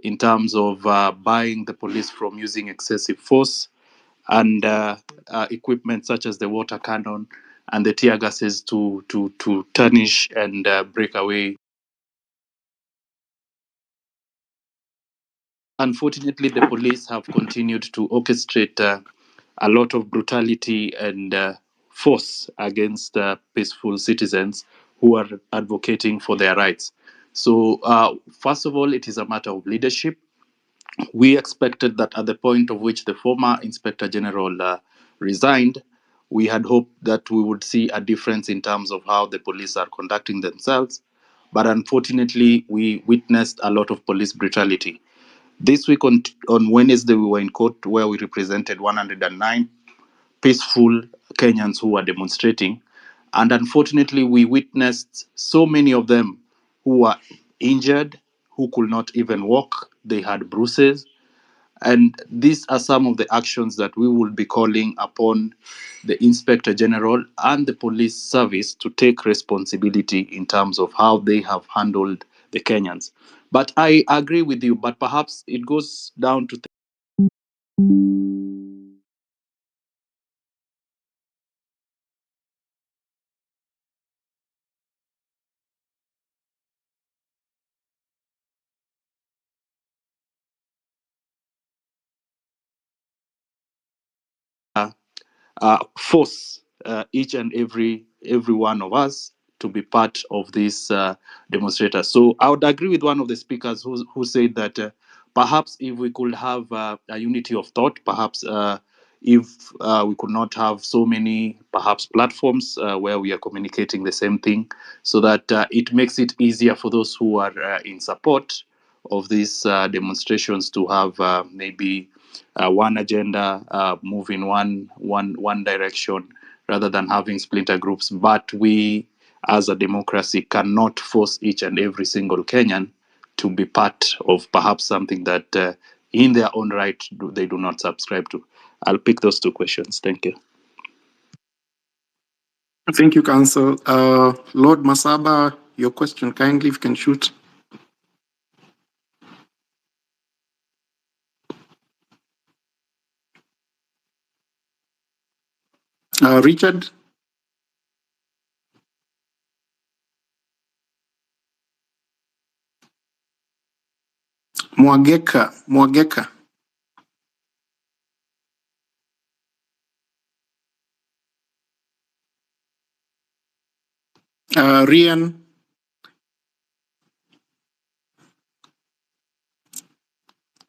in terms of buying the police from using excessive force and equipment such as the water cannon and the tear gases to tarnish and break away. Unfortunately, the police have continued to orchestrate a lot of brutality and force against peaceful citizens who are advocating for their rights. So, first of all, it is a matter of leadership. We expected that at the point of which the former Inspector General resigned, we had hoped that we would see a difference in terms of how the police are conducting themselves. But unfortunately, we witnessed a lot of police brutality. This week on Wednesday, we were in court where we represented 109 peaceful Kenyans who were demonstrating. And unfortunately, we witnessed so many of them who were injured, who could not even walk. They had bruises. And these are some of the actions that we will be calling upon the Inspector General and the police service to take responsibility in terms of how they have handled the Kenyans. But I agree with you, but perhaps it goes down to force each and every one of us to be part of this demonstrator. So I would agree with one of the speakers who said that perhaps if we could have a unity of thought, perhaps if we could not have so many perhaps platforms where we are communicating the same thing, so that it makes it easier for those who are in support of these demonstrations to have maybe one agenda, move in one direction, rather than having splinter groups. But we, as a democracy, cannot force each and every single Kenyan to be part of perhaps something that, in their own right, they do not subscribe to. I'll pick those two questions. Thank you. Thank you, Council. Lord Masaba, your question, kindly, if you can shoot. Richard? Mwageka. Rian?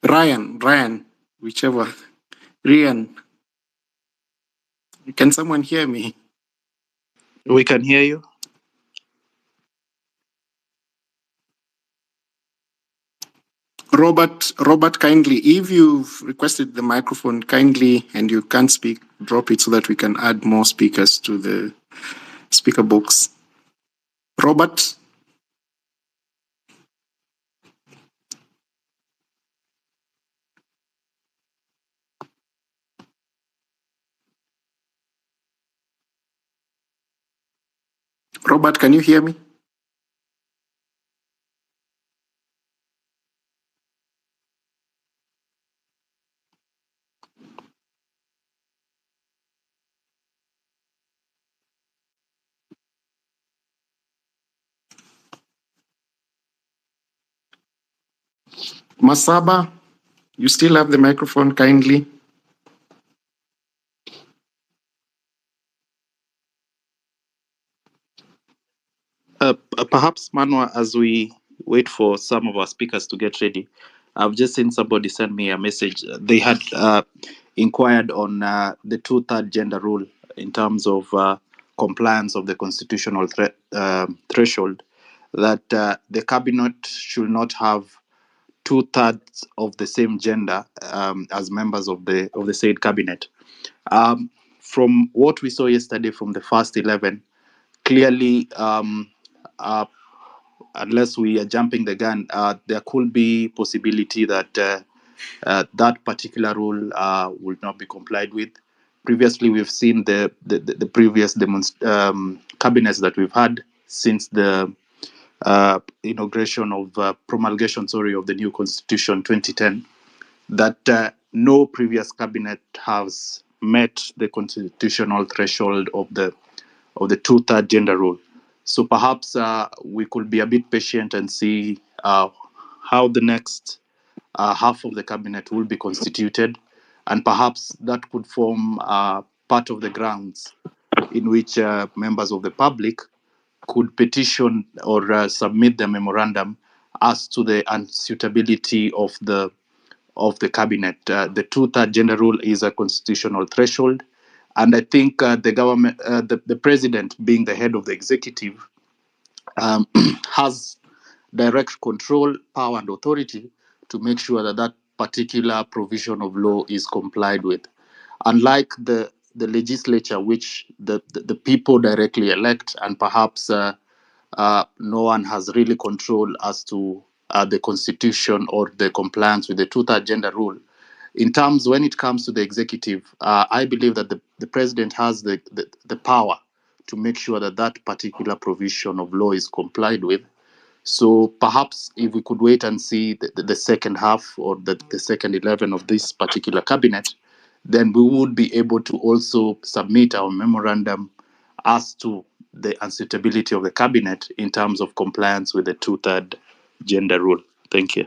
Ryan, whichever. Rian, can someone hear me? We can hear you. Robert, kindly, if you've requested the microphone, kindly, and you can't speak, drop it so that we can add more speakers to the speaker box. Robert? Robert, can you hear me? Masaba, you still have the microphone, kindly. Perhaps, Manwa, as we wait for some of our speakers to get ready, I've just seen somebody send me a message. They had inquired on the 2/3 gender rule in terms of compliance of the constitutional threshold, that the cabinet should not have 2/3 of the same gender as members of the said cabinet. From what we saw yesterday from the first 11, clearly, unless we are jumping the gun, there could be possibility that that particular rule will not be complied with. Previously, we've seen the previous cabinets that we've had since the inauguration of promulgation, of the new Constitution 2010, that no previous cabinet has met the constitutional threshold of the two-third gender rule. So perhaps we could be a bit patient and see how the next half of the cabinet will be constituted, and perhaps that could form part of the grounds in which members of the public could petition or submit the memorandum as to the unsuitability of the cabinet. The two-third gender rule is a constitutional threshold, and I think the government, the president, being the head of the executive, has direct control, power, and authority to make sure that that particular provision of law is complied with. Unlike the legislature, which the people directly elect, and perhaps no one has really control as to the constitution or the compliance with the two-third gender rule. In terms, when it comes to the executive, I believe that the president has the power to make sure that that particular provision of law is complied with. So perhaps if we could wait and see the second half or the second 11 of this particular cabinet, then we would be able to also submit our memorandum as to the unsuitability of the cabinet in terms of compliance with the two-third gender rule. Thank you.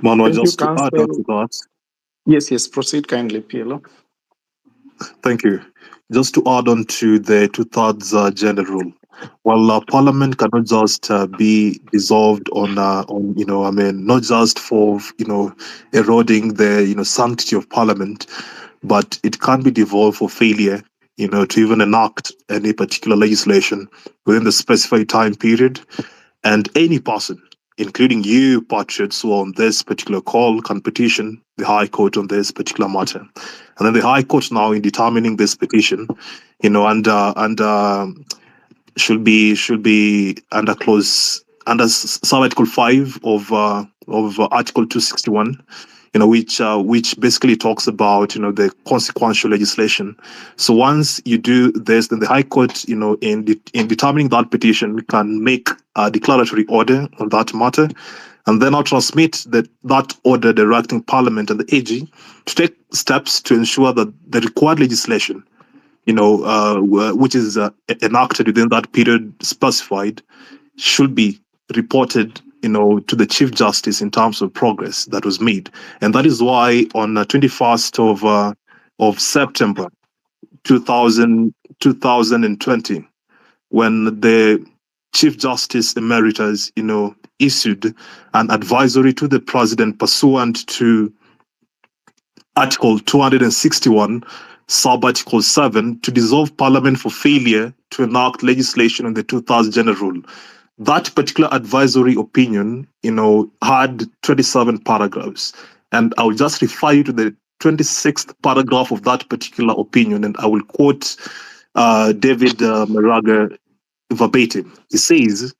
Manuel, Thank you, just to add on Council. to that. Yes, proceed kindly, PLO. Thank you. Just to add on to the two-thirds gender rule. Well, Parliament cannot just be dissolved on not just for, eroding the, sanctity of Parliament, but it can be devolved for failure, to even enact any particular legislation within the specified time period. And any person, including you, patriots, who are on this particular call, can petition the High Court on this particular matter. And then the High Court now, in determining this petition, should be under sub-article 5 of Article 261, which basically talks about the consequential legislation. So once you do this, then the High Court, in determining that petition, can make a declaratory order on that matter, and then I'll transmit that order directing Parliament and the AG to take steps to ensure that the required legislation, which is enacted within that period specified, should be reported, to the Chief Justice in terms of progress that was made. And that is why on the 21st of September 2020, when the Chief Justice Emeritus, issued an advisory to the President pursuant to Article 261, sub-article 7, to dissolve Parliament for failure to enact legislation on the two-thirds gender rule. That particular advisory opinion, had 27 paragraphs. And I will just refer you to the 26th paragraph of that particular opinion, and I will quote David Maraga verbatim. He says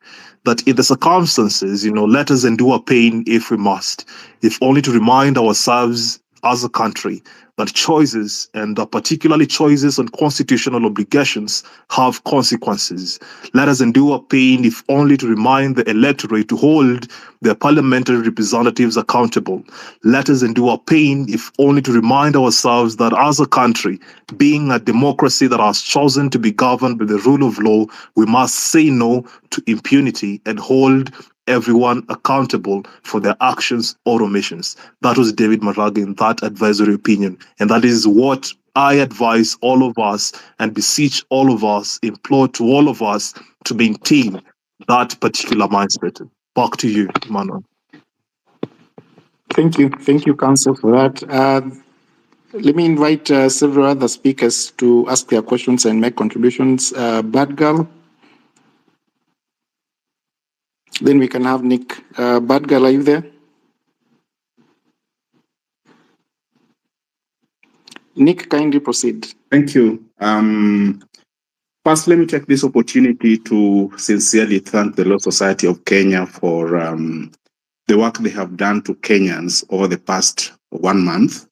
that in the circumstances, let us endure pain if we must, if only to remind ourselves as a country that choices, and particularly choices on constitutional obligations, have consequences. Let us endure pain if only to remind the electorate to hold their parliamentary representatives accountable. Let us endure pain if only to remind ourselves that as a country, being a democracy that has chosen to be governed by the rule of law, we must say no to impunity and hold everyone accountable for their actions or omissions. That was David Maraga in that advisory opinion. And that is what I advise all of us and beseech all of us, implore to all of us to maintain that particular mindset. Back to you, Manuel. Thank you, Council, for that. Let me invite several other speakers to ask their questions and make contributions. Bad Girl. Then we can have Nick. Bad Girl, are you there? Nick, kindly proceed. Thank you. First, let me take this opportunity to sincerely thank the Law Society of Kenya for the work they have done to Kenyans over the past 1 month.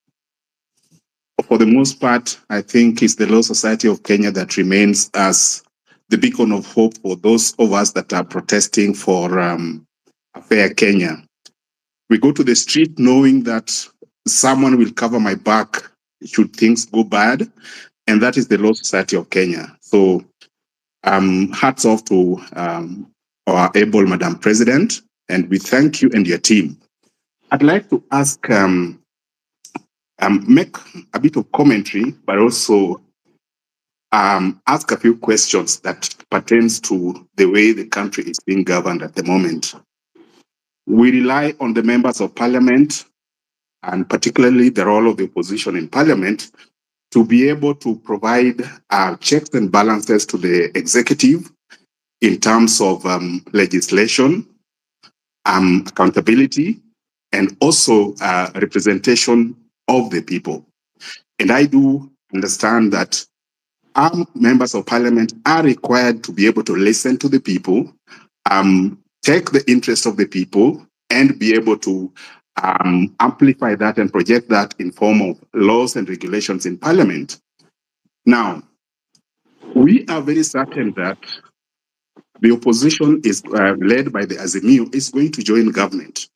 For the most part, I think it's the Law Society of Kenya that remains as the beacon of hope for those of us that are protesting for a fair Kenya. We go to the street knowing that someone will cover my back should things go bad, and that is the law society of Kenya. So hats off to our able Madam President, and we thank you and your team. I'd like to ask, make a bit of commentary, but also ask a few questions that pertains to the way the country is being governed at the moment. We rely on the members of parliament, and particularly the role of the opposition in parliament, to be able to provide checks and balances to the executive in terms of legislation, accountability, and also representation of the people. And I do understand that our members of parliament are required to be able to listen to the people, take the interest of the people, and be able to amplify that and project that in form of laws and regulations in parliament. Now, we are very certain that the opposition is led by the Azimio is going to join government.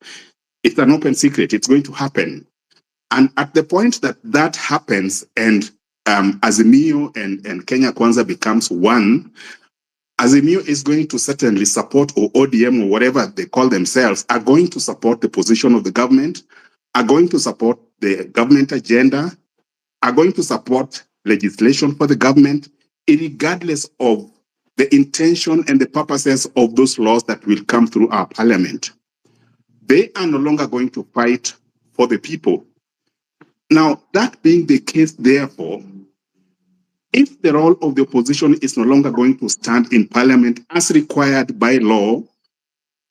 It's an open secret. It's going to happen. And at the point that that happens and Azimio and Kenya Kwanza becomes one, Azimio is going to certainly support, or ODM or whatever they call themselves, are going to support the position of the government, are going to support the government agenda, are going to support legislation for the government, regardless of the intention and the purposes of those laws that will come through our parliament. They are no longer going to fight for the people. Now, that being the case, therefore, if the role of the opposition is no longer going to stand in parliament as required by law,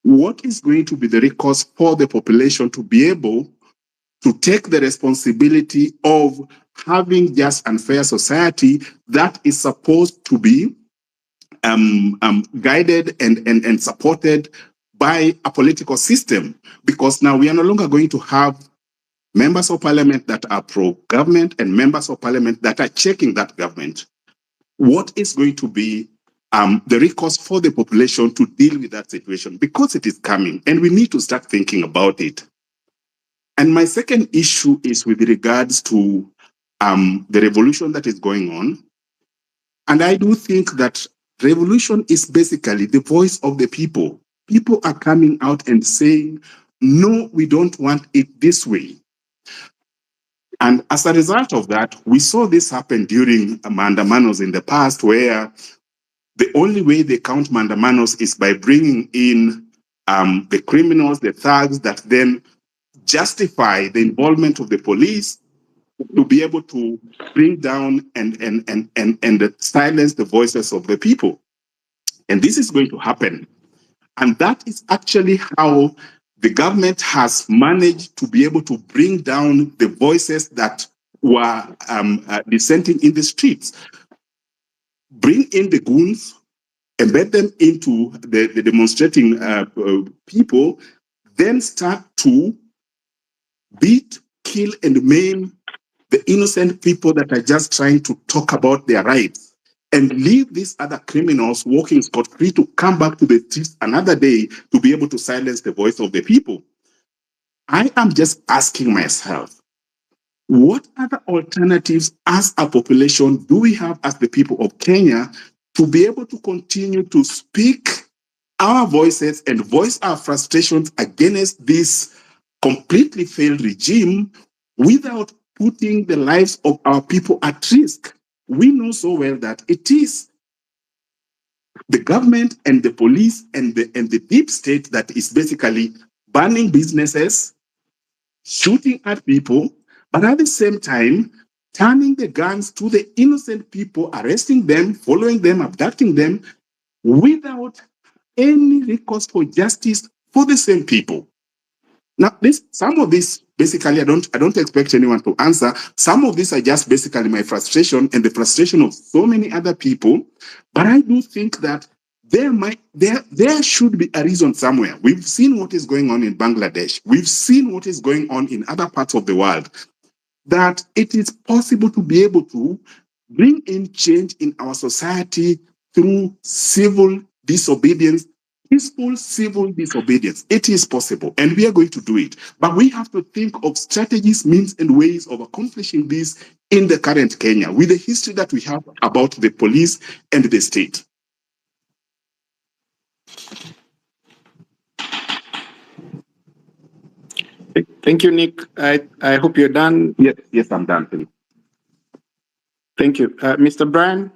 what is going to be the recourse for the population to be able to take the responsibility of having just and fair society that is supposed to be guided and supported by a political system? Because now we are no longer going to have members of parliament that are pro-government and members of parliament that are checking that government. What is going to be the recourse for the population to deal with that situation? Because it is coming, and we need to start thinking about it. And my second issue is with regards to the revolution that is going on. And I do think that revolution is basically the voice of the people. People are coming out and saying, no, we don't want it this way. And as a result of that, we saw this happen during mandamanos in the past, where the only way they count mandamanos is by bringing in the criminals, the thugs that then justify the involvement of the police to be able to bring down and silence the voices of the people. And this is going to happen. And that is actually how the government has managed to be able to bring down the voices that were dissenting in the streets. Bring in the goons, embed them into the demonstrating people, then start to beat, kill, and maim the innocent people that are just trying to talk about their rights, and leave these other criminals walking scot-free to come back to the streets another day to be able to silence the voice of the people. I am just asking myself, what other alternatives as a population do we have as the people of Kenya to be able to continue to speak our voices and voice our frustrations against this completely failed regime without putting the lives of our people at risk? We know so well that it is the government and the police and the deep state that is basically banning businesses, shooting at people, but at the same time, turning the guns to the innocent people, arresting them, following them, abducting them, without any recourse for justice for the same people. Now, some of this, basically, I don't expect anyone to answer. Some of these are just basically my frustration and the frustration of so many other people. But I do think that there should be a reason somewhere. We've seen what is going on in Bangladesh. We've seen what is going on in other parts of the world. That it is possible to be able to bring in change in our society through civil disobedience, peaceful civil disobedience. It is possible, and we are going to do it. But we have to think of strategies, means, and ways of accomplishing this in the current Kenya, with the history that we have about the police and the state. Thank you, Nick. I hope you're done. Yes, I'm done. Thank you. Mr. Brian?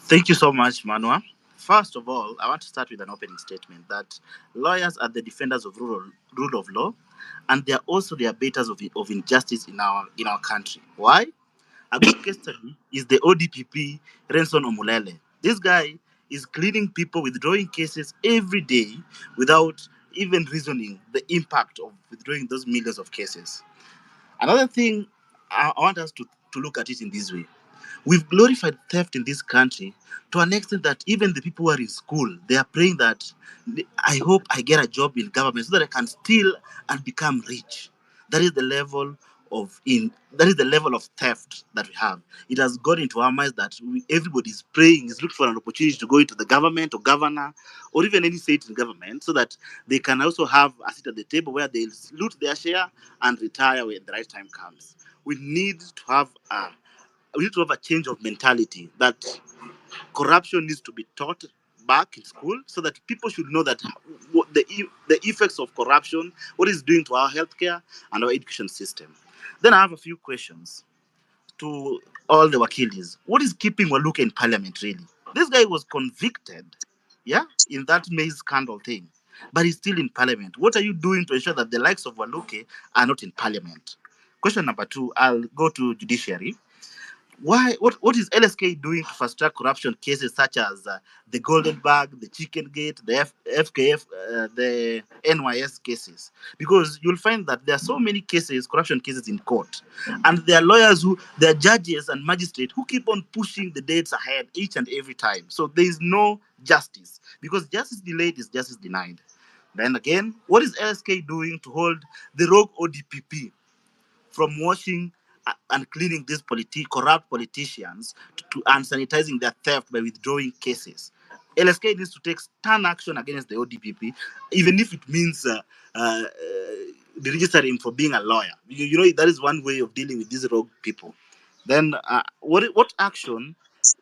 Thank you so much, Manua. First of all, I want to start with an opening statement that lawyers are the defenders of rule of law, and they are also the abaters of injustice in our country. Why? A good case study is the ODPP Renson Omulele. This guy is cleaning people, withdrawing cases every day without even reasoning the impact of withdrawing those millions of cases. Another thing, I want us to look at it in this way. We've glorified theft in this country to an extent that even the people who are in school, they are praying that I hope I get a job in government so that I can steal and become rich. That is the level of theft that we have. It has got into our minds that everybody is praying, is looking for an opportunity to go into the government or governor or even any state in government so that they can also have a seat at the table where they loot their share and retire when the right time comes. We need to have a change of mentality that corruption needs to be taught back in school so that people should know that what the effects of corruption, what it's doing to our healthcare and our education system. Then I have a few questions to all the wakilis. What is keeping Waluke in parliament really? This guy was convicted, in that maize scandal thing, but he's still in parliament. What are you doing to ensure that the likes of Waluke are not in parliament? Question number 2, I'll go to judiciary. What is LSK doing to fast track corruption cases such as the Golden Bag, the Chicken Gate, the FKF, the NYS cases? Because you'll find that there are so many cases, corruption cases in court, and there are there are judges and magistrates who keep on pushing the dates ahead each and every time. So there is no justice because justice delayed is justice denied. Then again, what is LSK doing to hold the rogue ODPP from washing and cleaning these corrupt politicians and sanitizing their theft by withdrawing cases? LSK needs to take stern action against the ODPP, even if it means registering for being a lawyer. You know, that is one way of dealing with these rogue people. Then, what action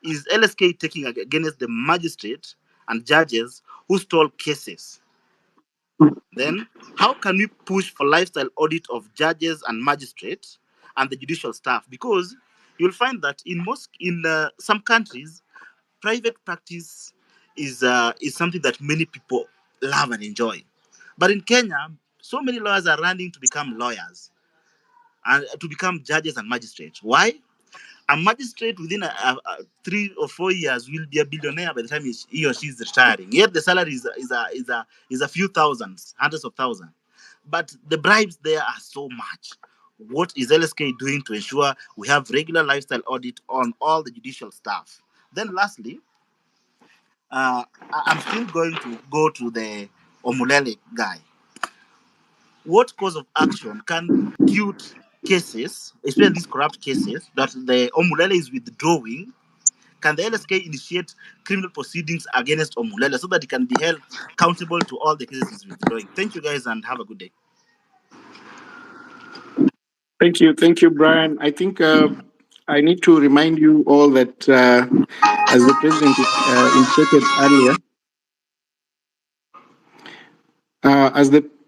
is LSK taking against the magistrate and judges who stole cases? Then, how can we push for lifestyle audit of judges and magistrates and the judicial staff? Because you'll find that in some countries, private practice is something that many people love and enjoy. But in Kenya, so many lawyers are running to become lawyers and to become judges and magistrates. Why? A magistrate within 3 or 4 years will be a billionaire by the time he or she is retiring. Yet the salary is a few thousands, hundreds of thousands. But the bribes there are so much. What is LSK doing to ensure we have regular lifestyle audit on all the judicial staff? Then lastly, I'm still going to go to the Omulele guy. What course of action can cute cases, especially these corrupt cases that the Omulele is withdrawing, can the LSK initiate criminal proceedings against Omulele so that he can be held accountable to all the cases he's withdrawing? Thank you guys and have a good day. Thank you, Brian. I think I need to remind you all that as the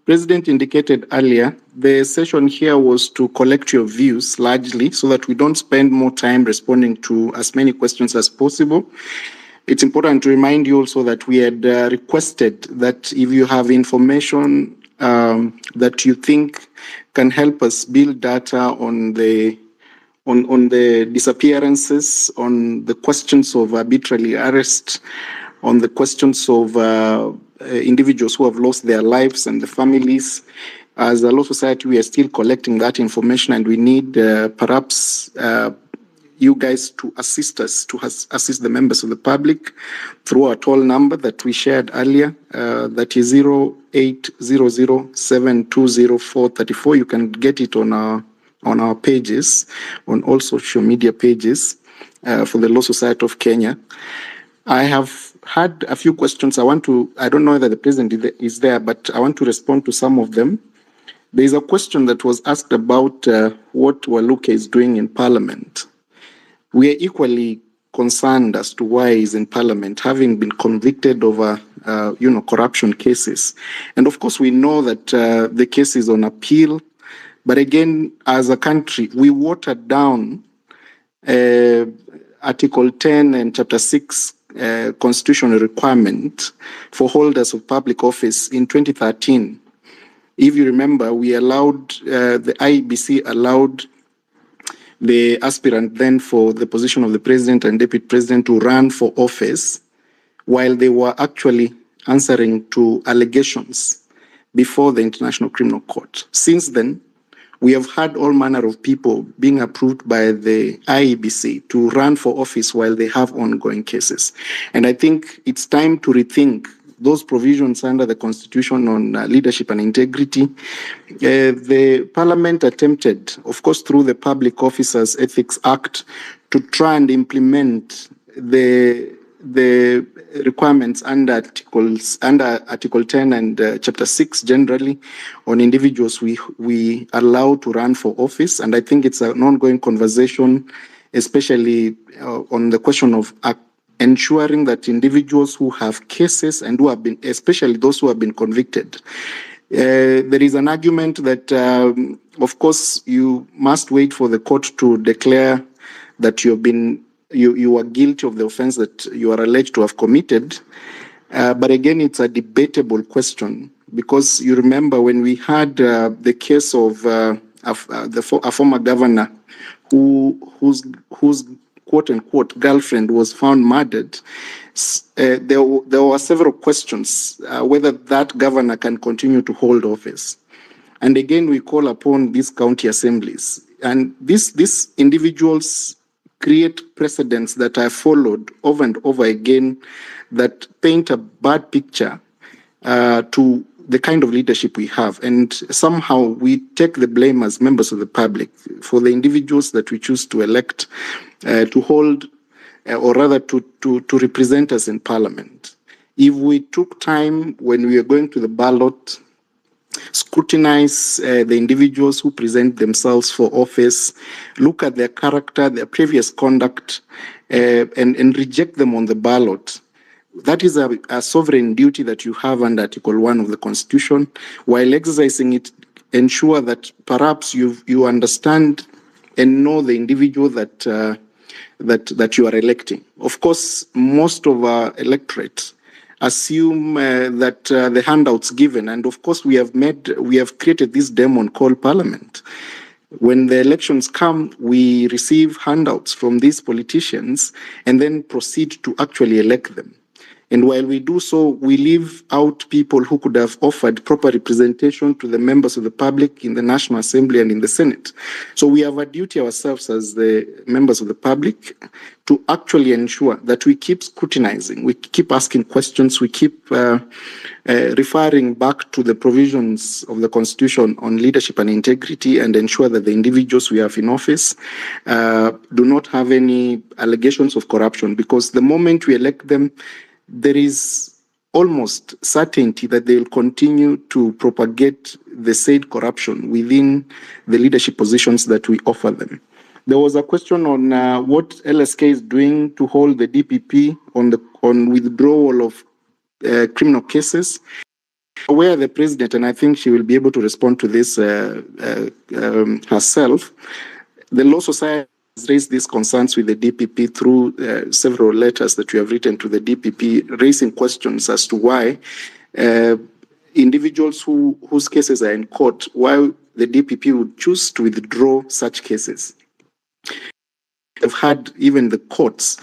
president indicated earlier, the session here was to collect your views largely so that we don't spend more time responding to as many questions as possible. It's important to remind you also that we had requested that if you have information that you think can help us build data on the disappearances, on the questions of arbitrary arrest, on the questions of individuals who have lost their lives and the families. As a law society, we are still collecting that information, and we need perhaps you guys to assist us, to assist the members of the public through our toll number that we shared earlier, that is 0800720434. You can get it on our pages, on all social media pages for the Law Society of Kenya. I have had a few questions. I don't know whether the president is there, but I want to respond to some of them. There is a question that was asked about what Waluke is doing in Parliament. We are equally concerned as to why he's in Parliament, having been convicted over, corruption cases. And of course, we know that the case is on appeal. But again, as a country, we watered down Article 10 and Chapter 6 constitutional requirement for holders of public office in 2013. If you remember, we allowed, the IEBC allowed the aspirant then for the position of the president and deputy president to run for office while they were actually answering to allegations before the International Criminal Court. Since then, we have had all manner of people being approved by the IEBC to run for office while they have ongoing cases. And I think it's time to rethink those provisions under the Constitution on leadership and integrity. The Parliament attempted, of course, through the Public Officers Ethics Act, to try and implement the requirements under Article 10 and Chapter 6 generally on individuals we allow to run for office. And I think it's an ongoing conversation, especially on the question of ensuring that individuals who have cases and who have been, especially those who have been convicted, there is an argument that, of course, you must wait for the court to declare that you are guilty of the offense that you are alleged to have committed. But again, it's a debatable question, because you remember when we had the case of a former governor whose quote unquote girlfriend was found murdered, there were several questions whether that governor can continue to hold office. And again, we call upon these county assemblies, and these individuals create precedents that are followed over and over again that paint a bad picture to the kind of leadership we have. And somehow we take the blame as members of the public for the individuals that we choose to elect to hold, or rather to represent us in Parliament. If we took time when we are going to the ballot, scrutinize the individuals who present themselves for office, look at their character, their previous conduct, and reject them on the ballot. That is a sovereign duty that you have under Article 1 of the Constitution. While exercising it, ensure that perhaps you understand and know the individual that you are electing. Of course, most of our electorate assume that the handouts given, and of course we have created this demon called Parliament. When the elections come, we receive handouts from these politicians and then proceed to actually elect them. And while we do so, we leave out people who could have offered proper representation to the members of the public in the National Assembly and in the Senate. So we have a duty ourselves as the members of the public to actually ensure that we keep scrutinizing, we keep asking questions, we keep referring back to the provisions of the Constitution on leadership and integrity, and ensure that the individuals we have in office do not have any allegations of corruption, because the moment we elect them, there is almost certainty that they will continue to propagate the said corruption within the leadership positions that we offer them. There was a question on what LSK is doing to hold the DPP on withdrawal of criminal cases. Aware the president, and I think she will be able to respond to this herself. The Law Society has raised these concerns with the DPP through several letters that we have written to the DPP, raising questions as to why individuals whose cases are in court, why the DPP would choose to withdraw such cases. Have had even the courts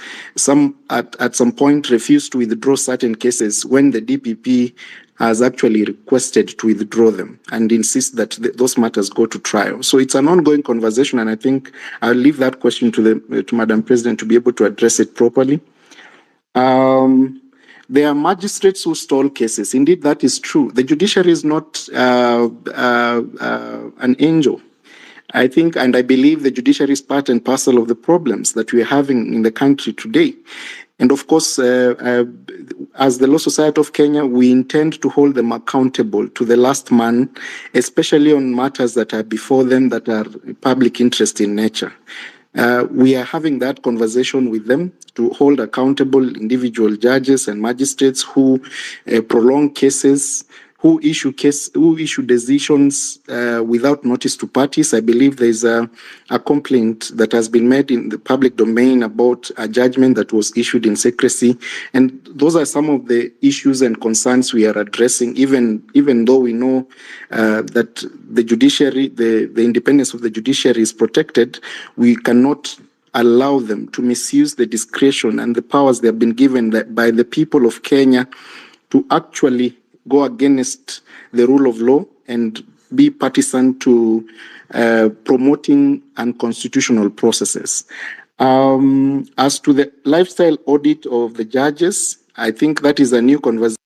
at some point refused to withdraw certain cases when the DPP has actually requested to withdraw them and insist that those matters go to trial. So it's an ongoing conversation, and I think I'll leave that question to Madam President to be able to address it properly. There are magistrates who stall cases. Indeed, that is true. The judiciary is not an angel. I think, and I believe, the judiciary is part and parcel of the problems that we are having in the country today. And of course, as the Law Society of Kenya, we intend to hold them accountable to the last man, especially on matters that are before them that are public interest in nature. We are having that conversation with them to hold accountable individual judges and magistrates who prolong cases, who issue decisions without notice to parties. I believe there's a complaint that has been made in the public domain about a judgment that was issued in secrecy, and those are some of the issues and concerns we are addressing. Even though we know that the judiciary, the independence of the judiciary is protected, we cannot allow them to misuse the discretion and the powers they have been given by the people of Kenya to actually go against the rule of law and be partisan to promoting unconstitutional processes. As to the lifestyle audit of the judges, I think that is a new conversation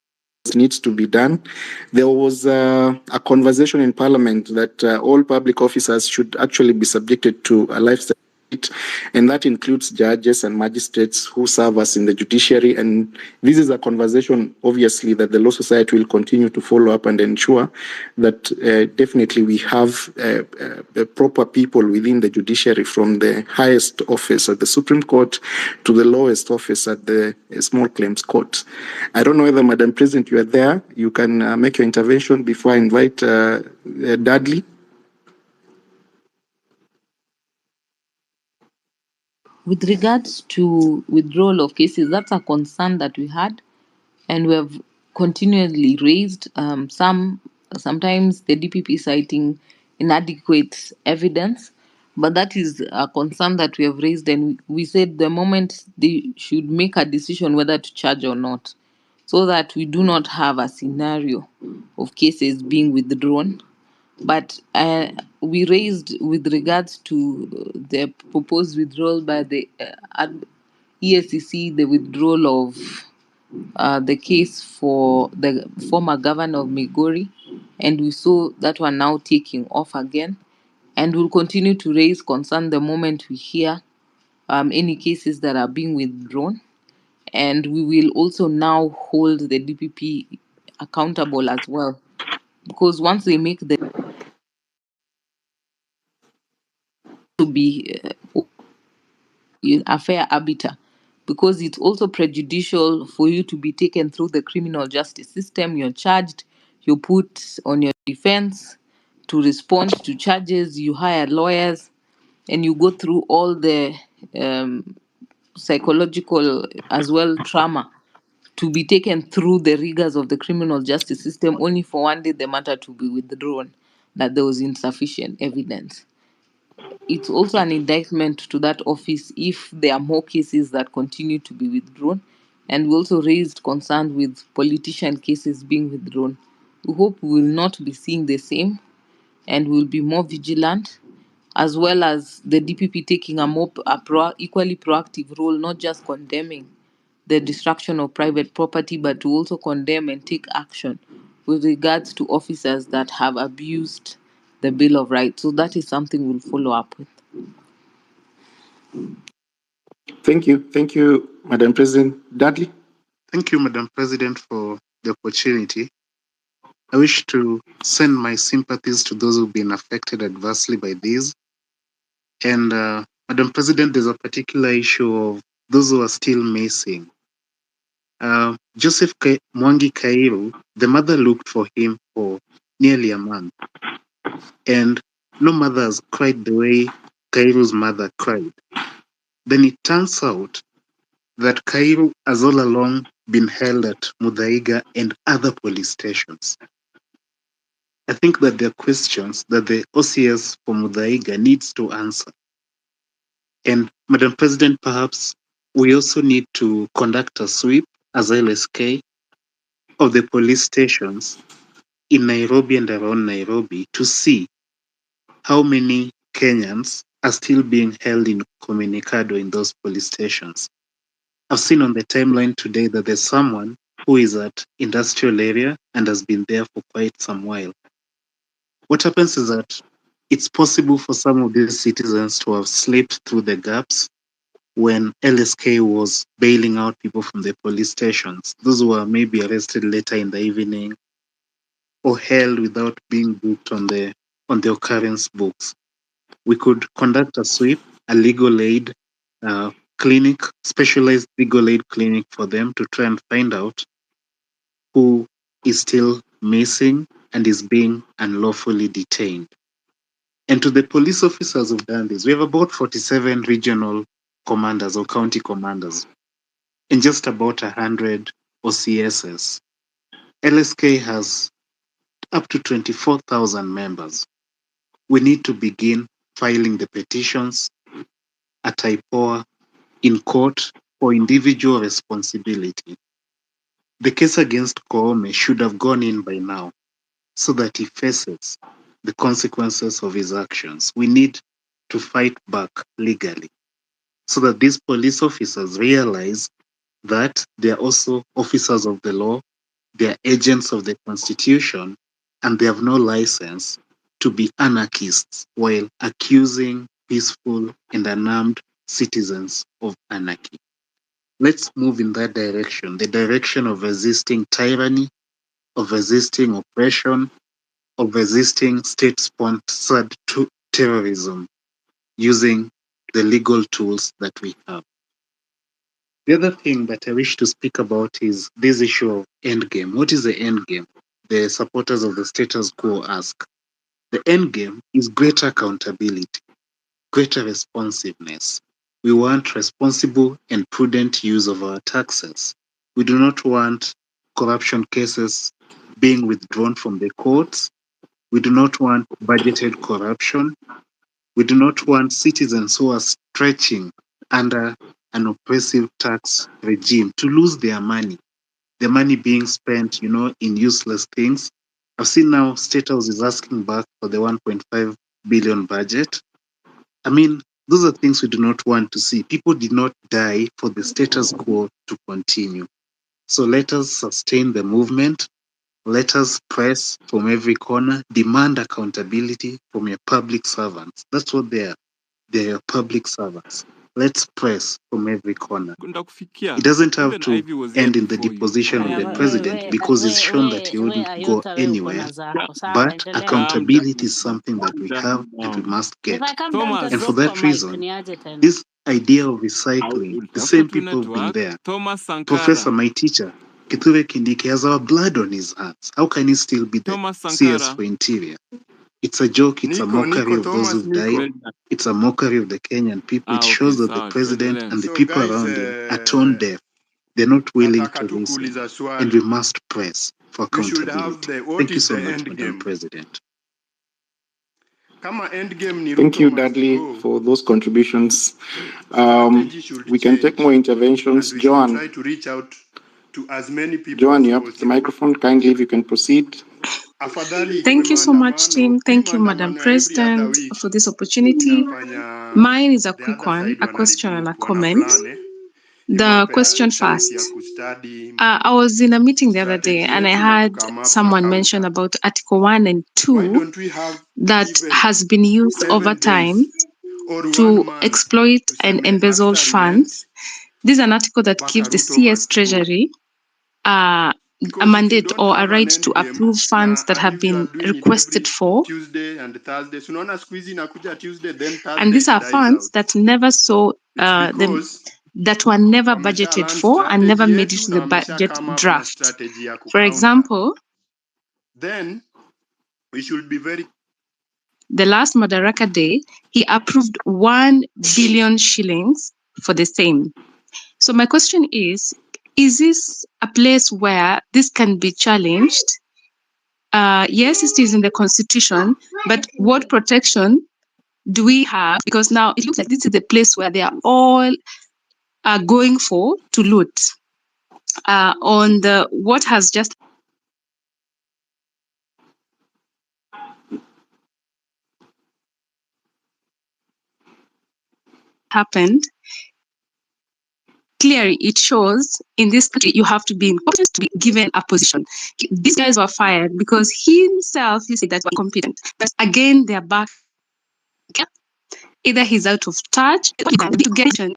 needs to be done. There was a conversation in Parliament that all public officers should actually be subjected to a lifestyle audit, and that includes judges and magistrates who serve us in the judiciary. And this is a conversation, obviously, that the Law Society will continue to follow up and ensure that definitely we have proper people within the judiciary, from the highest office at the Supreme Court to the lowest office at the Small Claims Court. I don't know whether, Madam President, you are there. You can make your intervention before I invite Dudley. With regards to withdrawal of cases, that's a concern that we had, and we have continually raised. Sometimes the DPP citing inadequate evidence, but that is a concern that we have raised, and we said the moment they should make a decision whether to charge or not, so that we do not have a scenario of cases being withdrawn. But we raised with regards to the proposed withdrawal by the EACC, the withdrawal of the case for the former governor of Migori, and we saw that one now taking off again. And we'll continue to raise concern the moment we hear any cases that are being withdrawn. And we will also now hold the DPP accountable as well, because once they make the to be a fair arbiter, because it's also prejudicial for you to be taken through the criminal justice system. You're charged, you put on your defense to respond to charges, you hire lawyers, and you go through all the psychological as well trauma to be taken through the rigors of the criminal justice system, only for one day the matter to be withdrawn, that there was insufficient evidence. It's also an indictment to that office if there are more cases that continue to be withdrawn. And we also raised concern with politician cases being withdrawn. We hope we will not be seeing the same, and we'll be more vigilant, as well as the DPP taking equally proactive role, not just condemning the destruction of private property, but to also condemn and take action with regards to officers that have abused the Bill of Rights. So that is something we'll follow up with. Thank you, Madam President. Dudley? Thank you, Madam President, for the opportunity. I wish to send my sympathies to those who've been affected adversely by this. And Madam President, there's a particular issue of those who are still missing. Joseph Mwangi Kairu, the mother looked for him for nearly a month, and no mother has cried the way Kairu's mother cried. Then it turns out that Kairu has all along been held at Muthaiga and other police stations. I think that there are questions that the OCS for Muthaiga needs to answer. And Madam President, perhaps we also need to conduct a sweep as LSK of the police stations in Nairobi and around Nairobi to see how many Kenyans are still being held in communicado in those police stations. I've seen on the timeline today that there's someone who is at industrial area and has been there for quite some while. What happens is that it's possible for some of these citizens to have slipped through the gaps when LSK was bailing out people from the police stations. Those who were maybe arrested later in the evening or held without being booked on the occurrence books. We could conduct a sweep, a legal aid clinic, specialized legal aid clinic for them to try and find out who is still missing and is being unlawfully detained. And to the police officers who've done this, we have about 47 regional commanders or county commanders and just about 100 OCSs. LSK has up to 24,000 members. We need to begin filing the petitions at IPOA in court for individual responsibility. The case against Koome should have gone in by now so that he faces the consequences of his actions. We need to fight back legally so that these police officers realize that they are also officers of the law, they are agents of the Constitution, and they have no license to be anarchists while accusing peaceful and unarmed citizens of anarchy. Let's move in that direction, the direction of resisting tyranny, of resisting oppression, of resisting state-sponsored terrorism using the legal tools that we have. The other thing that I wish to speak about is this issue of endgame. What is the endgame? The supporters of the status quo ask. The endgame is greater accountability, greater responsiveness. We want responsible and prudent use of our taxes. We do not want corruption cases being withdrawn from the courts. We do not want budgeted corruption. We do not want citizens who are stretching under an oppressive tax regime to lose their money being spent, in useless things. I've seen now State House is asking back for the 1.5 billion budget. I mean, those are things we do not want to see. People did not die for the status quo to continue. So let us sustain the movement. Let us press from every corner, demand accountability from your public servants. That's what they are. They are public servants. Let's press from every corner. It doesn't have to end in the deposition of the president because it's shown that he wouldn't go anywhere. But accountability is something that we have and we must get. And for that reason, this idea of recycling, the same people who've been there. Professor, my teacher, Kithure Kindiki, has our blood on his hands. How can he still be the CS for Interior? It's a joke, it's a mockery of those who've died. It's a mockery of the Kenyan people. It shows that the president and the people around him are tone deaf. They're not willing to listen. And we must press for accountability. Thank you so much, Madam President. Thank you, Dudley, for those contributions. We can take more interventions. Joan. Joan, you have the microphone. Kindly, if you can proceed. Thank you so much, team. Thank you, Madam President, for this opportunity. Mine is a quick one, a question and a comment. The question first. I was in a meeting the other day and I had someone mention about Article 1 and 2 that has been used over time to exploit and embezzle funds. This is an article that gives the CS Treasury a mandate or a right to approve funds that have been requested for. And these are funds that never saw that were never budgeted for and never made it to the budget draft. For example, then we should be very. The last Madaraka Day, he approved 1 billion shillings for the same. So my question is this a place where this can be challenged? Yes, it is in the Constitution, but what protection do we have? Because now it looks like this is the place where they are all going for to loot. On the what has just happened, clearly it shows in this country you have to be important to be given a position. These guys were fired because he said that they were competent. But again, they're back Either he's out of touch to get to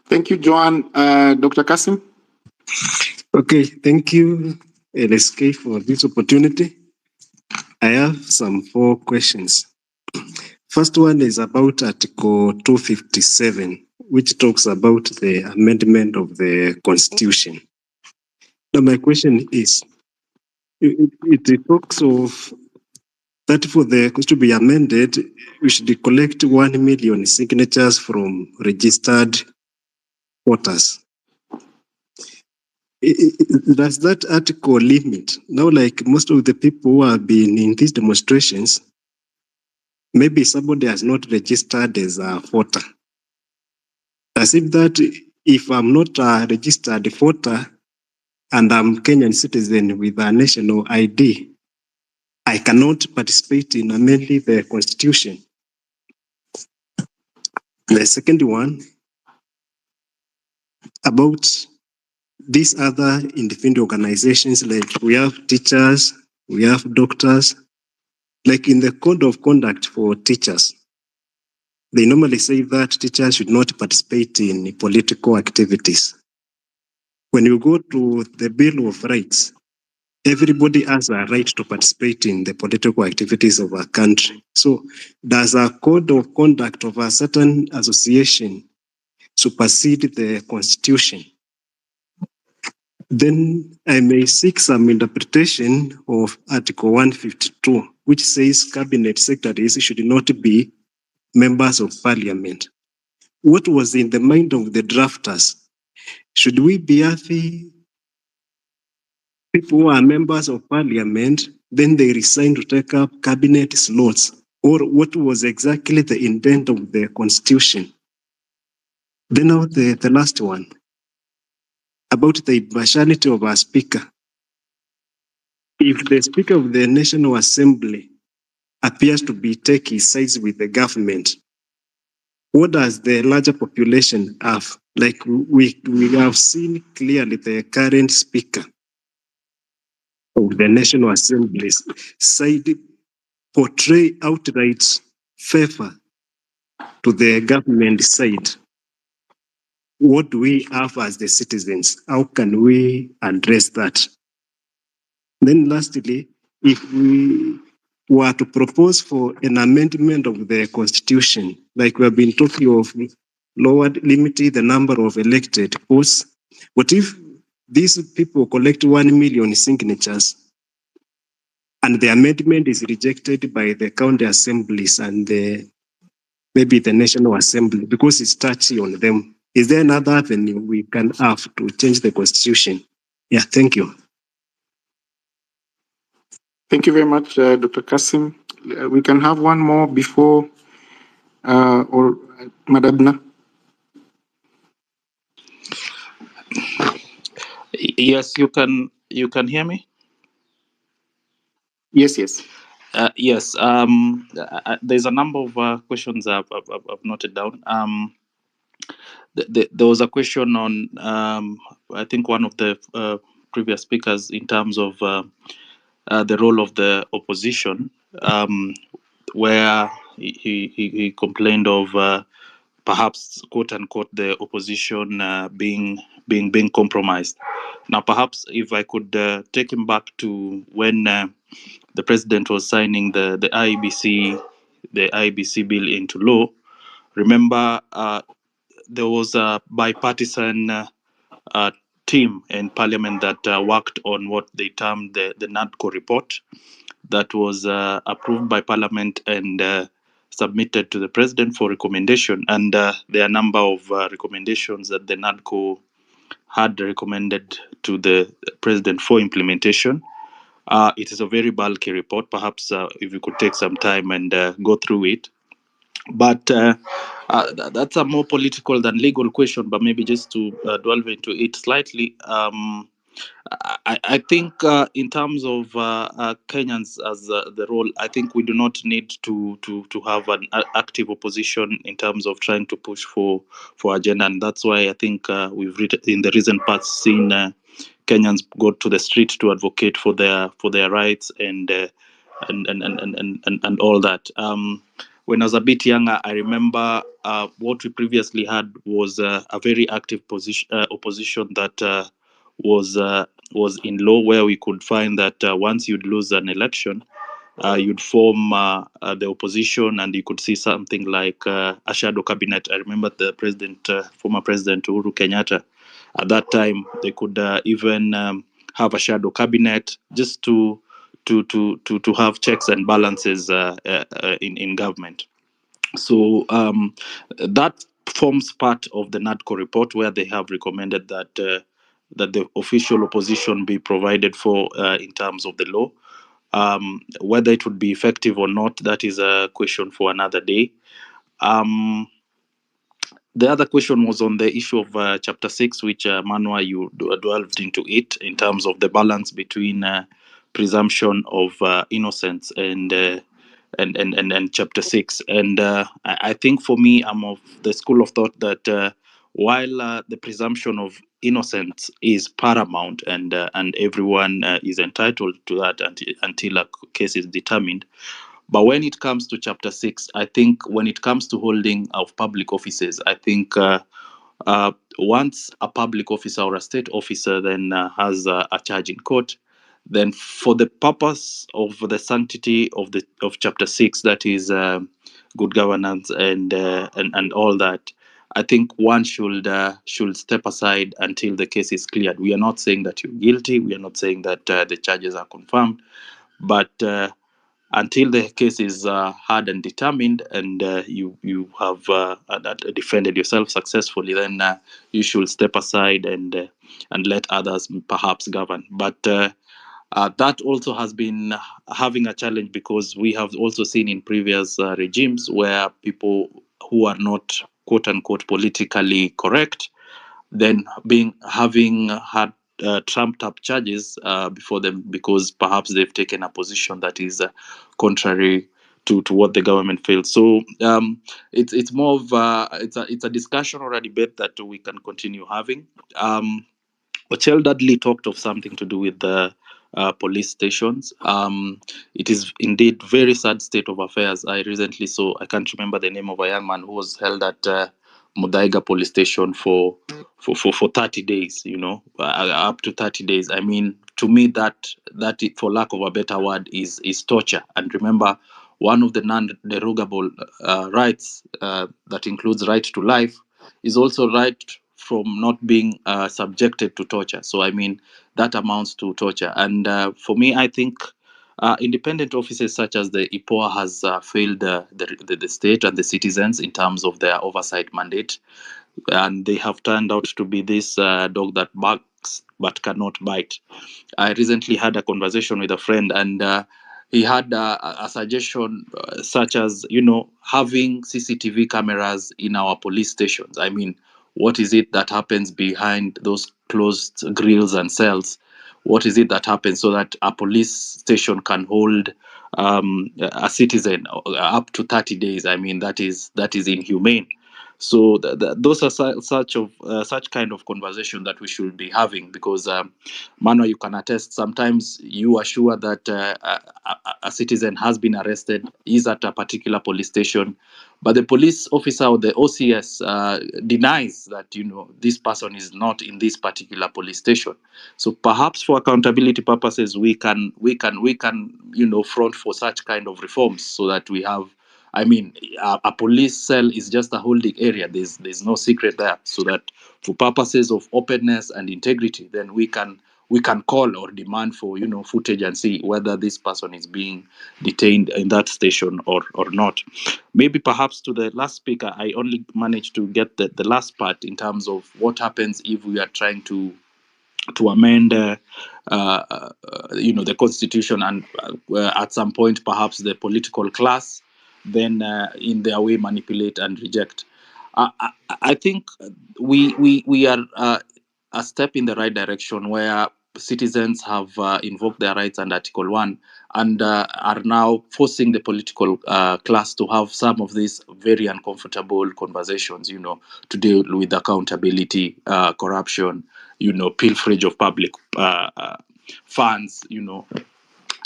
Thank you, Joan. Dr. Kasim? Okay, thank you, LSK, for this opportunity. I have some 4 questions. First one is about Article 257, which talks about the amendment of the Constitution. Now, my question is, it talks of that for the Constitution to be amended, we should collect 1 million signatures from registered voters. Does that article limit? Now, like most of the people who have been in these demonstrations, maybe somebody has not registered as a voter. As if that if I'm not a registered voter and I'm Kenyan citizen with a national ID, I cannot participate in amending the constitution. The second one, about these other independent organizations, like we have teachers, we have doctors, like in the code of conduct for teachers, they normally say that teachers should not participate in political activities. When you go to the Bill of Rights, everybody has a right to participate in the political activities of our country. So does a code of conduct of a certain association supersede the constitution? Then I may seek some interpretation of Article 152, which says cabinet secretaries should not be members of parliament. What was in the mind of the drafters? Should we be happy people who are members of parliament, then they resign to take up cabinet slots? Or what was exactly the intent of the constitution? Then now the last one, about the impartiality of our speaker. If the speaker of the National Assembly appears to be taking sides with the government, what does the larger population have? Like we have seen clearly the current speaker of the National Assembly side portray outright favor to the government side. What do we have as the citizens? How can we address that? Then lastly, if we were to propose for an amendment of the constitution, like we have been talking of limiting the number of elected posts, what if these people collect 1 million signatures and the amendment is rejected by the county assemblies and maybe the National Assembly because it's touchy on them? Is there another avenue we can have to change the constitution? Yeah, thank you. Thank you very much, Dr. Kasim. We can have one more before, or Madabna. Yes, you can. You can hear me. Yes, yes. Yes. There's a number of questions I've noted down. There was a question on, I think, one of the previous speakers in terms of the role of the opposition, where he complained of perhaps, quote unquote, the opposition being compromised. Now, perhaps if I could take him back to when the president was signing the IEBC bill into law. Remember, there was a bipartisan team in parliament that worked on what they termed the NADCO report that was approved by parliament and submitted to the president for recommendation. And there are a number of recommendations that the NADCO had recommended to the president for implementation. It is a very bulky report. Perhaps if you could take some time and go through it. But that's a more political than legal question, but maybe just to delve into it slightly. I think in terms of Kenyans as the role, I think we do not need to have an active opposition in terms of trying to push for agenda, and that's why I think we've in the recent past seen Kenyans go to the street to advocate for their rights and all that. When I was a bit younger, I remember what we previously had was a very active opposition that was in law, where we could find that once you'd lose an election, you'd form the opposition, and you could see something like a shadow cabinet. I remember the former president Uhuru Kenyatta. At that time, they could even have a shadow cabinet just to have checks and balances in government. So that forms part of the NADCO report, where they have recommended that the official opposition be provided for in terms of the law. Whether it would be effective or not, that is a question for another day. The other question was on the issue of Chapter 6, which, Manwa, you delved into it, in terms of the balance between presumption of innocence and Chapter 6. And I think for me, I'm of the school of thought that while the presumption of innocence is paramount, and everyone is entitled to that until a case is determined, but when it comes to Chapter 6, I think when it comes to holding of public offices, I think once a public officer or a state officer then has a charge in court, then for the purpose of the sanctity of Chapter 6, that is good governance and all that, I think one should step aside until the case is cleared. We are not saying that you're guilty. We are not saying that the charges are confirmed, but until the case is heard and determined, and you have defended yourself successfully, then you should step aside and let others perhaps govern. But that also has been having a challenge, because we have also seen in previous regimes where people who are not quote unquote politically correct then having had trumped up charges before them, because perhaps they've taken a position that is contrary to what the government feels. So it's more of it's a discussion or a debate that we can continue having. Ochel Dudley talked of something to do with the police stations. It is indeed very sad state of affairs. I recently saw, I can't remember the name of a young man who was held at Mudaiga police station for 30 days, up to 30 days. I mean, to me, that for lack of a better word, is torture. And remember, one of the non-derogable rights that includes right to life is also right from not being subjected to torture. So, I mean, that amounts to torture. And for me, I think independent offices such as the IPOA has failed the state and the citizens in terms of their oversight mandate. And they have turned out to be this dog that barks but cannot bite. I recently had a conversation with a friend, and he had a suggestion such as, having CCTV cameras in our police stations. I mean, what is it that happens behind those closed grills and cells? What is it that happens so that a police station can hold a citizen up to 30 days? I mean, that is inhumane. So those are such kind of conversation that we should be having, because Manuel, you can attest, sometimes you are sure that a citizen has been arrested, is at a particular police station, but the police officer or the OCS denies that this person is not in this particular police station. So perhaps for accountability purposes, we can front for such kind of reforms, so that we have, I mean, a police cell is just a holding area. There's no secret there. So that for purposes of openness and integrity, then we can call or demand for footage and see whether this person is being detained in that station or not. Maybe perhaps to the last speaker, I only managed to get the last part in terms of what happens if we are trying to amend the constitution, and at some point perhaps the political class then in their way manipulate and reject. I think we are a step in the right direction, where citizens have invoked their rights under Article 1 and are now forcing the political class to have some of these very uncomfortable conversations, to deal with accountability, corruption, pilferage of public funds,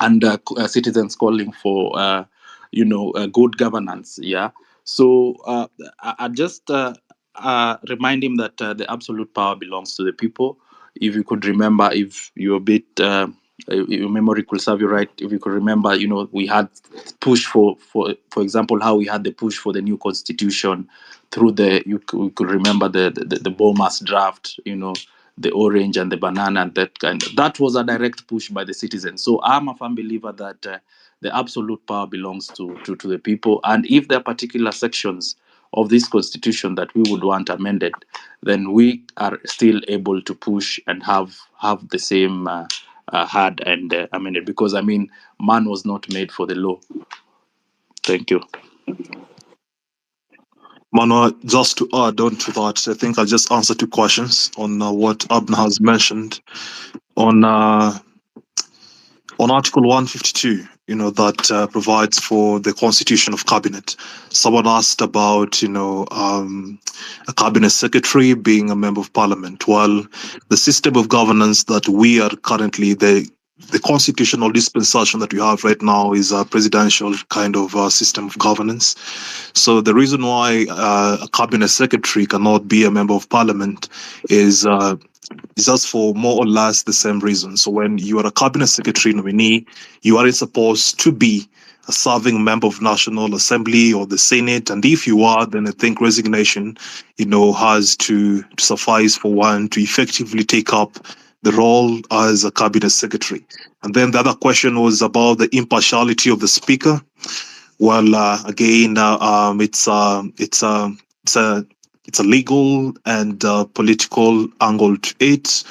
and citizens calling for good governance. Yeah. So I just remind him that the absolute power belongs to the people. If you could remember, if you're a bit your memory could serve you right, if you could remember, we had push for example, how we had the push for the new constitution through you could remember the Bomas draft, the orange and the banana and that kind. That was a direct push by the citizens. So I'm a firm believer that the absolute power belongs to the people. And if there are particular sections of this constitution that we would want amended, then we are still able to push and have the same hard and amended. Because man was not made for the law. Thank you. Mano, just to add on to that, I think I'll just answer two questions on what Abna has mentioned on Article 152, that provides for the constitution of cabinet. Someone asked about, a cabinet secretary being a member of parliament. Well, the system of governance that we are currently, the constitutional dispensation that we have right now is a presidential kind of system of governance. So the reason why a cabinet secretary cannot be a member of parliament is just for more or less the same reason. So when you are a cabinet secretary nominee, you aren't supposed to be a serving member of National Assembly or the Senate. And if you are, then I think resignation, has to suffice for one to effectively take up the role as a cabinet secretary. And then the other question was about the impartiality of the speaker. Well, again, it's a legal and political angle to it.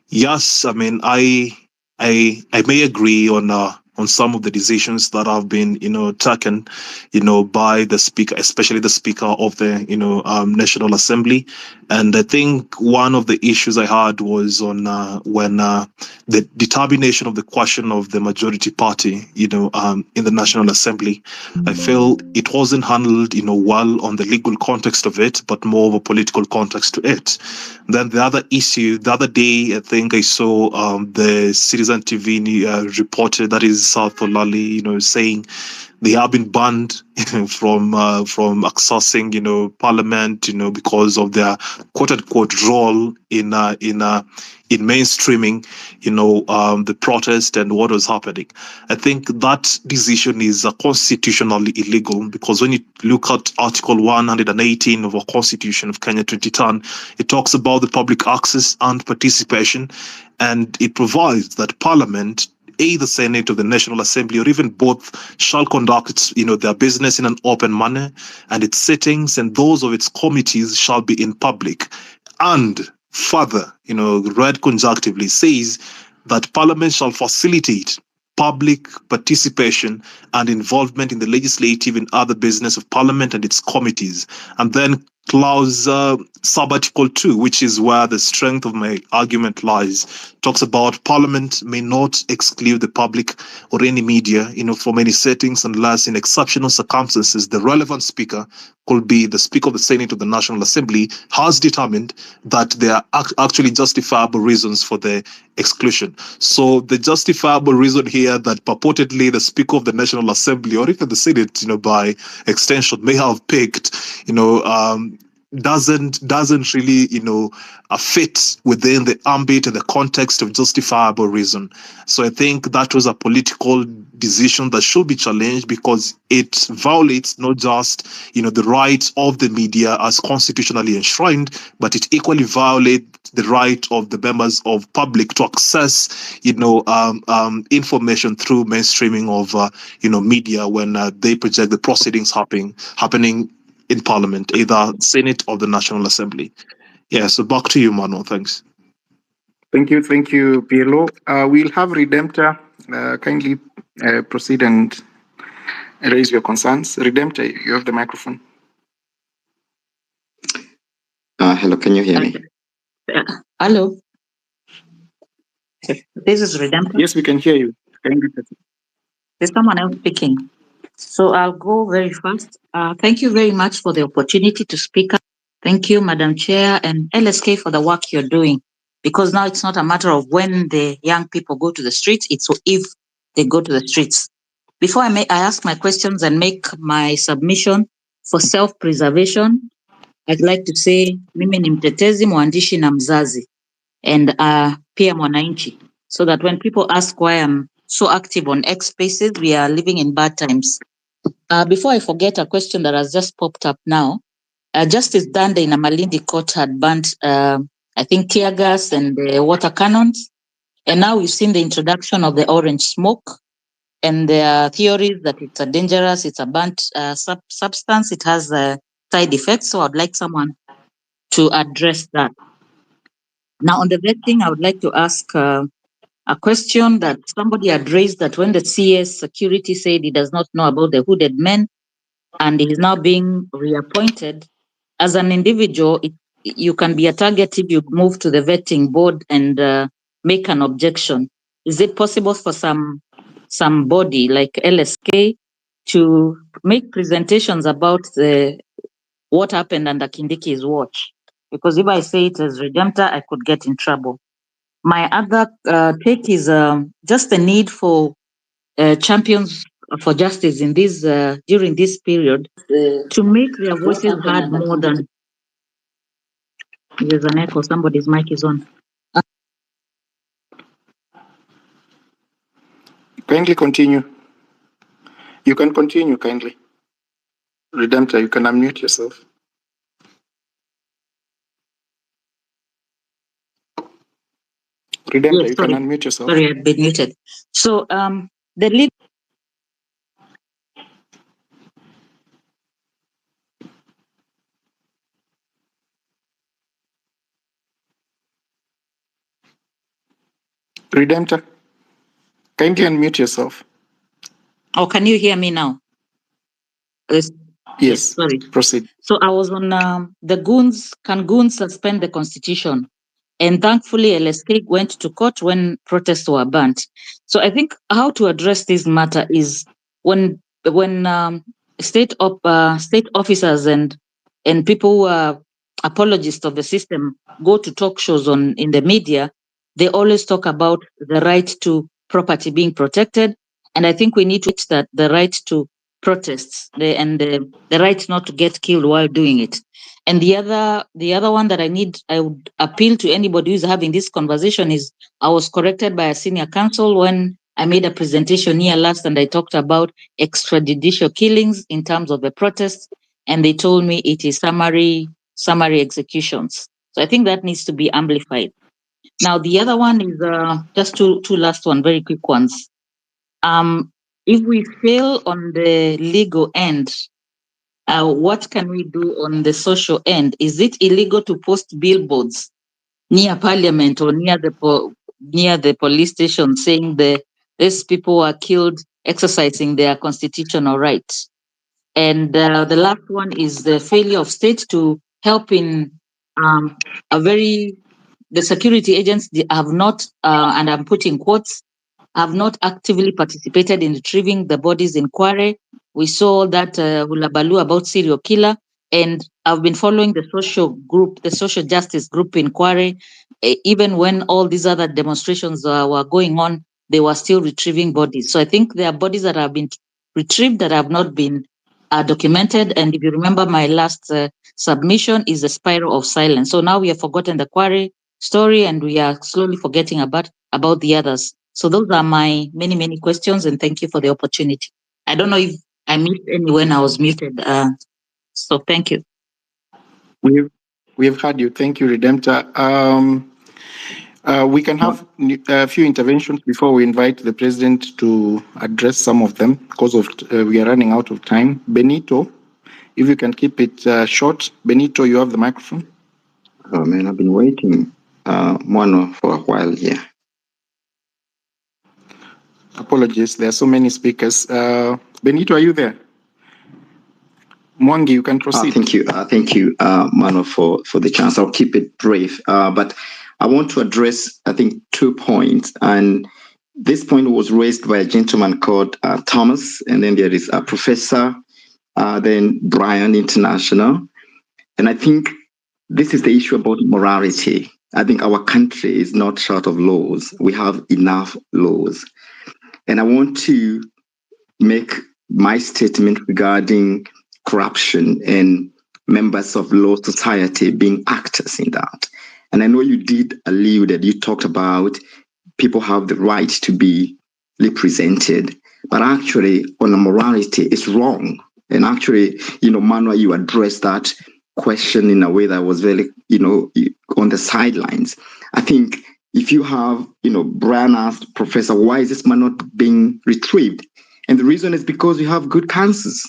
Yes, I may agree on some of the decisions that have been taken, by the speaker, especially the speaker of the National Assembly. And I think one of the issues I had was on when the determination of the question of the majority party, in the National Assembly. I feel it wasn't handled, well on the legal context of it, but more of a political context to it. Then the other issue, the other day, I think I saw the Citizen TV reported, that is South Olali, saying they have been banned from accessing, parliament, because of their quote unquote role in mainstreaming, the protest and what was happening. I think that decision is constitutionally illegal, because when you look at Article 118 of our Constitution of Kenya 2010, it talks about the public access and participation, and it provides that Parliament, the Senate or the National Assembly, or even both, shall conduct their business in an open manner, and its sittings and those of its committees shall be in public. And further, read conjunctively, says that Parliament shall facilitate public participation and involvement in the legislative and other business of Parliament and its committees. And then clause sub-article 2, which is where the strength of my argument lies, talks about Parliament may not exclude the public or any media, from any settings unless in exceptional circumstances the relevant speaker, could be the Speaker of the Senate or the National Assembly, has determined that there are actually justifiable reasons for the exclusion. So the justifiable reason here that purportedly the Speaker of the National Assembly or even the Senate, by extension, may have picked, doesn't really fit within the ambit and the context of justifiable reason. So I think that was a political decision that should be challenged, because it violates not just the rights of the media as constitutionally enshrined, but it equally violates the right of the members of public to access information through mainstreaming of media when they project the proceedings happening in Parliament, either Senate or the National Assembly. Yeah, so back to you, Manuel. Thanks. Thank you, Pielo. We'll have Redemptor kindly proceed and raise your concerns. Redemptor, you have the microphone. Hello, can you hear me? Hello. This is Redemption. Yes, we can hear you. There's someone else speaking. So I'll go very fast. Thank you very much for the opportunity to speak up. Thank you, Madam Chair and LSK for the work you're doing. Because now it's not a matter of when the young people go to the streets, it's if they go to the streets. Before I ask my questions and make my submission for self-preservation, I'd like to say mimi ni mtetezi, mwandishi na mzazi, and pia mwananchi, so that when people ask why I'm so active on X Spaces, we are living in bad times. Before I forget a question that has just popped up now, Justice Dande in a Malindi court had banned, I think, tear gas and water cannons. And now we've seen the introduction of the orange smoke. And there are theories that it's a dangerous, it's a burnt substance, it has side effects. So I'd like someone to address that. Now, on the vetting, I would like to ask a question that somebody had raised, that when the CS security said he does not know about the hooded men and he is now being reappointed, as an individual, you can be a target if you move to the vetting board and make an objection. Is it possible for somebody like LSK to make presentations about what happened under Kindiki's watch? Because if I say it as Redemptor, I could get in trouble. My other take is just the need for champions for justice in this during this period to make their voices heard more than. There's an echo. Somebody's mic is on. Kindly continue. You can continue, kindly. Redemptor, you can unmute yourself. Redemptor, Yes, you can unmute yourself. Sorry, I've been muted. So the lead. Redemptor, kindly unmute yourself. Oh, can you hear me now? Yes, sorry. Proceed. So I was on the goons. Can goons suspend the constitution? And thankfully, LSK went to court when protests were banned. So I think how to address this matter is when state officers and people who are apologists of the system go to talk shows in the media, they always talk about the right to property being protected. And I think we need to reach that the right to protests the right not to get killed while doing it. And the other one that I would appeal to anybody who's having this conversation is, I was corrected by a senior counsel when I made a presentation here last and I talked about extrajudicial killings in terms of the protests, and they told me it is summary executions. So I think that needs to be amplified. Now the other one is just two last one, very quick ones. If we fail on the legal end, what can we do on the social end? Is it illegal to post billboards near Parliament or near the police station saying these people were killed exercising their constitutional rights? And the last one is the failure of state to help in the security agents have not, and I'm putting quotes, have not actively participated in retrieving the bodies in Kware. We saw that hulabaloo about serial killer, and I've been following the social justice group in Kware. Even when all these other demonstrations were going on, they were still retrieving bodies. So I think there are bodies that have been retrieved that have not been documented. And if you remember, my last submission is a spiral of silence. So now we have forgotten the Kware story, and we are slowly forgetting about the others. So those are my many questions, and thank you for the opportunity. I don't know if I missed any when I was muted. So thank you. We have heard you. Thank you, Redemptor. We can have a few interventions before we invite the president to address some of them because of we are running out of time. Benito, if you can keep it short. Benito, you have the microphone. Oh man, I've been waiting, Mono, for a while here. Apologies, there are so many speakers. Benito, are you there? Mwangi, you can proceed. Thank you, Mano, for the chance. I'll keep it brief. But I want to address, I think, 2 points. And this point was raised by a gentleman called Thomas, and then there is a professor, then Brian International. And I think this is the issue about morality. I think our country is not short of laws. We have enough laws. And I want to make my statement regarding corruption and members of law society being actors in that. And I know you did allude that you talked about people have the right to be represented, but actually on the morality, it's wrong. And actually, Manuel, you addressed that question in a way that was very, on the sidelines. I think if you have, Brian asked Professor, why is this man not being retrieved? And the reason is because we have good counsels.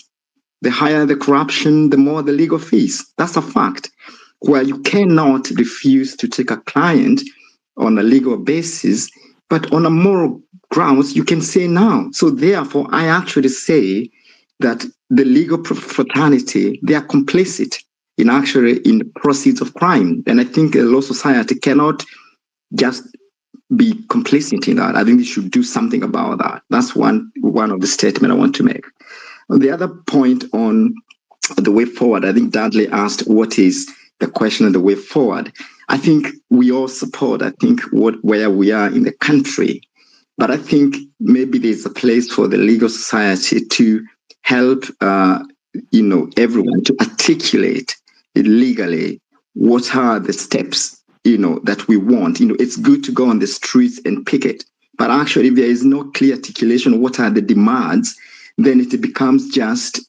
The higher the corruption, the more the legal fees. That's a fact. Where you cannot refuse to take a client on a legal basis, but on a moral grounds, you can say no. So therefore, I actually say that the legal fraternity, they are complicit in the proceeds of crime. And I think a law society cannot just be complicit in that. I think they should do something about that. That's one of the statements I want to make. The other point on the way forward, I think Dudley asked what is the question of the way forward. I think we all support, where we are in the country. But I think maybe there's a place for the legal society to help, everyone to articulate legally what are the steps, that we want. It's good to go on the streets and picket. But actually, if there is no clear articulation of what are the demands, then it becomes just,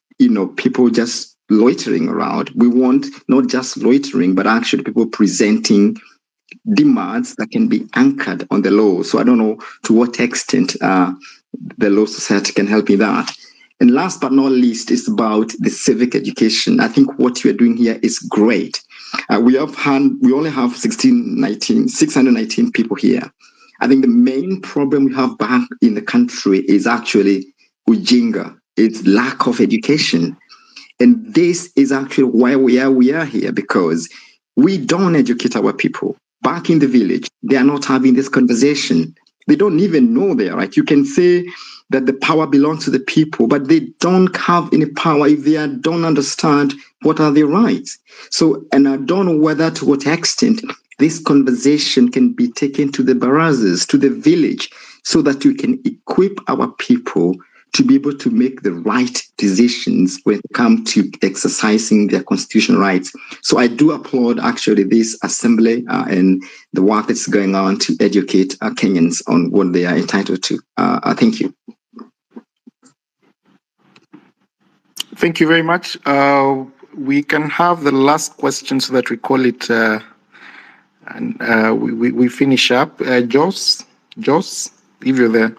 people just loitering around. We want not just loitering, but actually people presenting demands that can be anchored on the law. So I don't know to what extent the law society can help in that. And last but not least, is about the civic education. I think what you're doing here is great. We only have 619 people here. I think the main problem we have back in the country is actually ujinga. It's lack of education. And this is actually why we are here, because we don't educate our people. Back in the village, they are not having this conversation. They don't even know they are right. You can say that the power belongs to the people, but they don't have any power if they don't understand what are their rights. So, and I don't know whether to what extent this conversation can be taken to the barazas, to the village, so that we can equip our people to be able to make the right decisions when it comes to exercising their constitutional rights. So I do applaud actually this assembly and the work that's going on to educate Kenyans on what they are entitled to. Thank you. Thank you very much. We can have the last question so that we call it, and we finish up. Joss, if you're there.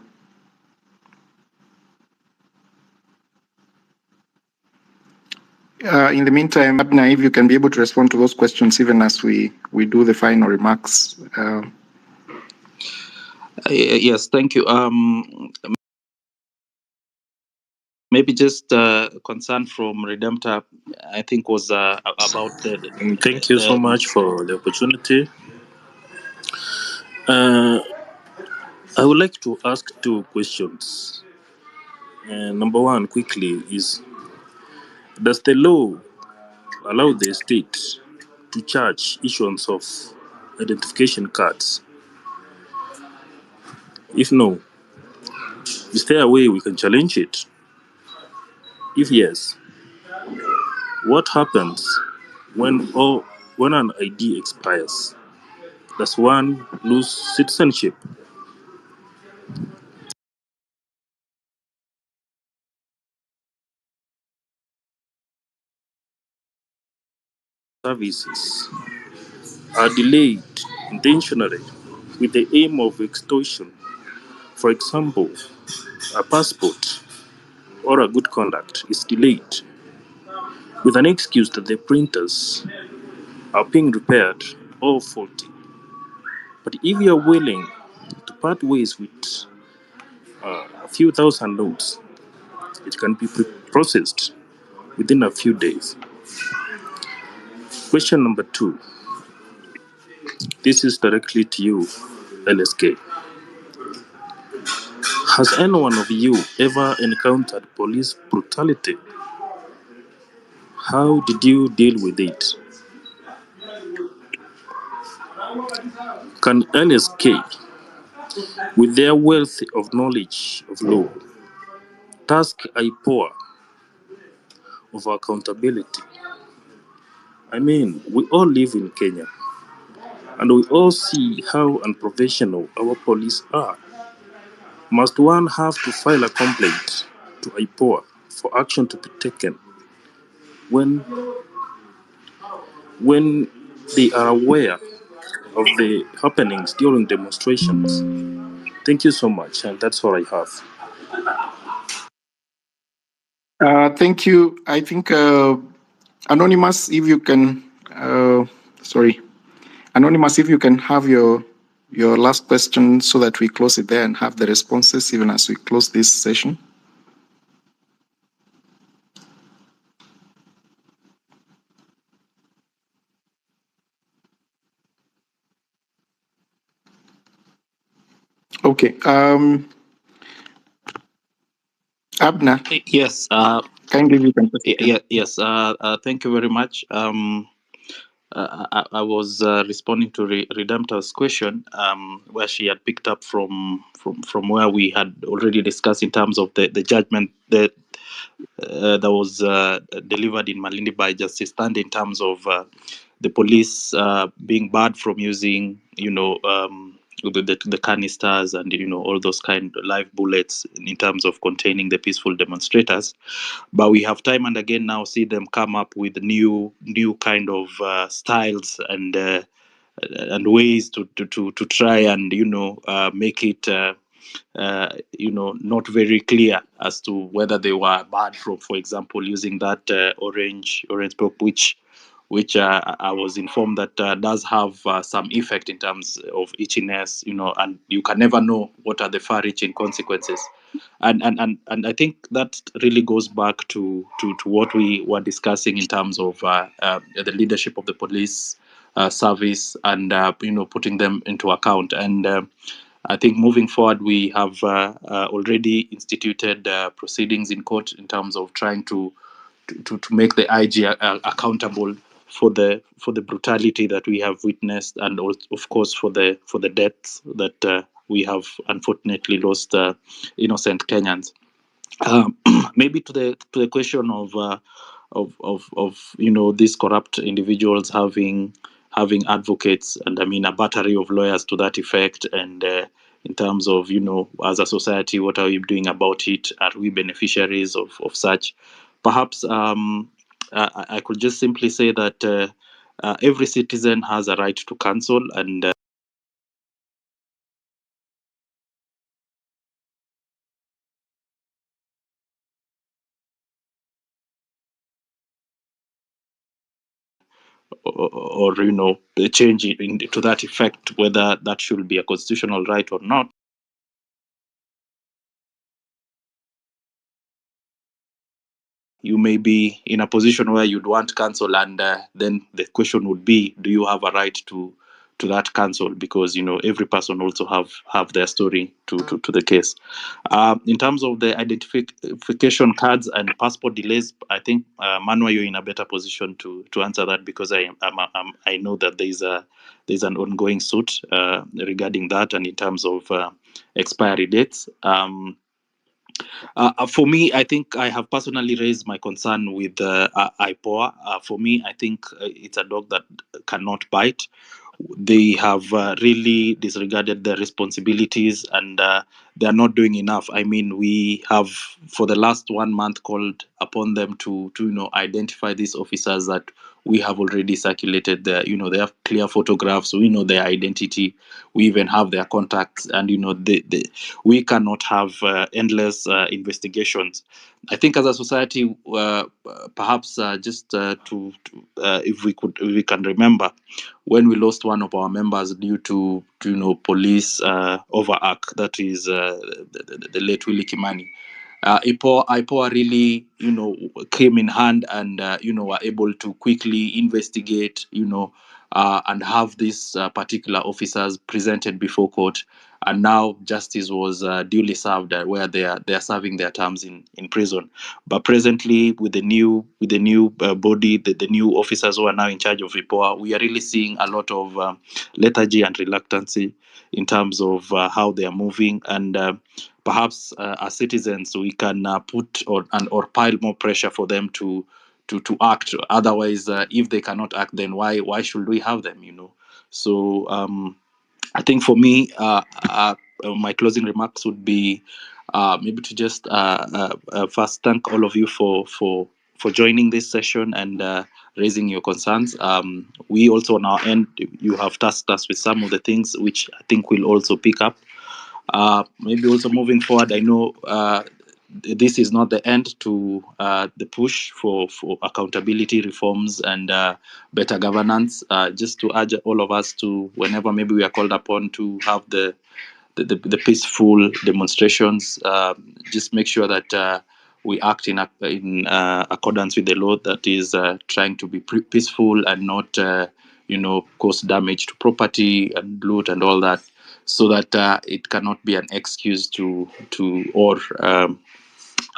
In the meantime, Abner, if you can be able to respond to those questions even as we do the final remarks. Yes, thank you. Maybe just concern from Redemptor, I think, was about the. Thank you so much for the opportunity. I would like to ask two questions. Number one, quickly, is does the law allow the state to charge issuance of identification cards? If no, is there a way we can challenge it? If yes, what happens when an ID expires? Does one lose citizenship? Services are delayed intentionally with the aim of extortion. For example, a passport or a good conduct is delayed with an excuse that the printers are being repaired or faulty. But if you are willing to part ways with a few thousand notes, it can be processed within a few days. Question number two. This is directly to you, LSK. Has any one of you ever encountered police brutality? How did you deal with it? Can LSK, with their wealth of knowledge of law, task IPOA of accountability? I mean, we all live in Kenya, and we all see how unprofessional our police are. Must one have to file a complaint to IPOA for action to be taken when when they are aware of the happenings during demonstrations? Thank you so much, and that's all I have. Thank you. I think Anonymous, if you can, Anonymous, if you can have your last question so that we close it there and have the responses even as we close this session. Okay. Abner. Yes. Kindly you can Yes. Thank you very much. I was responding to Redemptor's question, where she had picked up from where we had already discussed in terms of the judgment that was delivered in Malindi by Justice Stand in terms of the police being barred from using, the canisters and all those kind of live bullets in terms of containing the peaceful demonstrators. But we have time and again now see them come up with new kind of styles and ways to try and make it not very clear as to whether they were banned from, for example, using that orange book, which I was informed that does have some effect in terms of itchiness, and you can never know what are the far-reaching consequences. And I think that really goes back to what we were discussing in terms of the leadership of the police service and putting them into account. And I think moving forward, we have already instituted proceedings in court in terms of trying to make the IG accountable for the brutality that we have witnessed, and also, of course, for the deaths that we have unfortunately lost innocent Kenyans. Maybe to the question of these corrupt individuals having advocates, and I mean a battery of lawyers to that effect, and in terms of as a society, what are we doing about it? Are we beneficiaries of such? Perhaps I could just simply say that every citizen has a right to counsel, and or change it to that effect, whether that should be a constitutional right or not. You may be in a position where you'd want counsel, and then the question would be, do you have a right to that counsel? Because every person also have their story to the case. In terms of the identification cards and passport delays, I think Manwa, you're in a better position to answer that, because I know that there's an ongoing suit regarding that, and in terms of expiry dates. For me, I think I have personally raised my concern with IPOA. For me, I think it's a dog that cannot bite. They have really disregarded their responsibilities, and they are not doing enough. I mean, we have for the last 1 month called upon them to identify these officers that we have already circulated. They have clear photographs. We know their identity. We even have their contacts, and we cannot have endless investigations. I think as a society, perhaps just if we can remember when we lost one of our members due to police overact, that is the late Willie Kimani. IPOA really came in hand and were able to quickly investigate, and have these particular officers presented before court, and now justice was duly served where they are serving their terms in prison. But presently, with the new body, the new officers who are now in charge of IPOA, we are really seeing a lot of lethargy and reluctancy in terms of how they are moving, and perhaps as citizens we can put or pile more pressure for them to act. Otherwise, if they cannot act, then why should we have them? So I think for me, my closing remarks would be maybe to just first thank all of you for joining this session and raising your concerns. We also on our end, you have tasked us with some of the things which I think we'll also pick up. Maybe also moving forward, I know this is not the end to the push for accountability reforms and better governance. Just to urge all of us to, whenever maybe we are called upon to have the peaceful demonstrations, just make sure that we act in accordance with the law that is trying to be peaceful and not cause damage to property and loot and all that, so that it cannot be an excuse or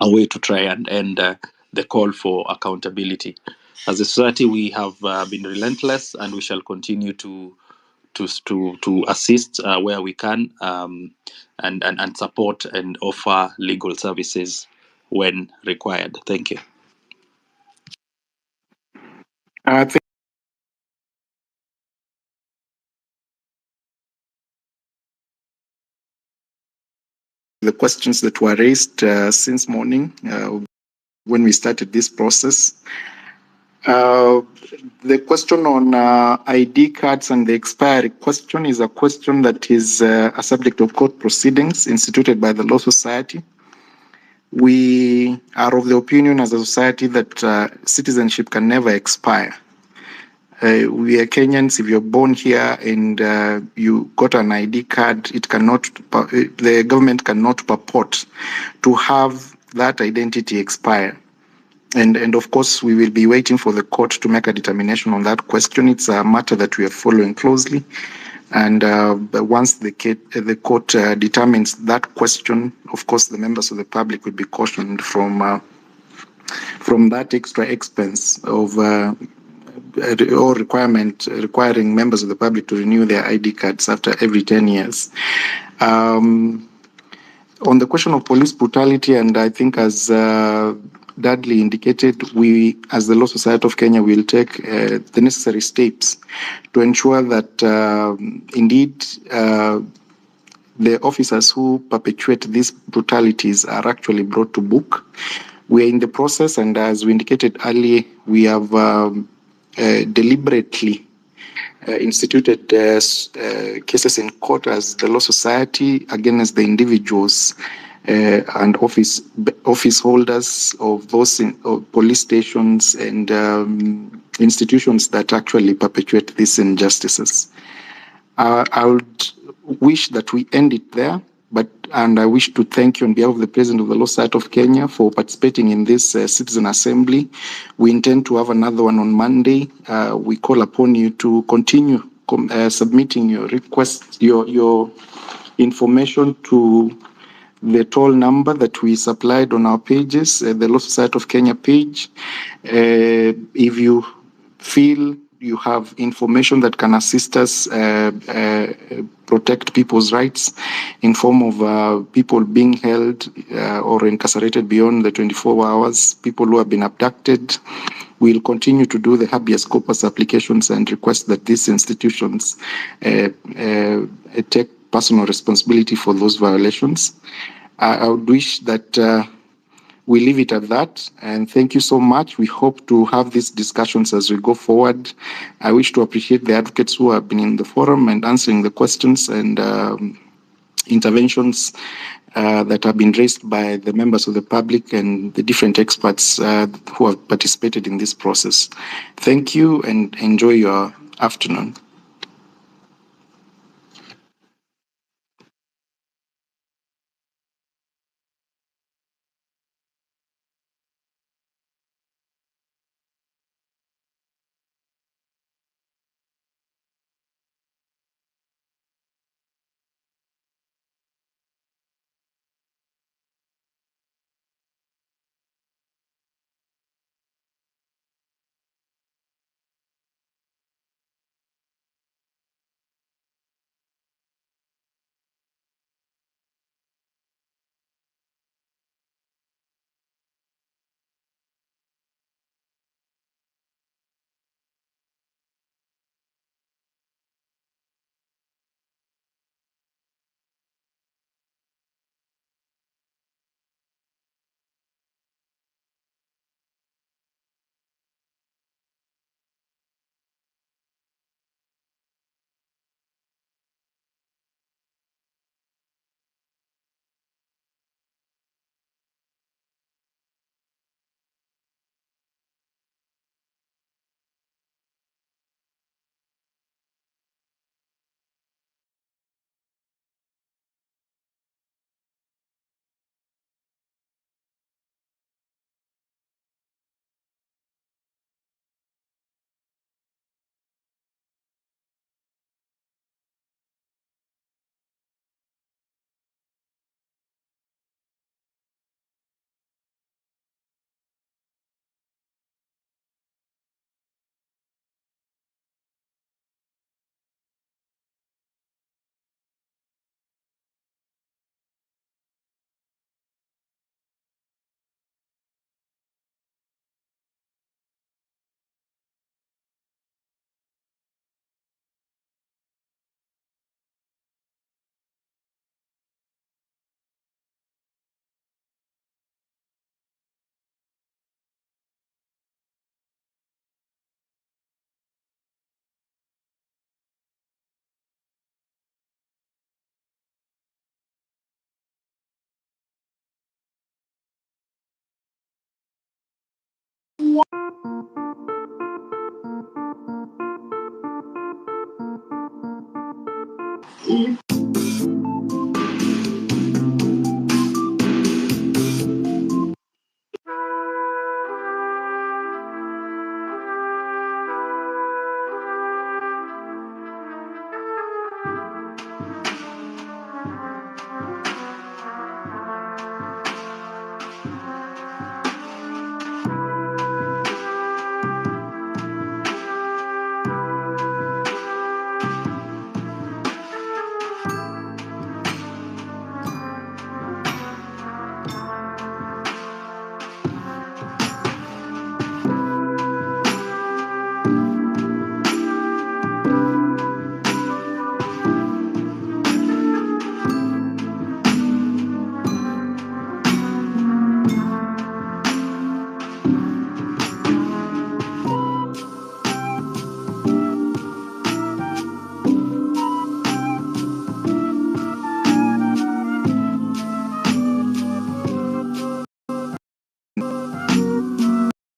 a way to try and end the call for accountability. As a society, we have been relentless, and we shall continue to assist where we can, and support and offer legal services when required. Thank you. Thank the questions that were raised since morning when we started this process. The question on ID cards and the expiry question is a question that is a subject of court proceedings instituted by the Law Society. We are of the opinion as a society that citizenship can never expire. We are Kenyans. If you're born here and you got an ID card, the government cannot purport to have that identity expire. And of course, we will be waiting for the court to make a determination on that question. It's a matter that we are following closely. And once the court determines that question, of course, the members of the public will be cautioned from that extra expense of or requirement requiring members of the public to renew their ID cards after every 10 years. On the question of police brutality, and I think as Dudley indicated, we, as the Law Society of Kenya, will take the necessary steps to ensure that indeed the officers who perpetuate these brutalities are actually brought to book. We are in the process, and as we indicated earlier, we have deliberately instituted cases in court as the Law Society against the individuals and office holders of those police stations and institutions that actually perpetuate these injustices. I would wish that we end it there, and I wish to thank you on behalf of the President of the Law Society of Kenya for participating in this citizen assembly. We intend to have another one on Monday. We call upon you to continue submitting your requests, your information to the toll number that we supplied on our pages, the Law Society of Kenya page. If you feel you have information that can assist us protect people's rights in form of people being held or incarcerated beyond the 24 hours, people who have been abducted, we'll continue to do the habeas corpus applications and request that these institutions take personal responsibility for those violations. I would wish that we leave it at that, and thank you so much. We hope to have these discussions as we go forward. I wish to appreciate the advocates who have been in the forum and answering the questions and interventions that have been raised by the members of the public and the different experts who have participated in this process. Thank you and enjoy your afternoon.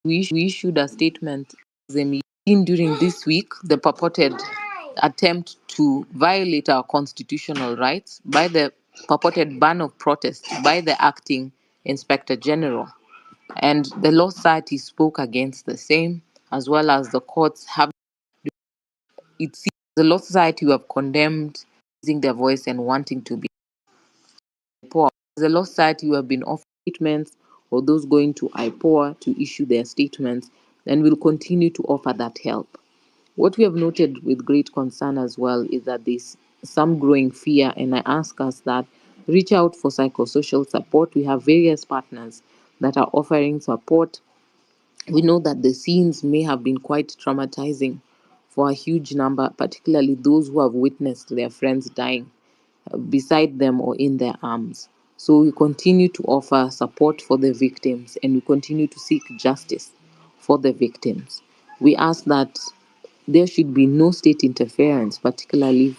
We issued a statement during this week the purported attempt to violate our constitutional rights by the purported ban of protest by the acting Inspector General. And the Law Society spoke against the same, as well as the courts have. It seems the Law Society who have condemned using their voice and wanting to be poor. The Law Society who have been offering statements, or those going to IPOA to issue their statements, and will continue to offer that help. What we have noted with great concern as well is that there's some growing fear, and I ask us that reach out for psychosocial support. We have various partners that are offering support. We know that the scenes may have been quite traumatizing for a huge number, particularly those who have witnessed their friends dying beside them or in their arms. So we continue to offer support for the victims, and we continue to seek justice for the victims. We ask that there should be no state interference, particularly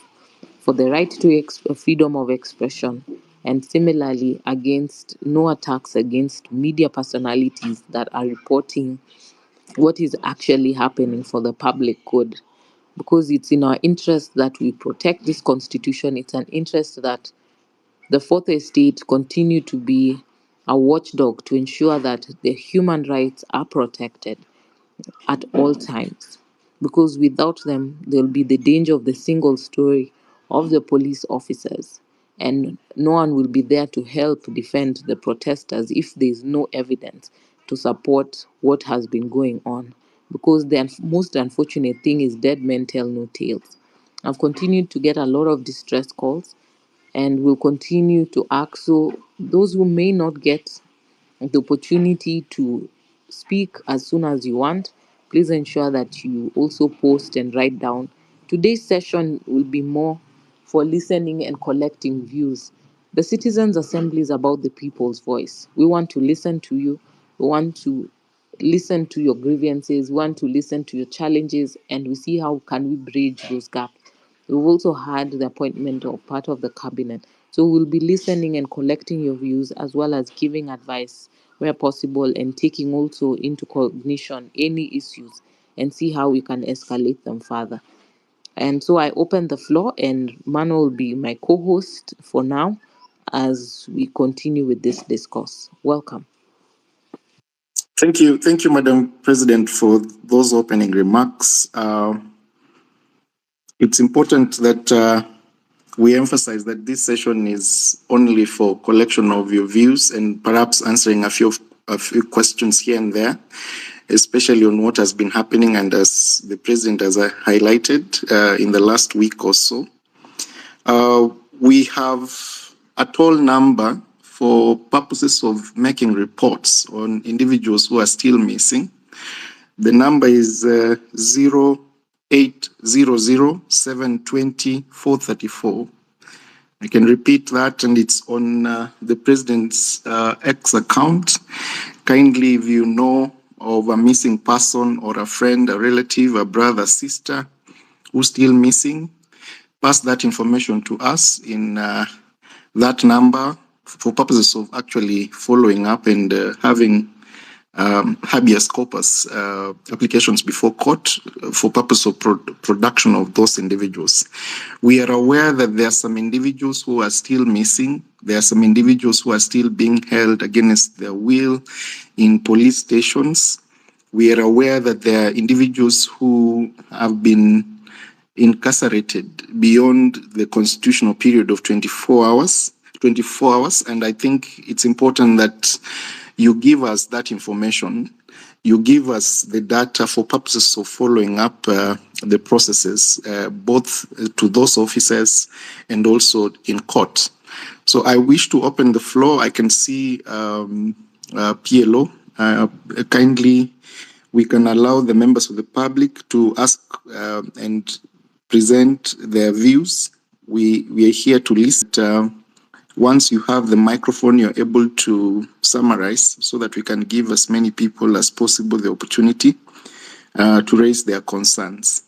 for the right to freedom of expression, and similarly against no attacks against media personalities that are reporting what is actually happening for the public good. Because it's in our interest that we protect this constitution. It's an interest that the fourth estate continue to be a watchdog to ensure that the human rights are protected at all times. Because without them, there'll be the danger of the single story of the police officers, and no one will be there to help defend the protesters if there's no evidence to support what has been going on. Because the most unfortunate thing is dead men tell no tales. I've continued to get a lot of distress calls, and will continue to ask. So those who may not get the opportunity to speak as soon as you want, please ensure that you also post and write down. Today's session will be more for listening and collecting views. The Citizens Assembly is about the people's voice. We want to listen to you. We want to listen to your grievances. We want to listen to your challenges, and we see how can we bridge those gaps. We've also had the appointment of part of the cabinet. So we'll be listening and collecting your views, as well as giving advice where possible, and taking also into cognition any issues and see how we can escalate them further. And so I open the floor, and Mano will be my co-host for now as we continue with this discourse. Welcome. Thank you, Madam President, for those opening remarks. It's important that we emphasize that this session is only for collection of your views and perhaps answering a few questions here and there, especially on what has been happening, and as the President has highlighted in the last week or so. We have a toll number for purposes of making reports on individuals who are still missing. The number is 0800-720-434. I can repeat that, and it's on the President's X account. Kindly, if you know of a missing person or a friend, a relative, a brother, sister who's still missing, pass that information to us in that number for purposes of actually following up and having habeas corpus applications before court for purpose of production of those individuals. We are aware that there are some individuals who are still missing. There are some individuals who are still being held against their will in police stations. We are aware that there are individuals who have been incarcerated beyond the constitutional period of 24 hours, and I think it's important that you give us that information. You give us the data for purposes of following up the processes, both to those officers and also in court. So I wish to open the floor. I can see PLO. Kindly, we can allow the members of the public to ask and present their views. We are here to listen. Once you have the microphone, you're able to summarize so that we can give as many people as possible the opportunity to raise their concerns.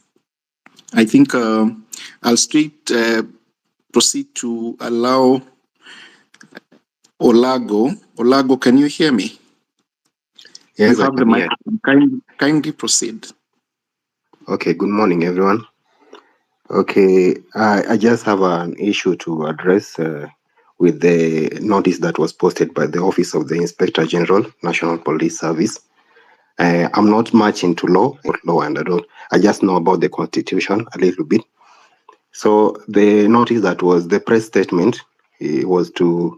I think I'll straight proceed to allow Olago. Olago, can you hear me? You Yes, I have the can hear. microphone. Kindly proceed. Okay, good morning, everyone. Okay, I just have an issue to address with the notice that was posted by the Office of the Inspector General, National Police Service. I'm not much into law, and I just know about the Constitution a little bit. So the notice that was the press statement, it was to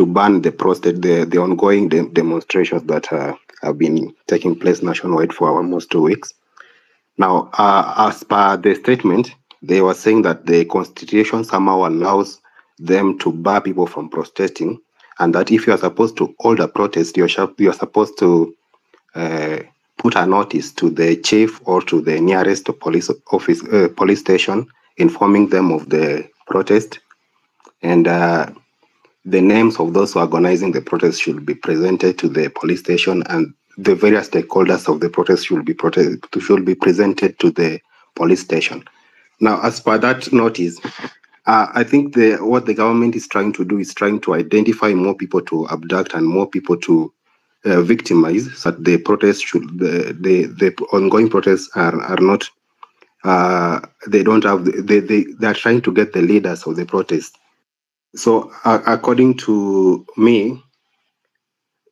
ban the ongoing demonstrations that have been taking place nationwide for almost 2 weeks. Now, as per the statement, they were saying that the Constitution somehow allows them to bar people from protesting, and that if you are supposed to hold a protest, you're supposed to uh, put a notice to the chief or to the nearest police station, informing them of the protest, and the names of those who are organizing the protest should be presented to the police station, and the various stakeholders of the protest should be presented to the police station. Now, as per that notice, I think what the government is trying to do is trying to identify more people to abduct and more people to victimize, so that the protest the ongoing protests are not. They don't have. They are trying to get the leaders of the protest. So, according to me,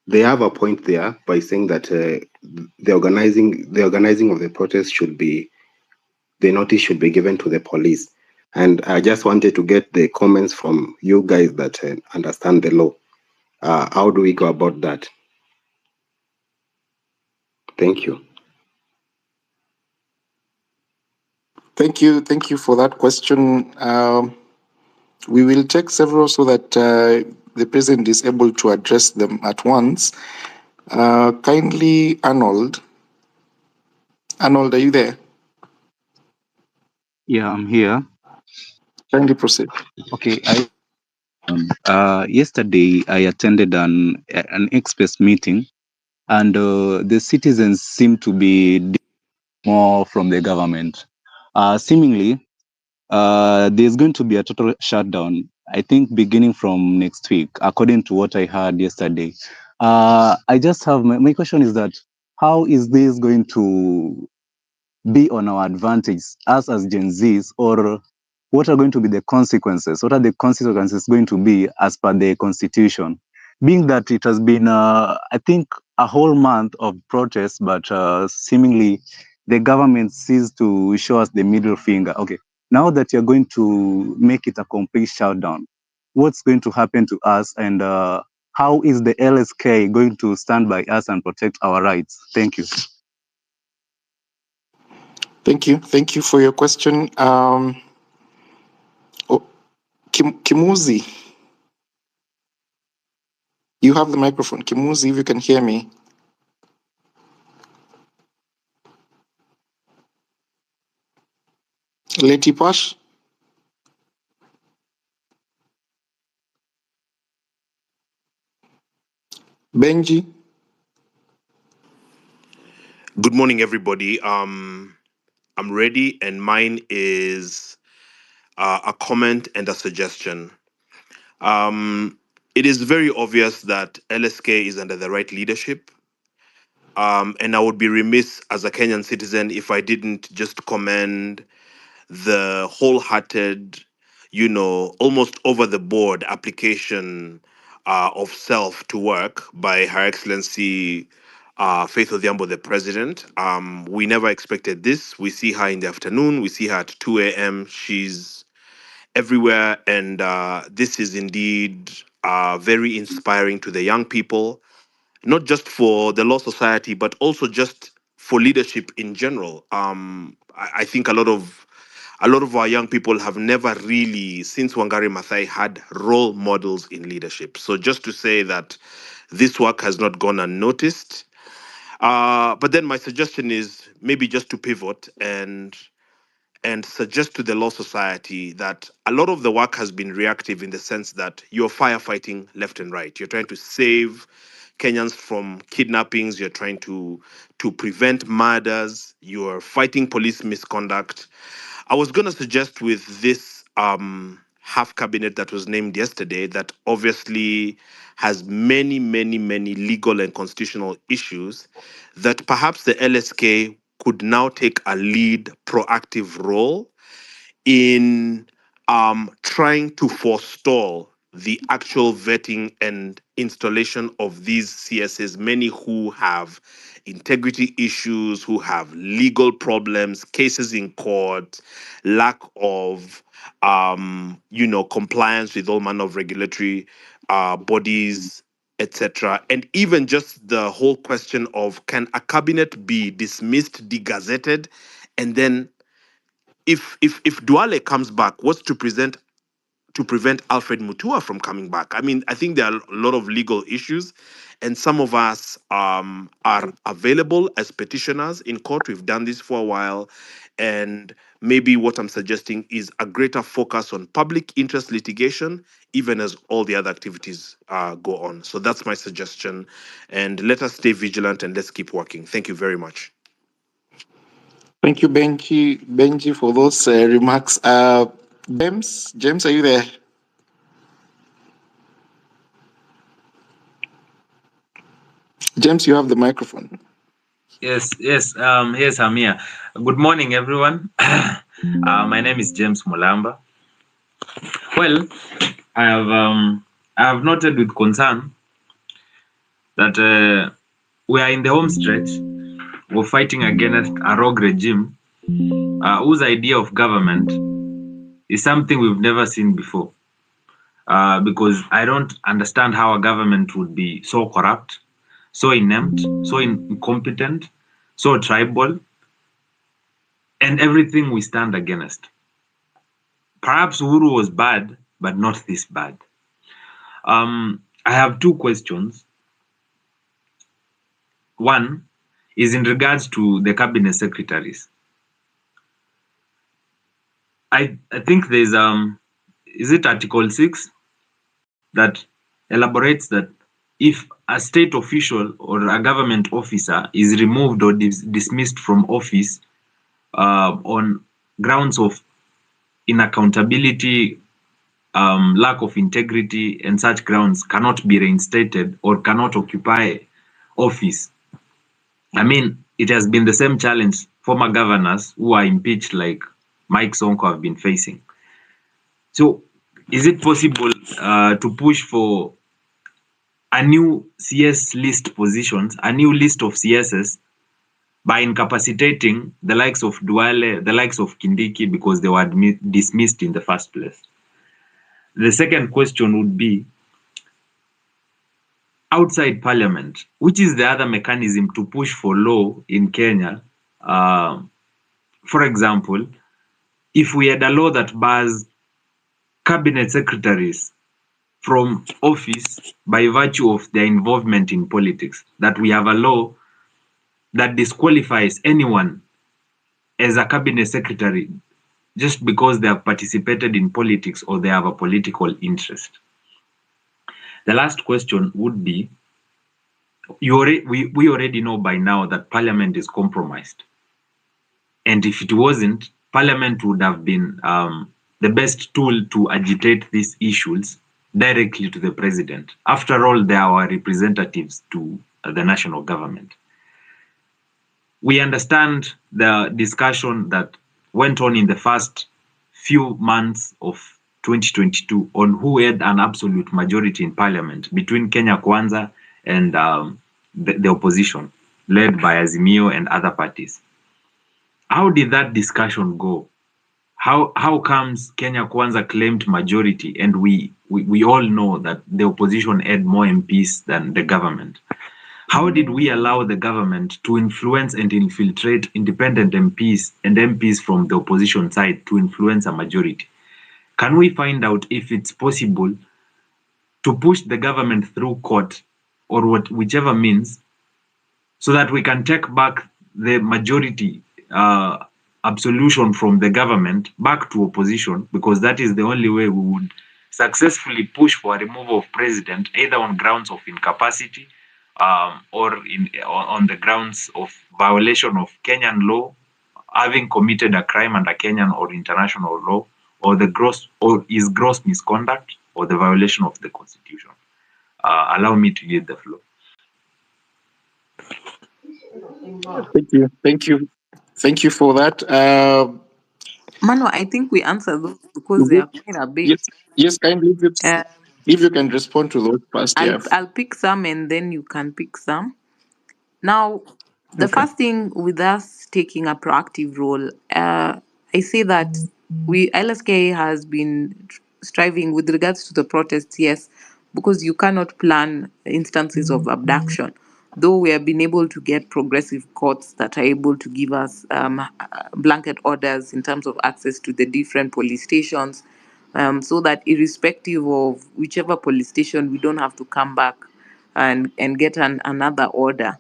they have a point there by saying that the organizing of the protest the notice should be given to the police. And I just wanted to get the comments from you guys that understand the law. How do we go about that? Thank you. Thank you for that question. We will take several so that the president is able to address them at once. Kindly, Arnold. Arnold, are you there? Yeah, I'm here. Kindly proceed. Okay, yesterday I attended an express meeting, and the citizens seem to be more from the government. Seemingly, there's going to be a total shutdown, I think, beginning from next week, according to what I heard yesterday. I just have my question is that how is this going to be on our advantage, us as Gen Zs, or what are going to be the consequences? What are the consequences going to be as per the constitution? Being that it has been, I think, a whole month of protests, but seemingly the government sees to show us the middle finger. Okay, now that you're going to make it a complete shutdown, what's going to happen to us, and how is the LSK going to stand by us and protect our rights? Thank you. Thank you for your question. Kimuzi, you have the microphone. Kimuzi, if you can hear me. Leti Pash. Benji. Good morning, everybody. I'm ready, and mine is a comment and a suggestion. It is very obvious that LSK is under the right leadership, and I would be remiss as a Kenyan citizen if I didn't just commend the wholehearted, almost over the board application of self to work by Her Excellency Faith Odhiambo, the president. We never expected this. We see her in the afternoon, we see her at 2 a.m. She's everywhere, and this is indeed very inspiring to the young people, not just for the Law Society, but also just for leadership in general. I think a lot of our young people have never really, since Wangari Maathai, had role models in leadership. So just to say that this work has not gone unnoticed. But then my suggestion is maybe just to pivot and suggest to the Law Society that a lot of the work has been reactive in the sense that you're firefighting left and right. You're trying to save Kenyans from kidnappings. You're trying to prevent murders. You're fighting police misconduct. I was going to suggest with this half cabinet that was named yesterday that obviously has many, many, many legal and constitutional issues, that perhaps the LSK could now take a lead proactive role in trying to forestall the actual vetting and installation of these CSs, many who have integrity issues, who have legal problems, cases in court, lack of compliance with all manner of regulatory bodies, etc. And even just the whole question of, can a cabinet be dismissed, degazetted, and then if Duale comes back, what's to prevent Alfred Mutua from coming back? I mean, I think there are a lot of legal issues, and some of us are available as petitioners in court. We've done this for a while, and maybe what I'm suggesting is a greater focus on public interest litigation, even as all the other activities go on. So that's my suggestion, and let us stay vigilant and let's keep working. Thank you very much. Thank you, Benji, for those remarks. James, are you there? James, you have the microphone. Yes, yes, I'm here. Good morning, everyone. My name is James Mulamba. Well, I have noted with concern that we are in the home stretch. We're fighting against a rogue regime whose idea of government is something we've never seen before. Because I don't understand how a government would be so corrupt, so inept, so incompetent, so tribal, and everything we stand against. Perhaps Uhuru was bad, but not this bad. I have two questions. One is in regards to the cabinet secretaries. I think there's is it Article 6 that elaborates that if a state official or a government officer is removed or dismissed from office on grounds of inaccountability, lack of integrity, and such grounds, cannot be reinstated or cannot occupy office. I mean, it has been the same challenge former governors who are impeached like Mike Sonko have been facing. So is it possible to push for a new CS list positions, a new list of CSs, by incapacitating the likes of Duale, the likes of Kindiki, because they were dismissed in the first place? The second question would be, outside parliament, which is the other mechanism to push for law in Kenya? For example, if we had a law that bars cabinet secretaries from office by virtue of their involvement in politics, that we have a law that disqualifies anyone as a cabinet secretary just because they have participated in politics or they have a political interest. The last question would be, we already know by now that parliament is compromised. And if it wasn't, parliament would have been the best tool to agitate these issues directly to the president. After all, they are our representatives to the national government. We understand the discussion that went on in the first few months of 2022 on who had an absolute majority in parliament between Kenya Kwanza and the opposition, led by Azimio and other parties. How did that discussion go? How comes Kenya Kwanza claimed majority and we all know that the opposition had more MPs than the government? How did we allow the government to influence and infiltrate independent MPs and MPs from the opposition side to influence a majority? Can we find out if it's possible to push the government through court or whichever means, so that we can take back the majority absolution from the government back to opposition, because that is the only way we would successfully push for a removal of president, either on grounds of incapacity or on the grounds of violation of Kenyan law, having committed a crime under Kenyan or international law, or is gross misconduct or the violation of the constitution. Allow me to give the floor. Thank you for that. Mano, I think we answered those because they are quite a bit. Yes, kindly, Uh, if you can respond to those first. I'll pick some and then you can pick some. Now, the Okay. first thing with us taking a proactive role, I say that LSK has been striving with regards to the protests, yes, because you cannot plan instances of abduction. Though we have been able to get progressive courts that are able to give us blanket orders in terms of access to the different police stations, so that irrespective of whichever police station, we don't have to come back and get another order.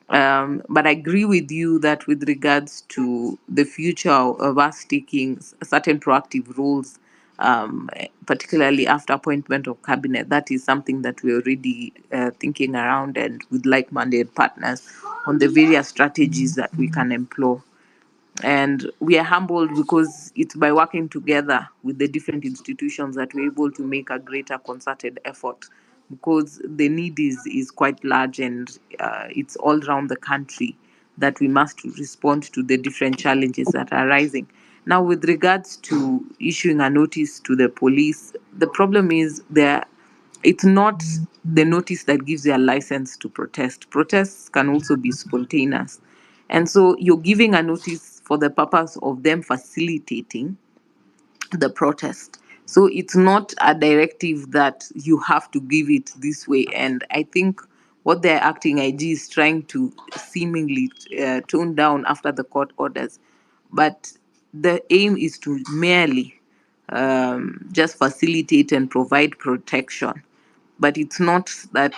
But I agree with you that with regards to the future of us taking certain proactive roles, particularly after appointment of cabinet, that is something that we're already thinking around and with like-minded partners on the various strategies that we can employ. And we are humbled because it's by working together with the different institutions that we're able to make a greater concerted effort, because the need is quite large, and it's all around the country that we must respond to the different challenges that are arising. Now, with regards to issuing a notice to the police, the problem is it's not the notice that gives you a license to protest. Protests can also be spontaneous. And so you're giving a notice for the purpose of them facilitating the protest. So it's not a directive that you have to give it this way. And I think what the acting IG is trying to seemingly tone down after the court orders. But the aim is to merely just facilitate and provide protection. But it's not that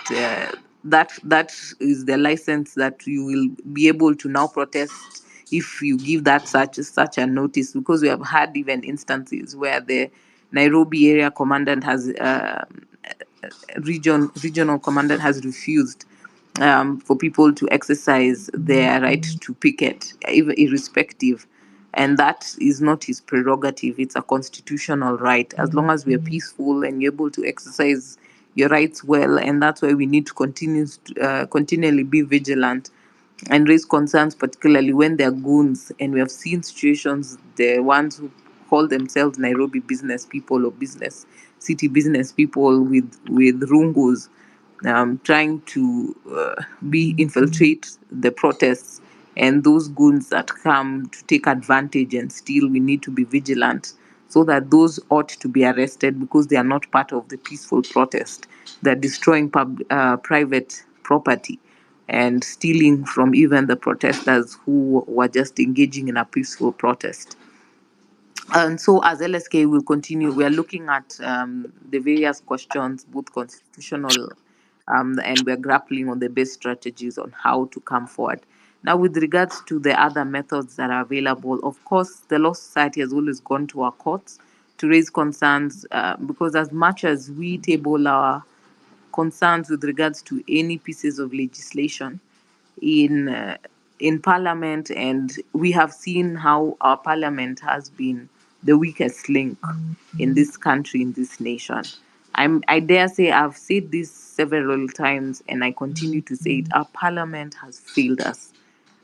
that is the license that you will be able to now protest if you give that such a notice, because we have had even instances where the Nairobi area commandant has regional commandant has refused for people to exercise their right to picket, irrespective. And that is not his prerogative. It's a constitutional right. As long as we are peaceful and you're able to exercise your rights well, and that's why we need to continually be vigilant and raise concerns, particularly when they're goons. And we have seen situations, the ones who call themselves Nairobi business people or business city business people with rungus, trying to be infiltrate the protests, and those goons that come to take advantage and steal. We need to be vigilant so that those ought to be arrested, because they are not part of the peaceful protest. They're destroying private property and stealing from even the protesters who were just engaging in a peaceful protest. And so, as LSK will continue, we are looking at the various questions, both constitutional, and we're grappling on the best strategies on how to come forward. Now, with regards to the other methods that are available, of course, the Law Society has always gone to our courts to raise concerns, because as much as we table our concerns with regards to any pieces of legislation in uh, in Parliament, and we have seen how our Parliament has been the weakest link in this country, in this nation. I dare say I've said this several times, and I continue to say it. Our Parliament has failed us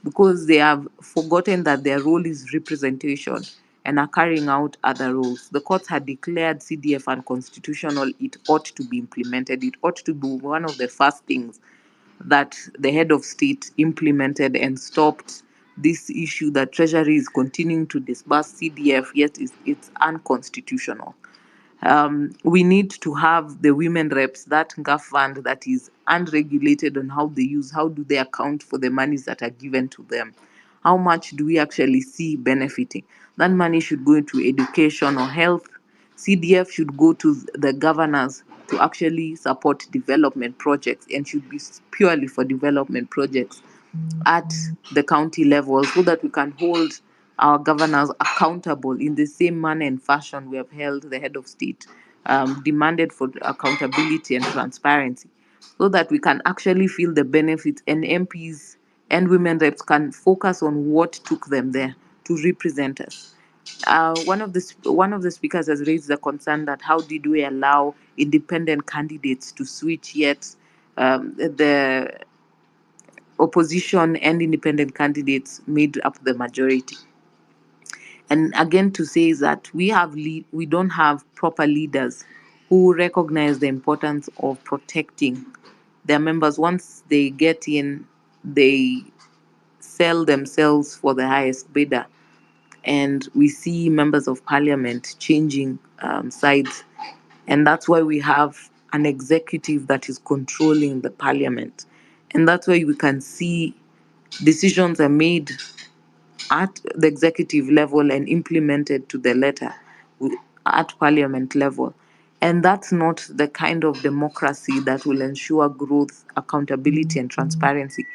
because they have forgotten that their role is representation and are carrying out other roles. The courts had declared CDF unconstitutional. It ought to be implemented. It ought to be one of the first things that the head of state implemented and stopped this issue that Treasury is continuing to disburse CDF, yet it's unconstitutional. We need to have the women reps, that NGA fund that is unregulated on how they use, how do they account for the monies that are given to them? How much do we actually see benefiting? That money should go into education or health. CDF should go to the governors to actually support development projects, and should be purely for development projects at the county level, so that we can hold our governors accountable in the same manner and fashion we have held the head of state demanded for accountability and transparency, so that we can actually feel the benefits, and MPs and women reps can focus on what took them there to represent us. One of the speakers has raised the concern that how did we allow independent candidates to switch, yet the opposition and independent candidates made up the majority. And again, to say that we don't have proper leaders who recognize the importance of protecting their members. Once they get in, they sell themselves for the highest bidder, and we see members of parliament changing sides, and that's why we have an executive that is controlling the parliament, and that's why we can see decisions are made at the executive level and implemented to the letter at parliament level. And that's not the kind of democracy that will ensure growth, accountability, and transparency.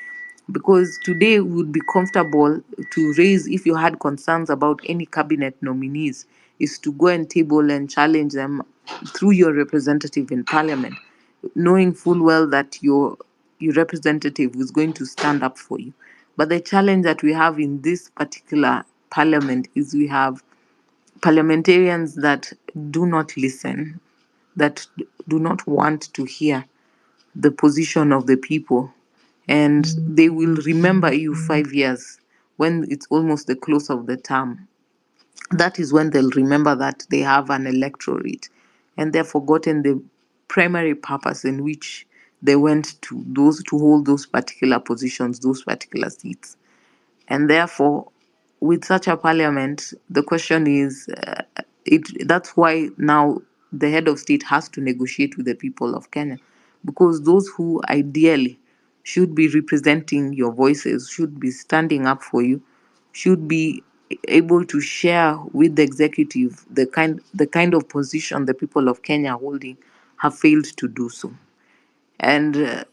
Because today we would be comfortable to raise, if you had concerns about any cabinet nominees, is to go and table and challenge them through your representative in parliament, knowing full well that your representative is going to stand up for you. But the challenge that we have in this particular parliament is we have parliamentarians that do not listen, that do not want to hear the position of the people. And they will remember you 5 years when it's almost the close of the term. That is when they'll remember that they have an electorate and they've forgotten the primary purpose in which they went to hold those particular positions, those particular seats. And therefore, with such a parliament, the question is, that's why now the head of state has to negotiate with the people of Kenya, because those who ideally should be representing your voices, should be standing up for you, should be able to share with the executive the kind of position the people of Kenya are holding, have failed to do so. And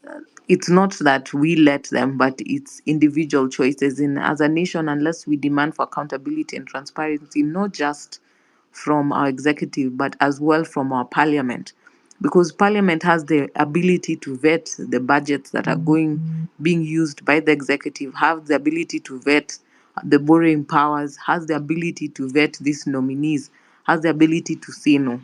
it's not that we let them, but it's individual choices. In as a nation, unless we demand for accountability and transparency, not just from our executive but as well from our parliament, because parliament has the ability to vet the budgets that are being used by the executive, have the ability to vet the borrowing powers, has the ability to vet these nominees, has the ability to say no.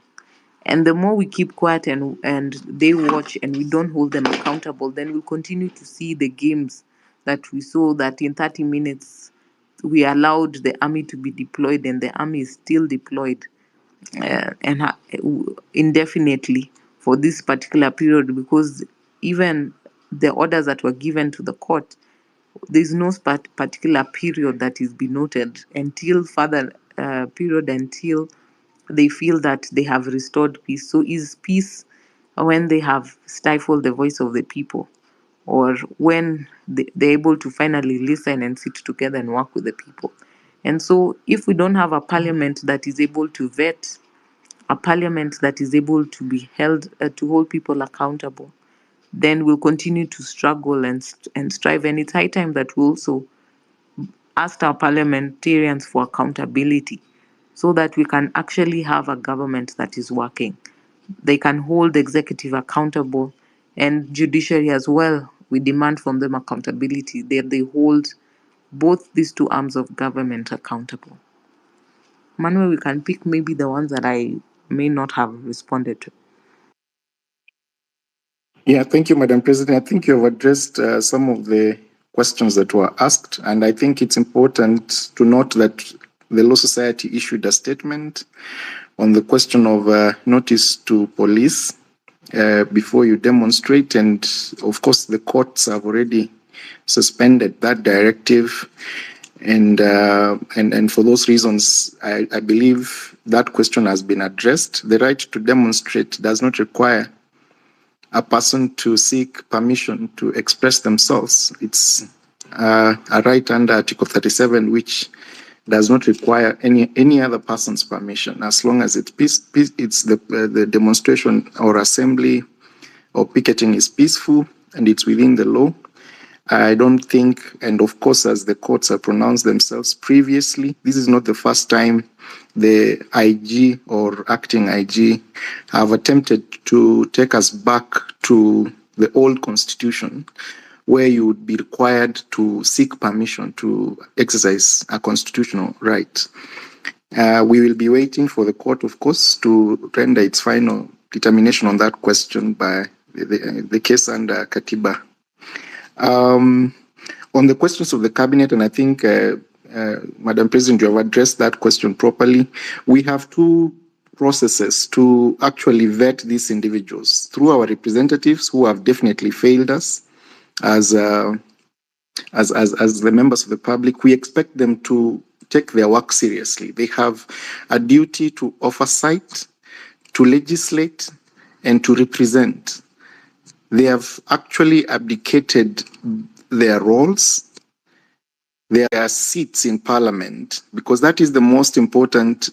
And the more we keep quiet and they watch and we don't hold them accountable, then we'll continue to see the games that we saw, that in 30 minutes we allowed the army to be deployed, and the army is still deployed indefinitely for this particular period, because even the orders that were given to the court, there's no particular period that is be noted until further period, until they feel that they have restored peace. So is peace when they have stifled the voice of the people, or when they're able to finally listen and sit together and work with the people? And so if we don't have a parliament that is able to vet, a parliament that is able to be held to hold people accountable, then we'll continue to struggle and strive. And it's high time that we also ask our parliamentarians for accountability, so that we can actually have a government that is working. They can hold the executive accountable, and judiciary as well. We demand from them accountability, that they hold both these two arms of government accountable. Manuel, we can pick maybe the ones that I may not have responded to. Yeah, thank you, Madam President. I think you have addressed some of the questions that were asked, and I think it's important to note that the Law Society issued a statement on the question of notice to police before you demonstrate, and of course the courts have already suspended that directive, and for those reasons, I believe that question has been addressed. The right to demonstrate does not require a person to seek permission to express themselves. It's a right under Article 37, which does not require any other person's permission, as long as it's the demonstration or assembly or picketing is peaceful and it's within the law. I don't think, and of course, as the courts have pronounced themselves previously, this is not the first time the IG or acting IG have attempted to take us back to the old constitution, where you would be required to seek permission to exercise a constitutional right. We will be waiting for the court, of course, to render its final determination on that question by the case under Katiba. On the questions of the cabinet, and I think, Madam President, you have addressed that question properly. We have two processes to actually vet these individuals through our representatives who have definitely failed us as the members of the public. We expect them to take their work seriously. They have a duty to oversight, to legislate, and to represent. They have actually abdicated their roles, their seats in parliament, because that is the most important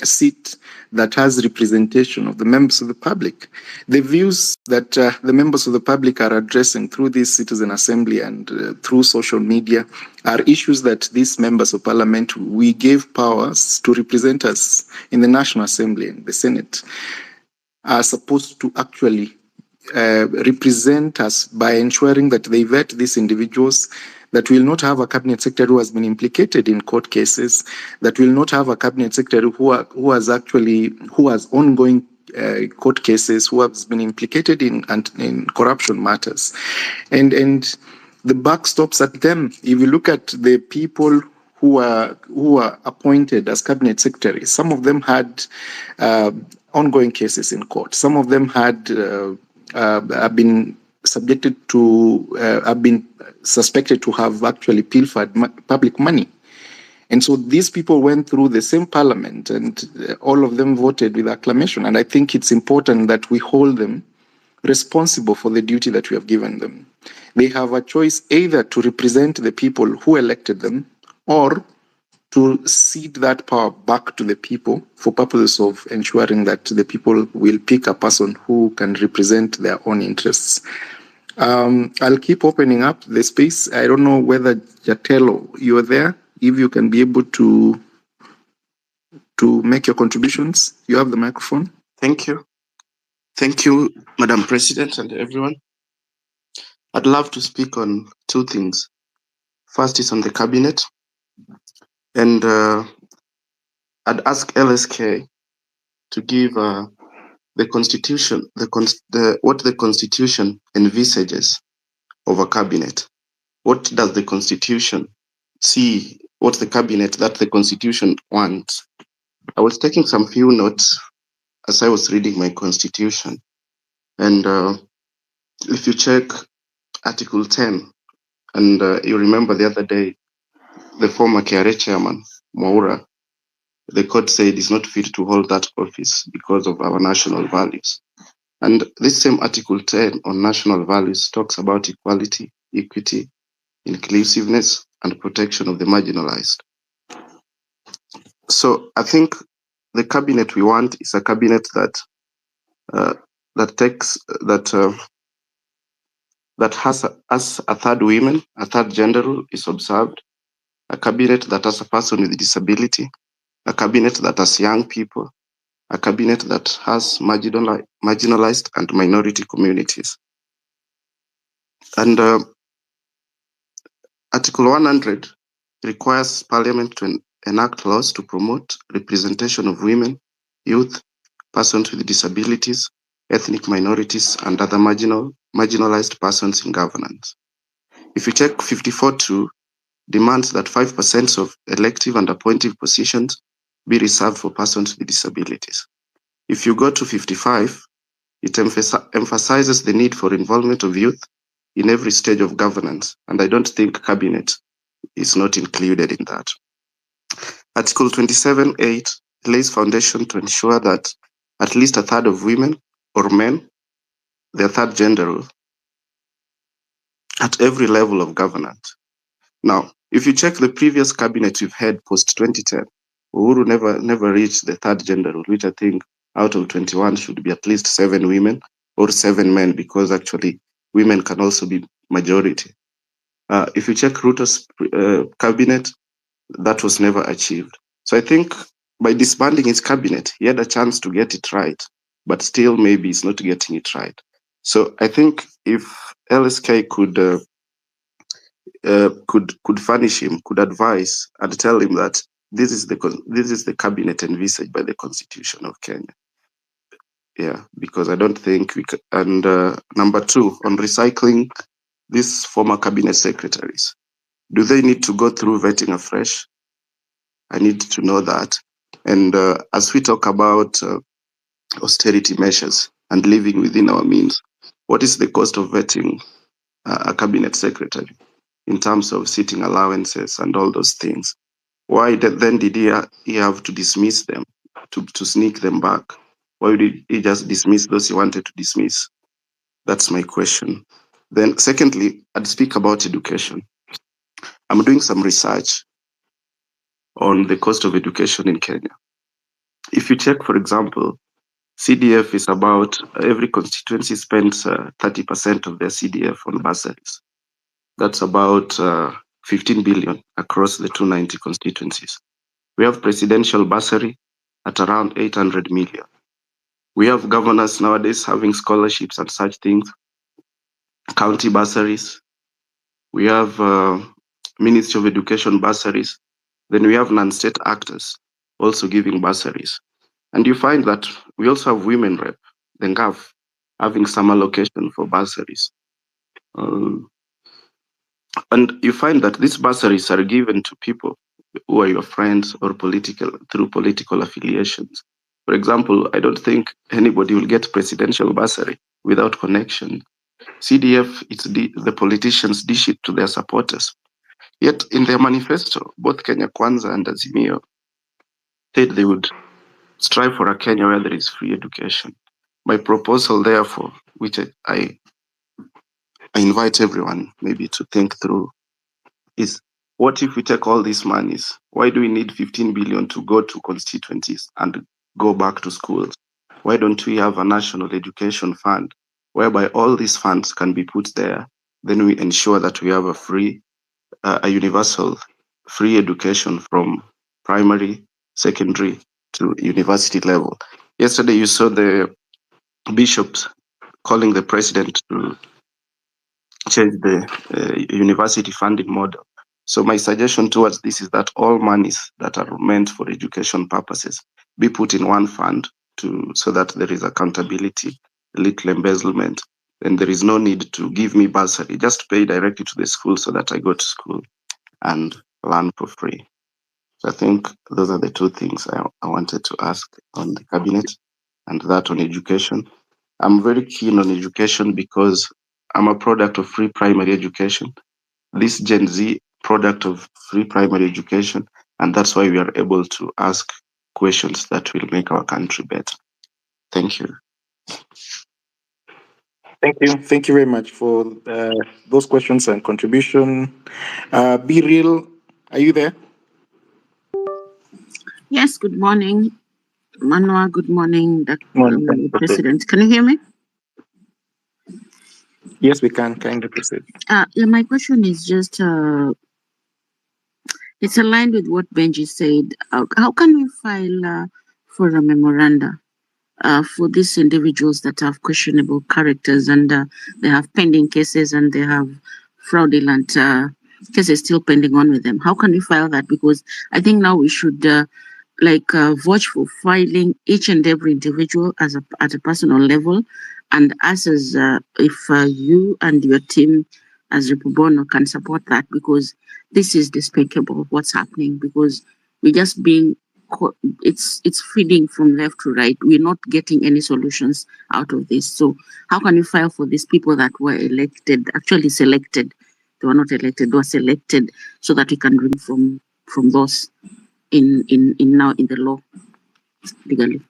seat that has representation of the members of the public. The views that the members of the public are addressing through this citizen assembly and through social media are issues that these members of parliament, we gave powers to represent us in the National Assembly and the Senate, are supposed to actually represent us by ensuring that they vet these individuals, that will not have a cabinet secretary who has been implicated in court cases, that will not have a cabinet secretary who has ongoing court cases, who has been implicated in corruption matters. And the buck stops at them. If you look at the people who are appointed as cabinet secretaries, some of them had ongoing cases in court. Some of them have been subjected to, have been suspected to have actually pilfered public money. And so these people went through the same parliament and all of them voted with acclamation. And I think it's important that we hold them responsible for the duty that we have given them. They have a choice either to represent the people who elected them or to cede that power back to the people for purposes of ensuring that the people will pick a person who can represent their own interests. I'll keep opening up the space. I don't know whether Jatello, you're there. If you can be able to make your contributions, you have the microphone. Thank you. Thank you, Madam President and everyone. I'd love to speak on two things. First is on the cabinet, and I'd ask LSK to give the constitution, what the constitution envisages of a cabinet. What does the constitution see? What's the cabinet that the constitution wants? I was taking some few notes as I was reading my constitution, and if you check Article 10, and you remember the other day, the former KRA chairman, Mwaura, the court said is not fit to hold that office because of our national values. And this same Article 10 on national values talks about equality, equity, inclusiveness, and protection of the marginalized. So I think the cabinet we want is a cabinet that has a third woman, a third gender rule is observed, a cabinet that has a person with disability, a cabinet that has young people, a cabinet that has marginalized and minority communities. And Article 100 requires Parliament to enact laws to promote representation of women, youth, persons with disabilities, ethnic minorities, and other marginalized persons in governance. If you check 54.2, demands that 5% of elective and appointive positions be reserved for persons with disabilities. If you go to 55, it emphasizes the need for involvement of youth in every stage of governance, and I don't think cabinet is not included in that. Article 27.8 lays foundation to ensure that at least a third of women or men, their third gender role, at every level of governance. Now, if you check the previous cabinet we've had post 2010, Uhuru never reached the third gender role, which I think out of 21 should be at least 7 women or 7 men, because actually women can also be majority. If you check Ruto'S cabinet, that was never achieved. So I think by disbanding his cabinet, he had a chance to get it right, but still maybe he's not getting it right. So I think if LSK could furnish him, could advise and tell him that this is the cabinet envisaged by the Constitution of Kenya. Yeah, because I don't think we can. And number two, on recycling, these former cabinet secretaries, do they need to go through vetting afresh? I need to know that. And as we talk about austerity measures and living within our means, what is the cost of vetting a cabinet secretary in terms of sitting allowances and all those things? Why then did he have to dismiss them, to sneak them back? Why did he just dismiss those he wanted to dismiss? That's my question. Then secondly, I'd speak about education. I'm doing some research on the cost of education in Kenya. If you check, for example, CDF is about, every constituency spends 30% of their CDF on bursaries. That's about 15 billion across the 290 constituencies. We have presidential bursary at around 800 million. We have governors nowadays having scholarships and such things, county bursaries. We have Ministry of Education bursaries. Then we have non-state actors also giving bursaries. And you find that we also have women rep, the NGAF, having some allocation for bursaries. And you find that these bursaries are given to people who are your friends or through political affiliations. For example, I don't think anybody will get presidential bursary without connection. CDF, it's the politicians dish it to their supporters. Yet in their manifesto, both Kenya Kwanza and Azimio said they would strive for a Kenya where there is free education. My proposal, therefore, which I invite everyone maybe to think through, is what if we take all these monies? Why do we need 15 billion to go to constituencies and go back to schools? Why don't we have a national education fund whereby all these funds can be put there? Then we ensure that we have a universal free education from primary, secondary to university level. Yesterday, you saw the bishops calling the president to change the university funding model. So my suggestion towards this is that all monies that are meant for education purposes be put in one fund so that there is accountability, little embezzlement, and there is no need to give me bursary. Just pay directly to the school so that I go to school and learn for free. So I think those are the two things I wanted to ask on the cabinet, and that on education. I'm very keen on education because I'm a product of free primary education. This Gen Z product of free primary education, and that's why we are able to ask questions that will make our country better. Thank you. Thank you. Thank you very much for those questions and contribution. Be Real, are you there? Yes, good morning, Manua. Good morning, Morning. President. Can you hear me? Yes, we can kind of proceed. Yeah, my question is just it's aligned with what Benji said. How can we file for a memoranda for these individuals that have questionable characters and they have pending cases and they have fraudulent cases still pending on with them? How can we file that? Because I think now we should vouch for filing each and every individual at a personal level, and us as if you and your team as Republino can support that, because this is despicable what's happening, because we're just being it's feeding from left to right. We're not getting any solutions out of this. So how can you file for these people that were elected, actually selected? They were not elected, they were selected, so that we can bring from those in now in the law legally.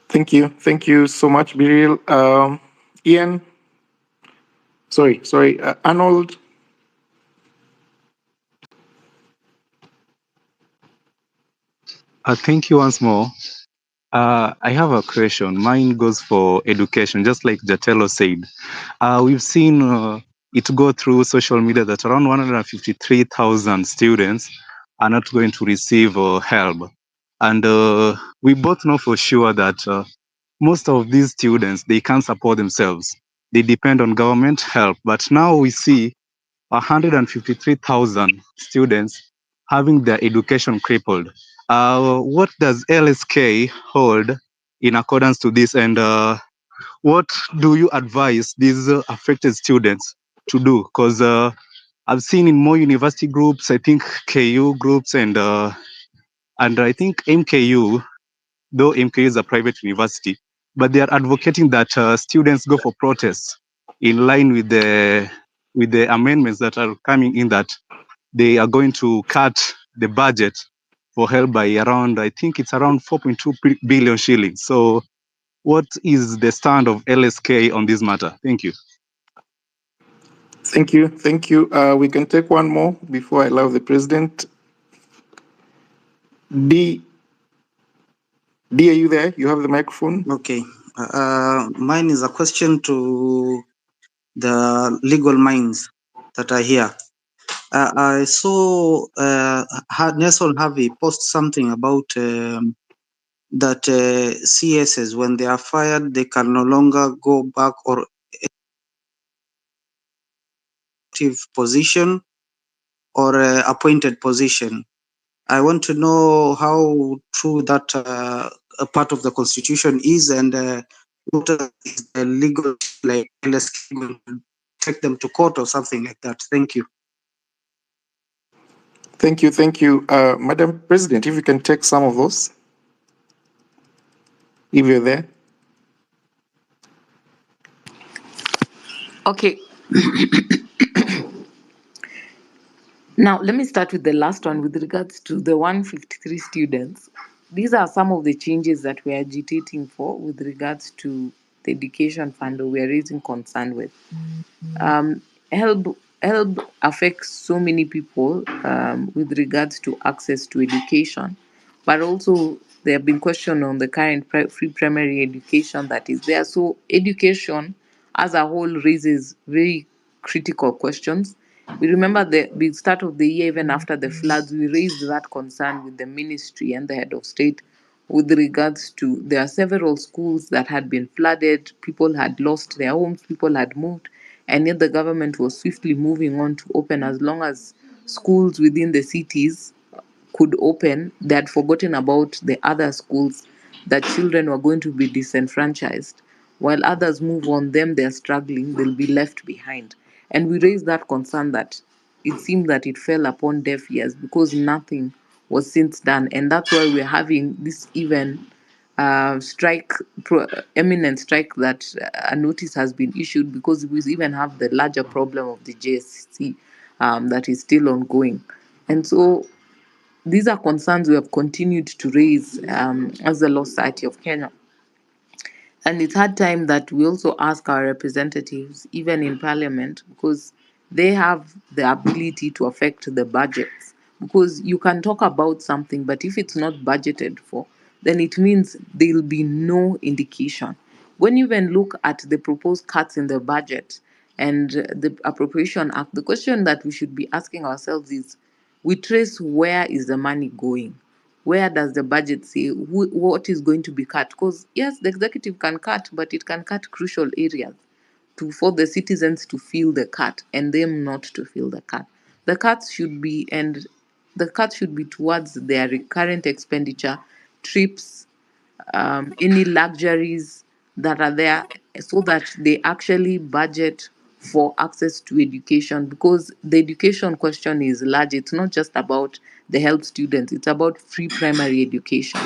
Thank you. Thank you so much, Biril. Ian, sorry, Arnold. Thank you once more. I have a question. Mine goes for education, just like Jatelo said. We've seen it go through social media that around 153,000 students are not going to receive help. And we both know for sure that most of these students, they can't support themselves. They depend on government help. But now we see 153,000 students having their education crippled. What does LSK hold in accordance to this, and what do you advise these affected students to do? Because I've seen in more university groups, I think KU groups and I think MKU, though MKU is a private university, but they are advocating that students go for protests in line with the amendments that are coming in, that they are going to cut the budget for help by around, I think it's around 4.2 billion shillings. So what is the stand of LSK on this matter? Thank you. Thank you. Thank you. We can take one more before I allow the president. D, are you there? You have the microphone. Okay. Mine is a question to the legal minds that are here. I saw Nelson Harvey post something about that CSs, when they are fired, they can no longer go back or active position or appointed position. I want to know how true that a part of the constitution is, and what is the legal, like, let's take them to court or something like that. Thank you. Thank you. Thank you. Madam President, if you can take some of those, if you're there. Okay. Now, let me start with the last one with regards to the 153 students. These are some of the changes that we are agitating for with regards to the education fund we are raising concern with. Help affects so many people with regards to access to education, but also there have been questions on the current free primary education that is there. So education as a whole raises very critical questions. We remember the start of the year, even after the floods, we raised that concern with the ministry and the head of state with regards to there are several schools that had been flooded, people had lost their homes, people had moved, and yet the government was swiftly moving on to open as long as schools within the cities could open. They had forgotten about the other schools that children were going to be disenfranchised. While others move on, them they're struggling, they'll be left behind. And we raised that concern that it seemed that it fell upon deaf ears because nothing was since done. And that's why we're having this even eminent strike that a notice has been issued, because we even have the larger problem of the JSC that is still ongoing. And so these are concerns we have continued to raise as the Law Society of Kenya. And it's hard time that we also ask our representatives, even in Parliament, because they have the ability to affect the budgets. Because you can talk about something, but if it's not budgeted for, then it means there'll be no indication. When you even look at the proposed cuts in the budget and the Appropriation Act, the question that we should be asking ourselves is, we trace where is the money going? Where does the budget say what is going to be cut? Because yes, the executive can cut, but it can cut crucial areas for the citizens to feel the cut and them not to feel the cut. The cuts should be towards their recurrent expenditure, trips, any luxuries that are there, so that they actually budget for access to education, because the education question is large. It's not just about the health students, it's about free primary education.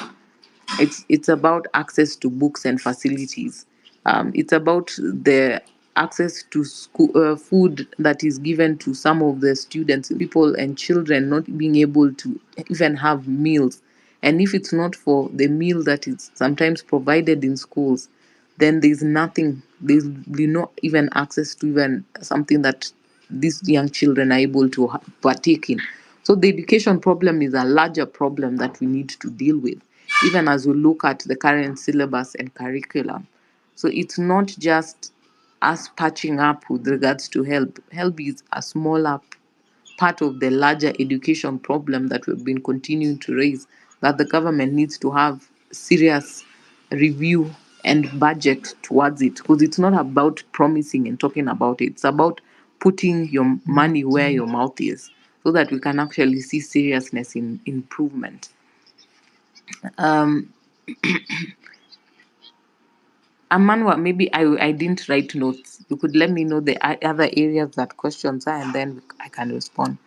It's about access to books and facilities. It's about the access to school, food that is given to some of the students, people and children not being able to even have meals. And if it's not for the meal that is sometimes provided in schools, then there's nothing, there's no even access to even something that these young children are able to partake in. So the education problem is a larger problem that we need to deal with, even as we look at the current syllabus and curriculum. So it's not just us patching up with regards to help. Help is a smaller part of the larger education problem that we've been continuing to raise, that the government needs to have serious review and budget towards it, because it's not about promising and talking about it. It's about putting your money where your mouth is, so that we can actually see seriousness in improvement. Amanwa, maybe I didn't write notes. You could let me know the other areas that questions are, and then I can respond.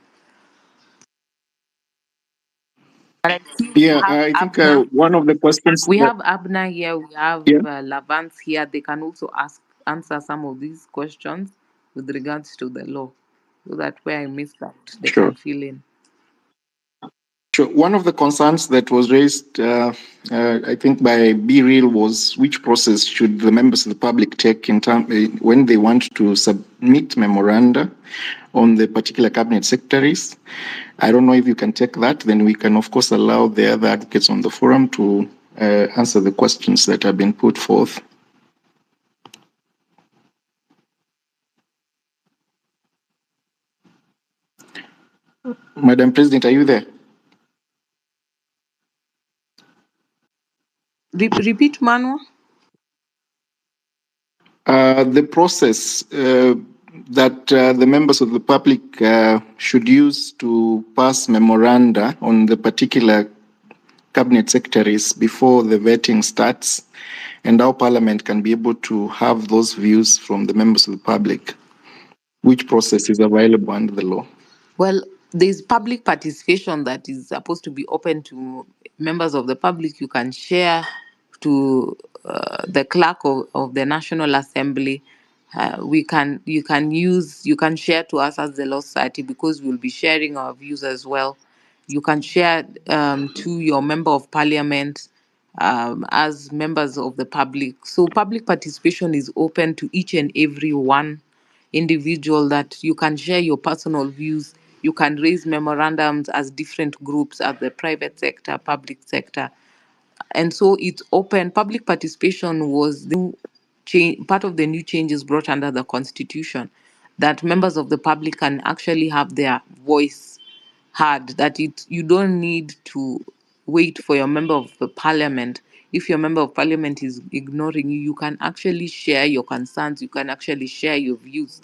But I see we Yeah, have I think Abna. one of the questions We that, have Abna here. We have yeah, Lavance here. They can also answer some of these questions with regards to the law, so that where I missed that, they sure. can fill in. Sure. One of the concerns that was raised, I think, by Be Real was which process should the members of the public take when they want to submit memoranda on the particular cabinet secretaries. I don't know if you can take that. Then we can, of course, allow the other advocates on the forum to answer the questions that have been put forth. Madam President, are you there? Repeat, Manwa. The process that the members of the public should use to pass memoranda on the particular cabinet secretaries before the vetting starts, and how Parliament can be able to have those views from the members of the public. Which process is available under the law? Well, there's public participation that is supposed to be open to members of the public. You can share to the clerk of the National Assembly. You can share to us as the Law Society, because we'll be sharing our views as well. You can share to your member of parliament as members of the public. So public participation is open to each and every one individual, that you can share your personal views. You can raise memorandums as different groups at the private sector, public sector. And so it's open. Public participation was part of the new changes brought under the Constitution, that members of the public can actually have their voice heard, that you don't need to wait for your member of the parliament. If your member of parliament is ignoring you, you can actually share your concerns, you can actually share your views.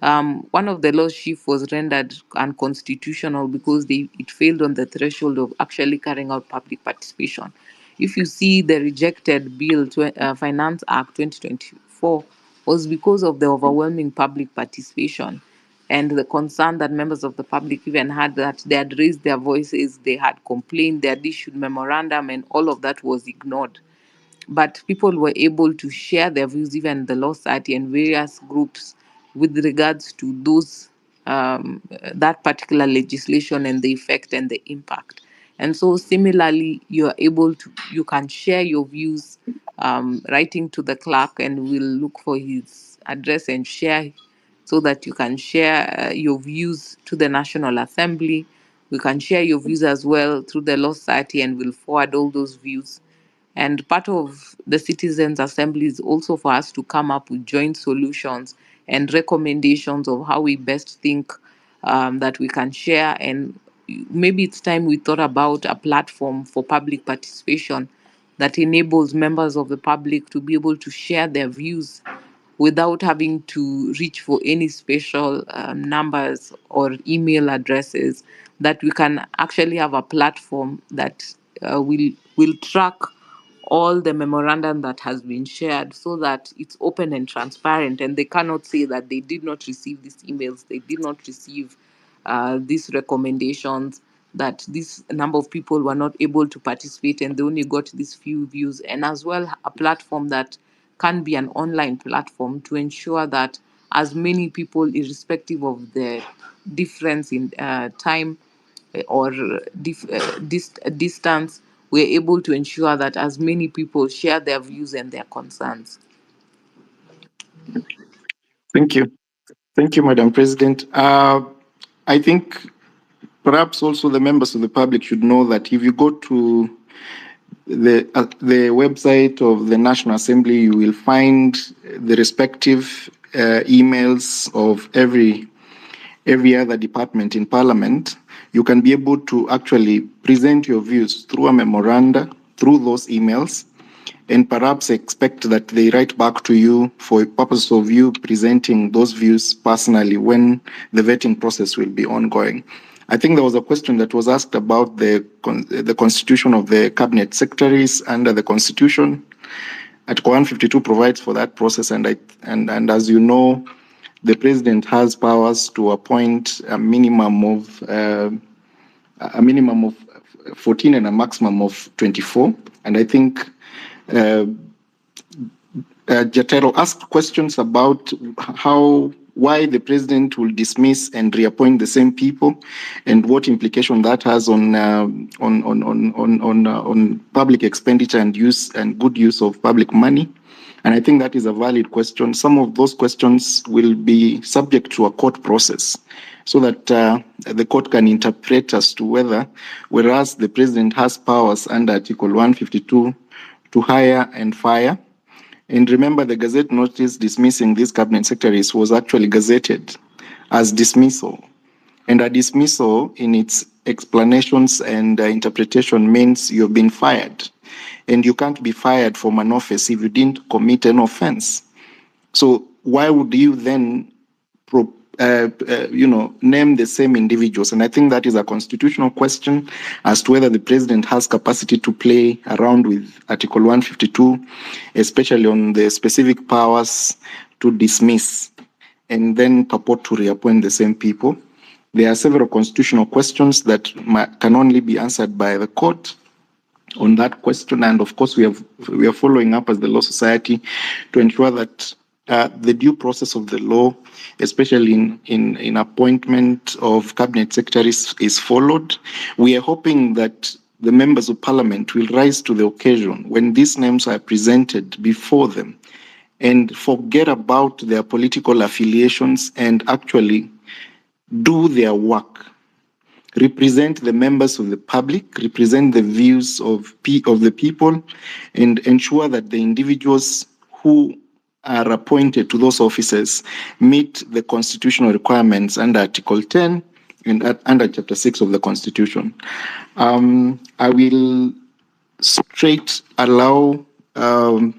One of the laws chief was rendered unconstitutional because it failed on the threshold of actually carrying out public participation. If you see the rejected bill, Finance Act 2024, was because of the overwhelming public participation and the concern that members of the public even had, that they had raised their voices, they had complained, they had issued memorandum, and all of that was ignored. But people were able to share their views, even the Law Society and various groups, with regards to that particular legislation and the effect and the impact. And so similarly, you can share your views, writing to the clerk, and we'll look for his address and share, so that you can share your views to the National Assembly. We can share your views as well through the Law Society, and we'll forward all those views. And part of the Citizens Assembly is also for us to come up with joint solutions and recommendations of how we best think that we can share. And maybe it's time we thought about a platform for public participation that enables members of the public to be able to share their views without having to reach for any special numbers or email addresses, that we can actually have a platform that will track all the memorandum that has been shared, so that it's open and transparent, and they cannot say that they did not receive these emails, they did not receive these recommendations, that this number of people were not able to participate and they only got these few views. And as well, a platform that can be an online platform to ensure that as many people, irrespective of the difference in time or distance, we're able to ensure that as many people share their views and their concerns. Thank you. Thank you, Madam President. I think perhaps also the members of the public should know that if you go to the website of the National Assembly, you will find the respective emails of every other department in Parliament. You can be able to actually present your views through a memoranda, through those emails, and perhaps expect that they write back to you for a purpose of you presenting those views personally when the vetting process will be ongoing. I think there was a question that was asked about the constitution of the cabinet secretaries under the constitution. Article 152 provides for that process, and as you know, the president has powers to appoint a minimum of 14 and a maximum of 24. And I think Jatero asked questions about why the president will dismiss and reappoint the same people, and what implication that has on public expenditure and use and good use of public money. And I think that is a valid question. Some of those questions will be subject to a court process, so that the court can interpret as to whether, whereas the president has powers under Article 152 to hire and fire. And remember, the Gazette notice dismissing these cabinet secretaries was actually gazetted as dismissal. And a dismissal, in its explanations and interpretation, means you've been fired. And you can't be fired from an office if you didn't commit an offense. So why would you then name the same individuals? And I think that is a constitutional question as to whether the president has capacity to play around with Article 152, especially on the specific powers to dismiss and then purport to reappoint the same people. There are several constitutional questions that can only be answered by the court on that question. And of course, we are following up as the Law Society to ensure that the due process of the law, especially in appointment of cabinet secretaries, is followed. We are hoping that the members of parliament will rise to the occasion when these names are presented before them and forget about their political affiliations and actually do their work, represent the members of the public, represent the views of the people, and ensure that the individuals who are appointed to those offices meet the constitutional requirements under Article 10 and under Chapter 6 of the Constitution. I will straight allow Mr.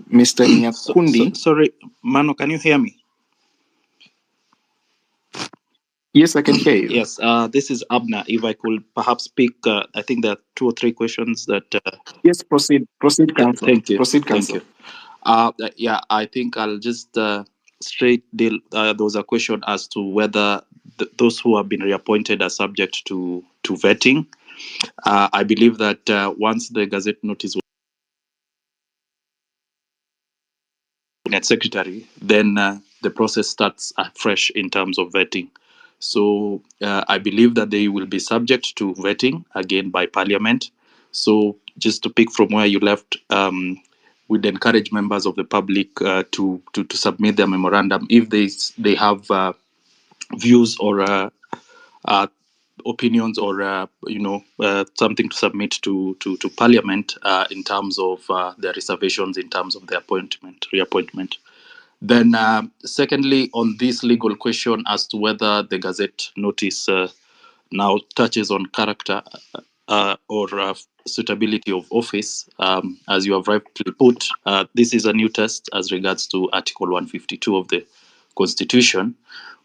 Nyakundi. Sorry, Mano, can you hear me? Yes, I can hear you. Yes, this is Abner. If I could perhaps speak, I think there are 2 or 3 questions that... Yes, proceed, Council. Thank you. Proceed, Council. Yeah, I think I'll just straight deal. There was a question as to whether those who have been reappointed are subject to vetting. I believe that once the Gazette notice was secretary, then the process starts afresh in terms of vetting. So I believe that they will be subject to vetting again by Parliament. So just to pick from where you left, we'd encourage members of the public to submit their memorandum if they have views or opinions or something to submit to Parliament in terms of their reservations in terms of the reappointment. Then, secondly, on this legal question as to whether the Gazette notice now touches on character or suitability of office, as you have rightly put, this is a new test as regards to Article 152 of the Constitution.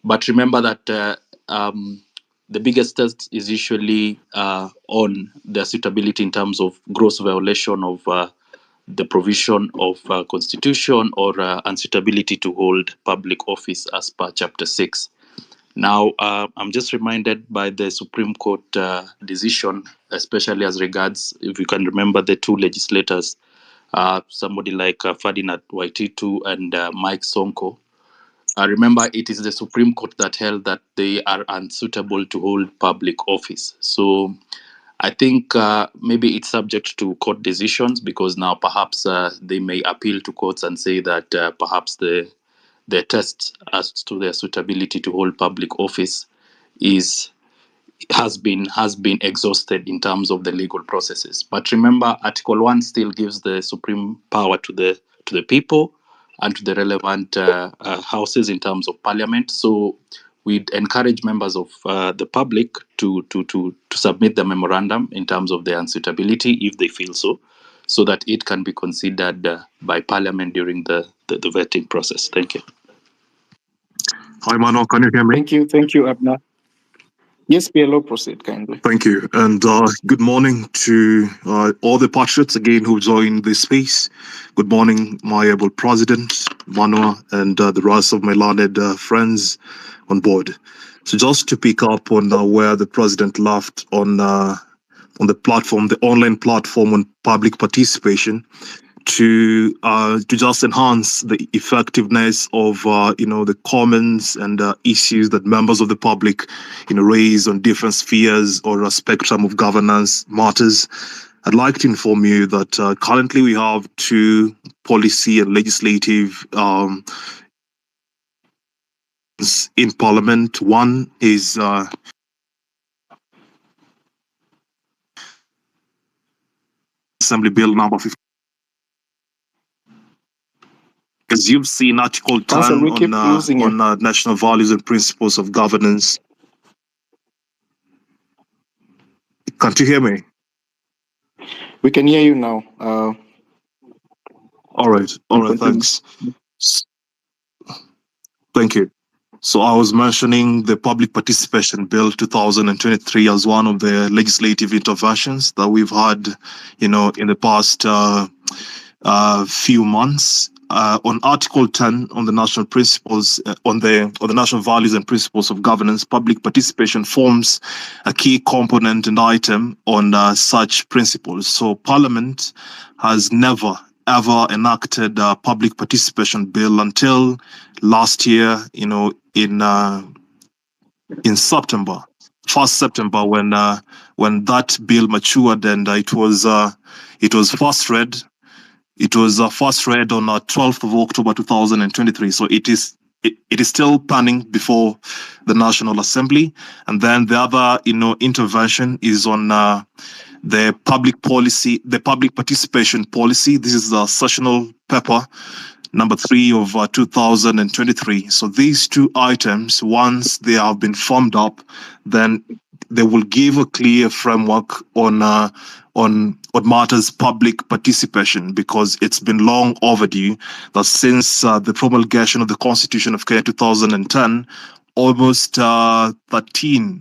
But remember that the biggest test is usually on the suitability in terms of gross violation of the provision of Constitution or unsuitability to hold public office as per Chapter 6. Now, I'm just reminded by the Supreme Court decision, especially as regards, if you can remember, the 2 legislators, somebody like Ferdinand Waititu and Mike Sonko. Remember, it is the Supreme Court that held that they are unsuitable to hold public office. So I think maybe it's subject to court decisions, because now perhaps they may appeal to courts and say that perhaps the test as to their suitability to hold public office has been exhausted in terms of the legal processes. But remember, Article 1 still gives the supreme power to the people and to the relevant houses in terms of Parliament. So we'd encourage members of the public to submit the memorandum in terms of their unsuitability if they feel so. so that it can be considered by Parliament during the vetting process. Thank you. Hi, Mano, can you hear me? Thank you, Abner. Yes, PLO, proceed kindly. Thank you. And good morning to all the patriots again who joined this space. Good morning, my able president, Manoa, and the rest of my learned friends on board. So just to pick up on where the president left on the platform, the online platform on public participation, to just enhance the effectiveness of the comments and issues that members of the public raise on different spheres or a spectrum of governance matters. I'd like to inform you that currently we have two policy and legislative in Parliament. One is Assembly Bill number 50. As you've seen, Article 10 on national values and principles of governance. Can't you hear me? We can hear you now. All right, thanks. Thank you. So I was mentioning the Public Participation Bill 2023 as one of the legislative interventions that we've had, in the past few months. On Article 10 on the national principles, on the national values and principles of governance, public participation forms a key component and item on such principles. So Parliament has never ever enacted a public participation bill until last year, in September, 1st September, when that bill matured, and it was first read. It was first read on 12th of October 2023. So it is still pending before the National Assembly. And then the other, intervention is on the public policy, the public participation policy. This is the sessional paper number 3 of 2023. So these two items, once they have been formed up, then they will give a clear framework on matters public participation, because it's been long overdue that since the promulgation of the Constitution of Kenya 2010, almost 13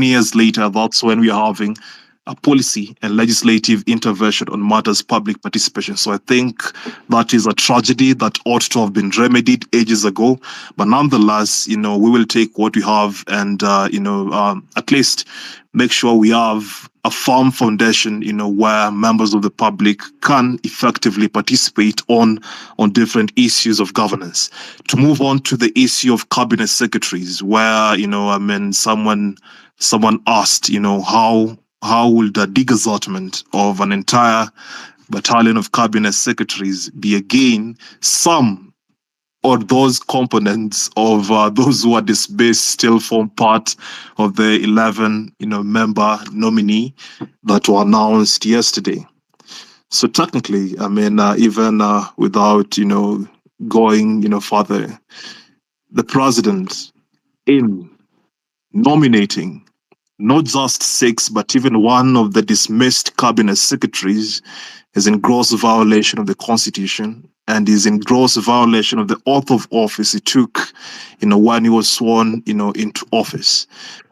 years later, that's when we are having a policy and legislative intervention on matters public participation. So I think that is a tragedy that ought to have been remedied ages ago. But nonetheless, we will take what we have and, at least make sure we have a firm foundation, where members of the public can effectively participate on different issues of governance. To move on to the issue of cabinet secretaries, where, someone asked, how will the degazettement of an entire battalion of cabinet secretaries be again some or those components of those who are dismissed still form part of the 11 member nominee that were announced yesterday. So technically, even without going further, the president, in nominating not just 6, but even one of the dismissed cabinet secretaries, is in gross violation of the Constitution and is in gross violation of the oath of office he took, when he was sworn, into office.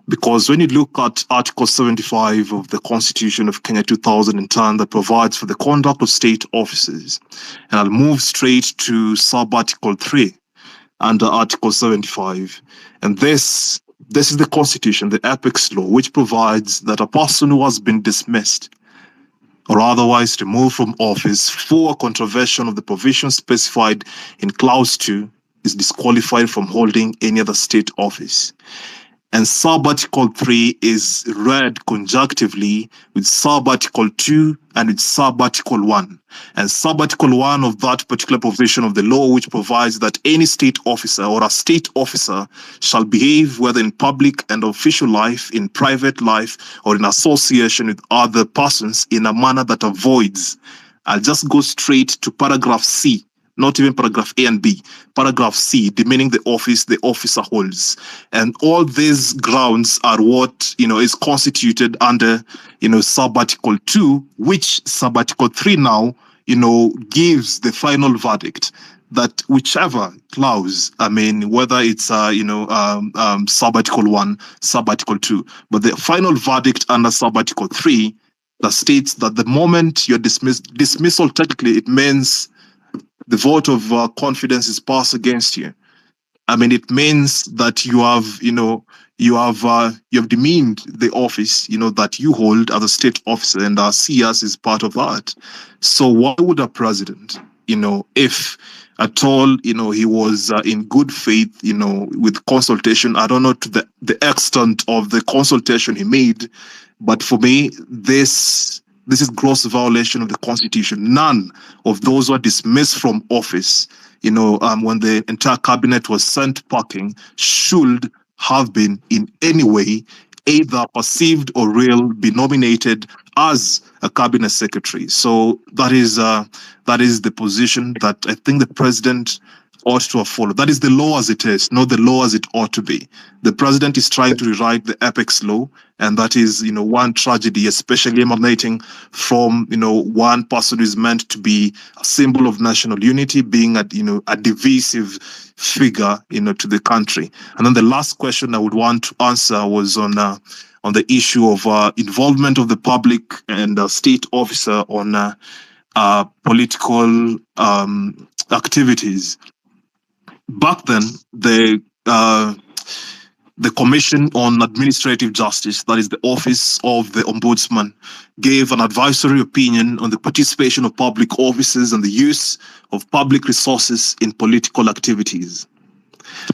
Because when you look at Article 75 of the Constitution of Kenya 2010 that provides for the conduct of state offices, and I'll move straight to sub-Article 3 under Article 75, and this is the Constitution, the apex law, which provides that a person who has been dismissed or otherwise removed from office for contravention of the provisions specified in Clause 2 is disqualified from holding any other state office. And sub-article 3 is read conjunctively with sub-article 2 and with sub-article 1. And sub-article 1 of that particular provision of the law, which provides that any state officer or a state officer shall behave, whether in public and official life, in private life, or in association with other persons, in a manner that avoids. I'll just go straight to paragraph C not even paragraph A and B, paragraph C, demeaning the office the officer holds. And all these grounds are what, is constituted under, sub-article 2, which sub-article 3 now, gives the final verdict that whichever clause, whether it's, sub-article 1, sub-article 2, but the final verdict under sub-article 3 that states that the moment you're dismissal, technically, it means the vote of confidence is passed against you. It means that you have demeaned the office, that you hold as a state officer, and our CS is part of that. So why would a president, if at all, he was in good faith, with consultation, I don't know to the extent of the consultation he made, but for me, this is gross violation of the Constitution. None of those who are dismissed from office, when the entire cabinet was sent packing, should have been in any way either perceived or real be nominated as a cabinet secretary. So that is the position that I think the president ought to have followed. That is the law as it is, not the law as it ought to be. The president is trying to rewrite the Apex law, and that is, one tragedy, especially emanating from, one person who is meant to be a symbol of national unity, being a divisive figure, to the country. And then the last question I would want to answer was on the issue of involvement of the public and state officer on political activities. Back then, the Commission on Administrative Justice, that is the Office of the Ombudsman, gave an advisory opinion on the participation of public officers and the use of public resources in political activities.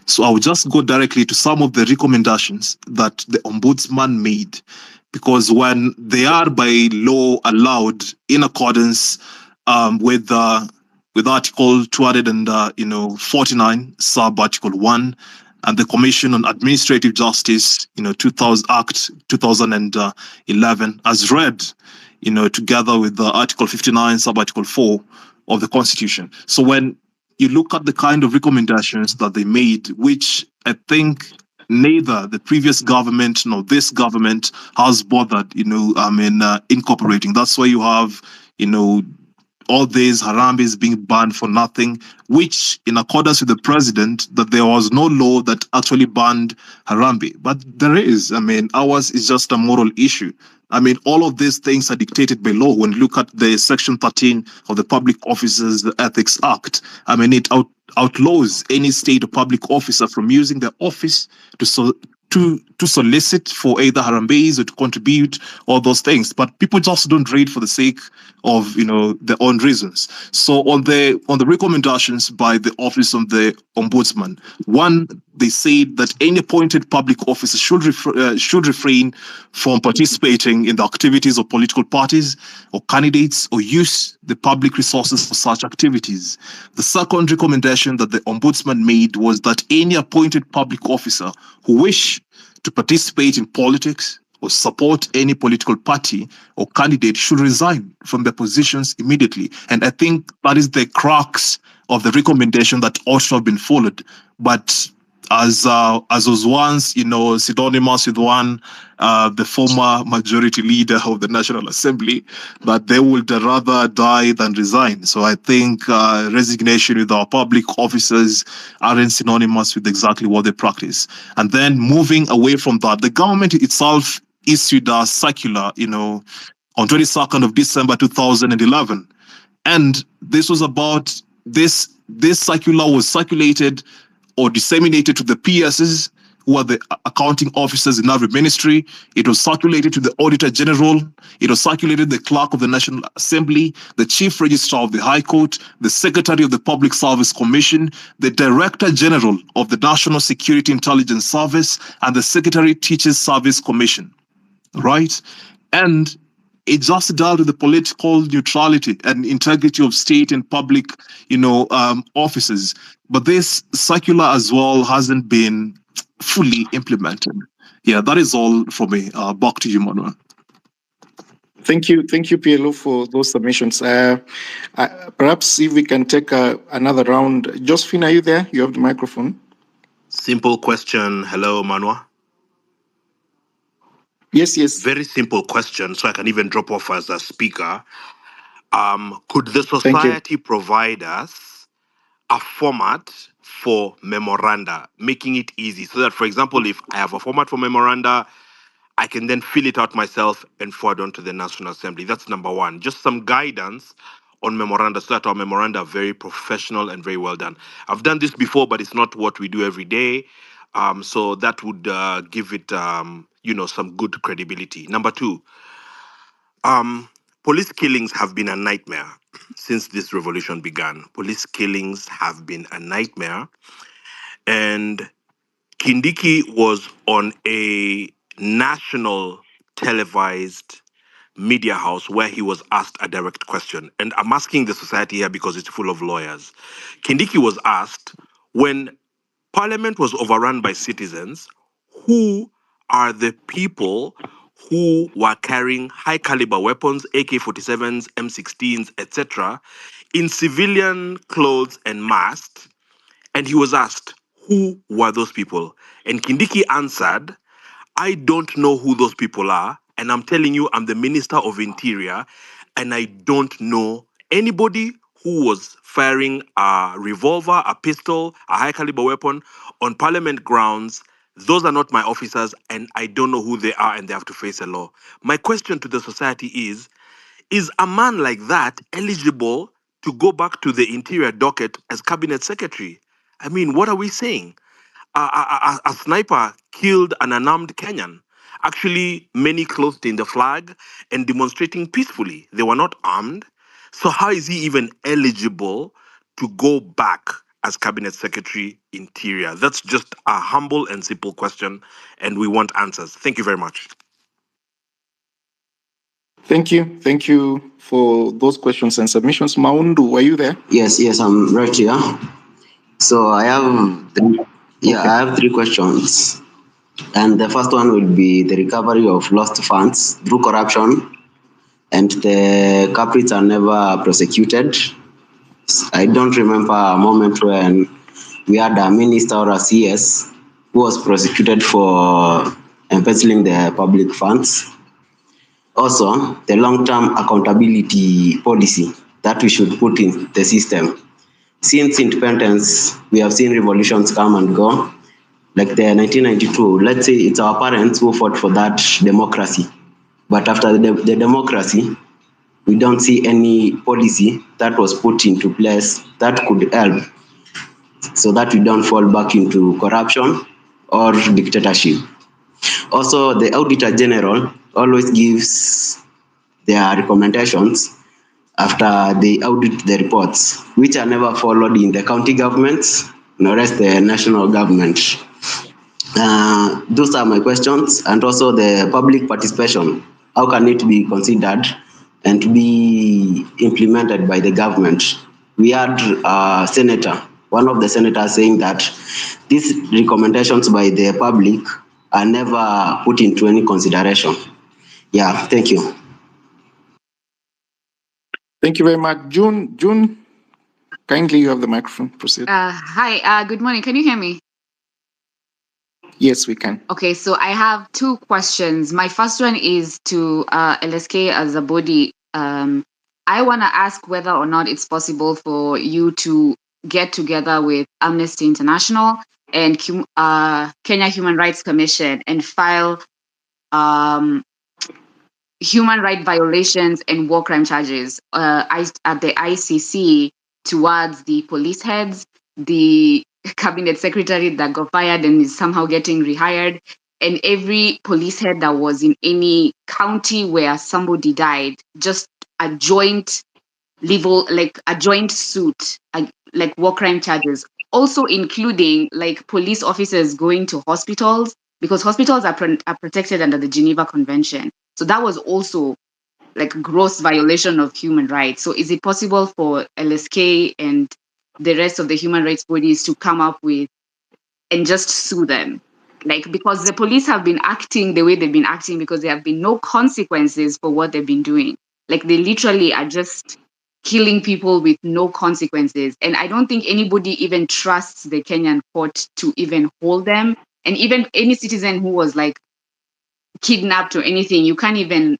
So I will just go directly to some of the recommendations that the Ombudsman made, because when they are by law allowed in accordance with Article 249, sub-article 1, and the Commission on Administrative Justice, 2000 Act 2011, as read, together with the Article 59, sub-article 4 of the Constitution. So when you look at the kind of recommendations that they made, which I think neither the previous government nor this government has bothered, incorporating. That's why you have, all these Harambes being banned for nothing, which in accordance with the president, that there was no law that actually banned Harambe. But there is. Ours is just a moral issue. All of these things are dictated by law. When you look at the Section 13 of the Public Officers Ethics Act, it outlaws any state or public officer from using their office to solicit for either Harambes or to contribute, all those things. But people just don't read for the sake of their own reasons. So on the recommendations by the Office of the Ombudsman, one, they said that any appointed public officer should refrain from participating in the activities of political parties or candidates or use the public resources for such activities. The second recommendation that the Ombudsman made was that any appointed public officer who wish to participate in politics or support any political party or candidate should resign from their positions immediately. And I think that is the crux of the recommendation that ought to have been followed. But as was once, synonymous with one, the former majority leader of the National Assembly, that they would rather die than resign. So I think resignation with our public officers aren't synonymous with exactly what they practice. And then moving away from that, the government itself issued a circular, on 22nd of December 2011. And this was about this circular was circulated or disseminated to the PSs, who are the accounting officers in every ministry. It was circulated to the Auditor General. It was circulated to the Clerk of the National Assembly, the Chief Registrar of the High Court, the Secretary of the Public Service Commission, the Director General of the National Security Intelligence Service, and the Secretary Teachers Service Commission, right? And it just dealt with the political neutrality and integrity of state and public, offices. But this circular as well hasn't been fully implemented. Yeah, that is all for me. Back to you, Manuel. Thank you, PLO, for those submissions. Perhaps if we can take another round. Josephine, are you there? You have the microphone. Simple question. Hello, Manwa. Yes. Very simple question, so I can even drop off as a speaker. Could the society provide us a format for memoranda, making it easy so that, for example, if I have a format for memoranda, I can then fill it out myself and forward on to the National Assembly? That's number one. Just some guidance on memoranda so that our memoranda are very professional and very well done. I've done this before, but it's not what we do every day. So that would give it, some good credibility. Number two, police killings have been a nightmare since this revolution began. Police killings have been a nightmare. And Kindiki was on a national televised media house where he was asked a direct question. And I'm asking the society here because it's full of lawyers. Kindiki was asked, when Parliament was overrun by citizens, who are the people who were carrying high caliber weapons, AK-47s, M16s, etc., in civilian clothes and masks? And he was asked, who were those people? And Kindiki answered, I don't know who those people are. And I'm telling you, I'm the Minister of Interior, and I don't know anybody who was firing a revolver, a pistol, a high caliber weapon on Parliament grounds. Those are not my officers, and I don't know who they are, and they have to face the law. My question to the society is a man like that eligible to go back to the Interior docket as Cabinet Secretary? I mean, what are we saying? A sniper killed an unarmed Kenyan, actually many clothed in the flag and demonstrating peacefully. They were not armed. So how is he even eligible to go back as Cabinet Secretary Interior? That's just a humble and simple question, and we want answers. Thank you very much. Thank you for those questions and submissions. Maundu, were you there? Yes, I'm right here. So I have I have three questions. And the first one will be the recovery of lost funds through corruption, and the culprits are never prosecuted. I don't remember a moment when we had a minister or a CS who was prosecuted for embezzling the public funds. Also, the long-term accountability policy that we should put in the system. Since independence, we have seen revolutions come and go. Like the 1992, let's say it's our parents who fought for that democracy. But after the democracy, we don't see any policy that was put into place that could help so that we don't fall back into corruption or dictatorship. Also, the Auditor General always gives their recommendations after they audit the reports, which are never followed in the county governments, nor as the national government. Those are my questions, and also the public participation. How can it be considered and be implemented by the government? We had a senator, one of the senators saying that these recommendations by the public are never put into any consideration. Yeah, thank you. Thank you very much. June, kindly you have the microphone. Proceed. Hi, good morning. Can you hear me? Yes, we can. Okay, so I have two questions. My first one is to LSK as a body. I want to ask whether or not it's possible for you to get together with Amnesty International and Kenya Human Rights Commission and file human rights violations and war crime charges at the ICC towards the police heads, the cabinet secretary that got fired and is somehow getting rehired, and every police head that was in any county where somebody died, just a joint level, like a joint suit, like war crime charges, also including like police officers going to hospitals, because hospitals are protected under the Geneva Convention. So that was also like gross violation of human rights. So is it possible for LSK and the rest of the human rights bodies to come up with and just sue them? Like, because the police have been acting the way they've been acting because there have been no consequences for what they've been doing. Like, they literally are just killing people with no consequences. And I don't think anybody even trusts the Kenyan court to even hold them. And even any citizen who was like kidnapped or anything, you can't even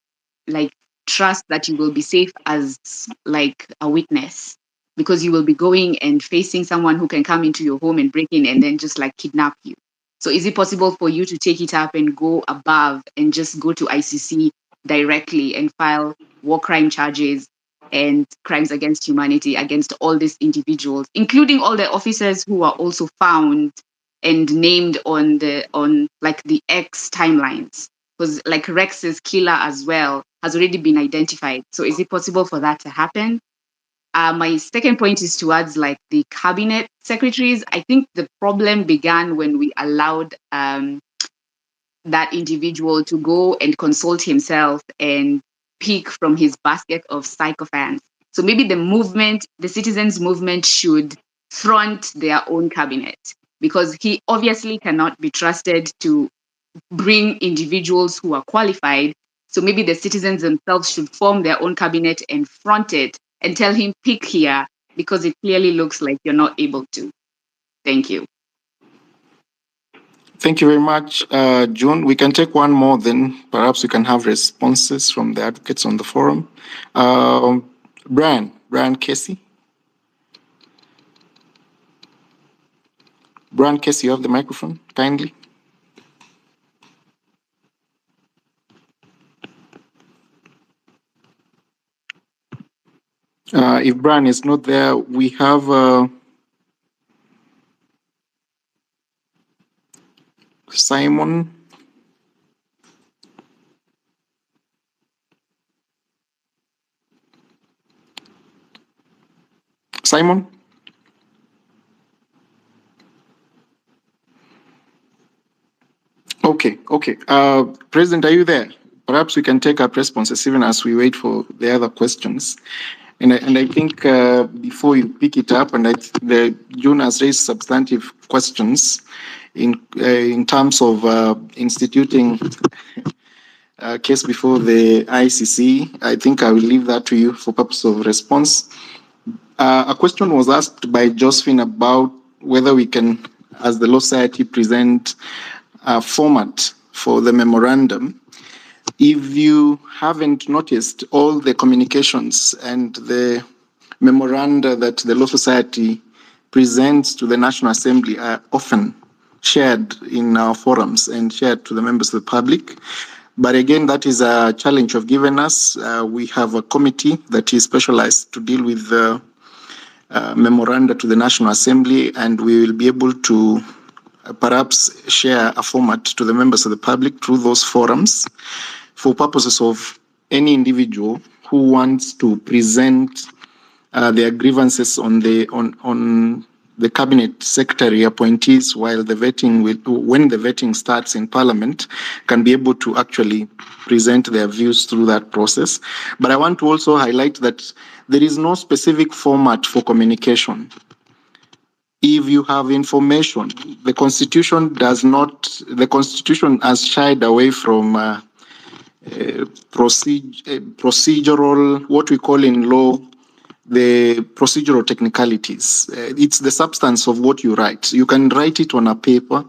like trust that you will be safe as like a witness, because you will be going and facing someone who can come into your home and break in and then just like kidnap you. So is it possible for you to take it up and go above and just go to ICC directly and file war crime charges and crimes against humanity against all these individuals, including all the officers who are also found and named on like the X timelines? Because like Rex's killer as well has already been identified. So is it possible for that to happen? My second point is towards like the cabinet secretaries. I think the problem began when we allowed that individual to go and consult himself and pick from his basket of sycophants. So maybe the citizens movement should front their own cabinet, because he obviously cannot be trusted to bring individuals who are qualified. So maybe the citizens themselves should form their own cabinet and front it and tell him, pick here, because it clearly looks like you're not able to. Thank you. Thank you very much, June. We can take one more, then perhaps we can have responses from the advocates on the forum. Brian Casey. Brian Casey, you have the microphone, kindly. If Brian is not there, we have Simon. Simon? Okay. President, are you there? Perhaps we can take up responses even as we wait for the other questions. And I think before you pick it up, June has raised substantive questions in terms of instituting a case before the ICC. I think I will leave that to you for purpose of response. A question was asked by Josephine about whether we can, as the Law Society, present a format for the memorandum. If you haven't noticed, all the communications and the memoranda that the Law Society presents to the National Assembly are often shared in our forums and shared to the members of the public. But again, that is a challenge you've given us. We have a committee that is specialized to deal with the memoranda to the National Assembly, and we will be able to perhaps share a format to the members of the public through those forums for purposes of any individual who wants to present their grievances on the cabinet secretary appointees when the vetting starts in Parliament, can be able to actually present their views through that process. But I want to also highlight that there is no specific format for communication. If you have information, the Constitution has shied away from procedural, what we call in law, the procedural technicalities. It's the substance of what you write. You can write it on a paper,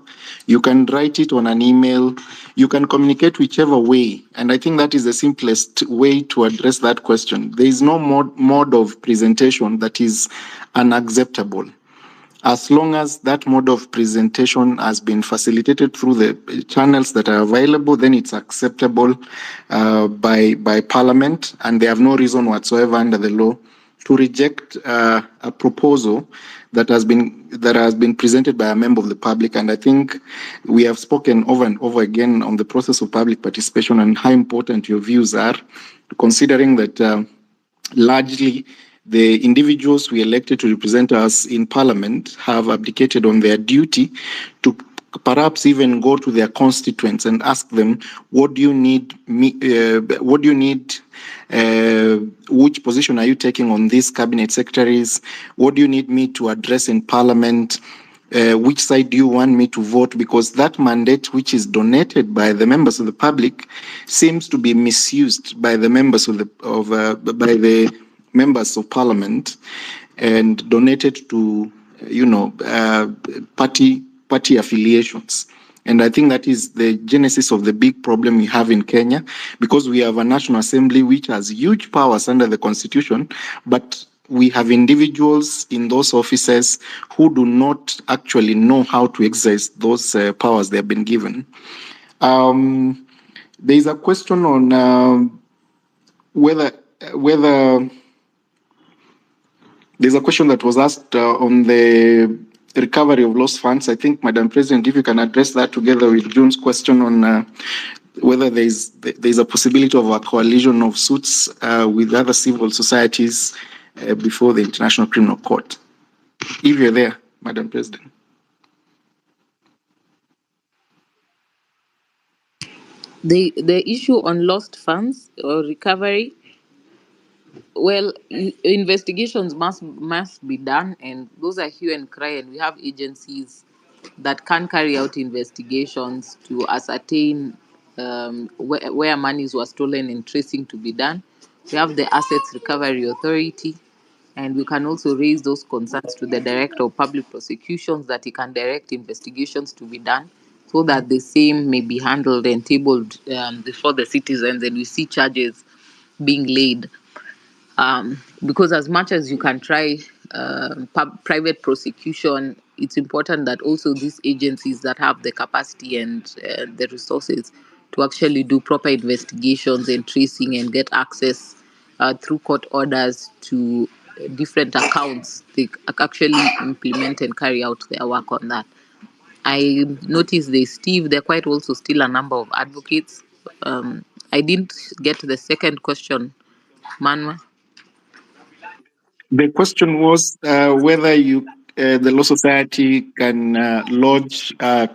you can write it on an email, you can communicate whichever way. And I think that is the simplest way to address that question. There is no mode of presentation that is unacceptable. As long as that mode of presentation has been facilitated through the channels that are available, then it's acceptable by Parliament, and they have no reason whatsoever under the law to reject a proposal that has been presented by a member of the public. And I think we have spoken over and over again on the process of public participation and how important your views are, considering that largely the individuals we elected to represent us in Parliament have abdicated on their duty to perhaps even go to their constituents and ask them, what do you need which position are you taking on these cabinet secretaries? What do you need me to address in Parliament? which side do you want me to vote? Because that mandate, which is donated by the members of the public, seems to be misused by the members of the members of parliament and donated to, party affiliations. And I think that is the genesis of the big problem we have in Kenya, because we have a National Assembly which has huge powers under the Constitution, but we have individuals in those offices who do not actually know how to exercise those powers they have been given. There is a question on whether there's a question that was asked on the recovery of lost funds. I think, Madam President, if you can address that together with June's question on whether there's a possibility of a coalition of suits with other civil societies before the International Criminal Court. If you're there, Madam President. The issue on lost funds or recovery, well, investigations must be done, and those are hue and cry, and we have agencies that can carry out investigations to ascertain where monies were stolen and tracing to be done. We have the Assets Recovery Authority, and we can also raise those concerns to the Director of Public Prosecutions that he can direct investigations to be done so that the same may be handled and tabled before the citizens, and we see charges being laid. Because as much as you can try private prosecution, it's important that also these agencies that have the capacity and the resources to actually do proper investigations and tracing and get access through court orders to different accounts, they actually implement and carry out their work on that. I noticed there quite also still a number of advocates. I didn't get the second question, Manwa. The question was whether the Law Society can lodge a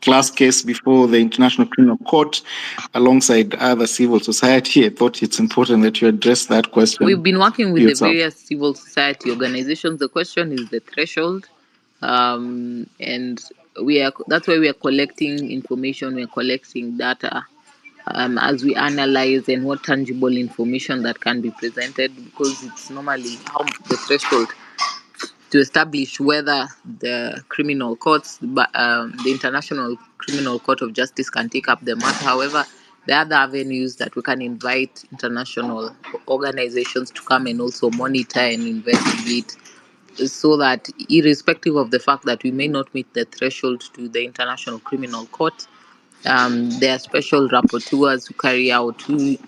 class case before the International Criminal Court alongside other civil society. I thought it's important that you address that question. We've been working with yourself. the various civil society organizations. The question is the threshold, and that's why we are collecting information. We are collecting data as we analyze and what tangible information that can be presented, because it's normally how the threshold to establish whether the criminal courts, the International Criminal Court of Justice can take up the matter. However, there are other avenues that we can invite international organizations to come and also monitor and investigate, so that irrespective of the fact that we may not meet the threshold to the International Criminal Court, there are special rapporteurs who carry out, who,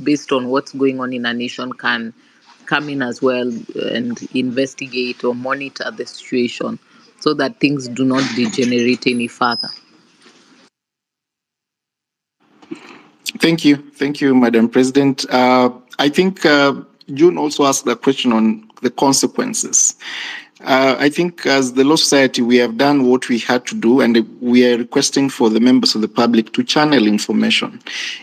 based on what's going on in a nation, can come in as well and investigate or monitor the situation so that things do not degenerate any further. Thank you, Madam President. I think June also asked a question on the consequences. I think as the Law Society, we have done what we had to do, and we are requesting for the members of the public to channel information.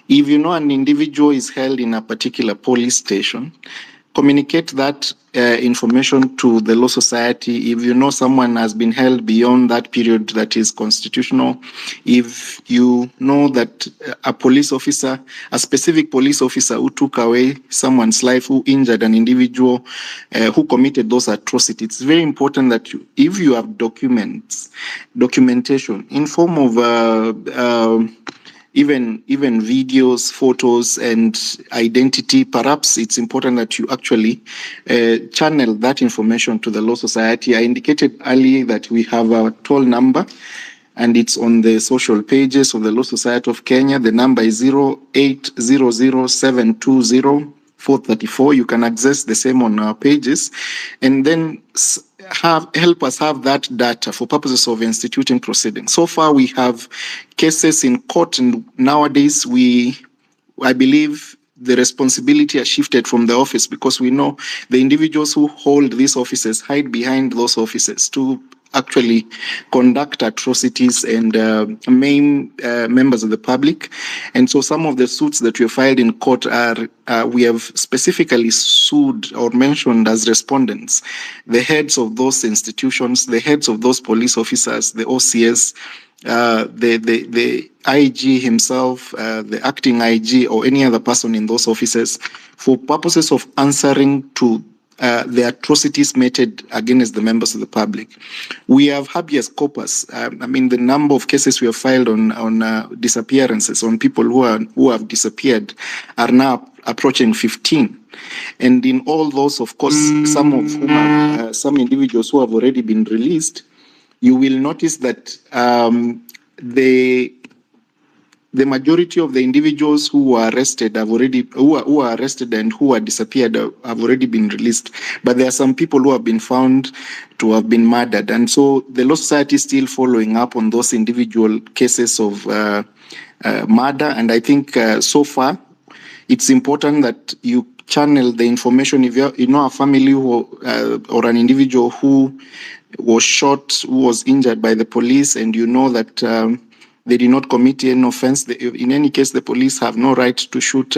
If you know an individual is held in a particular police station, communicate that information to the Law Society. If you know someone has been held beyond that period that is constitutional, if you know that a police officer, a specific police officer who took away someone's life, who injured an individual, who committed those atrocities, it's very important that if you have documentation in form of even videos, photos, and identity, perhaps it's important that you actually channel that information to the Law Society. I indicated earlier that we have a toll number, and it's on the social pages of the Law Society of Kenya. The number is 0800720434. You can access the same on our pages, and then help us have that data for purposes of instituting proceedings. So far, we have cases in court, and nowadays I believe the responsibility has shifted from the office, because we know the individuals who hold these offices hide behind those offices to actually conduct atrocities and maim members of the public. And so some of the suits that we have filed in court are, we have specifically sued or mentioned as respondents the heads of those institutions, the heads of those police officers, the OCS, the IG himself, the acting IG, or any other person in those offices for purposes of answering to the atrocities meted against the members of the public. We have habeas corpus. I mean, the number of cases we have filed on disappearances, on people who have disappeared, are now approaching 15. And in all those, of course, some of whom are, some individuals who have already been released, you will notice that the majority of the individuals who were arrested have already who are arrested and who are disappeared have already been released. But there are some people who have been found to have been murdered, and so the Law Society is still following up on those individual cases of murder. And I think so far, it's important that you channel the information. If you know a family who, or an individual who was shot, who was injured by the police, and you know that they did not commit any offense, in any case, the police have no right to shoot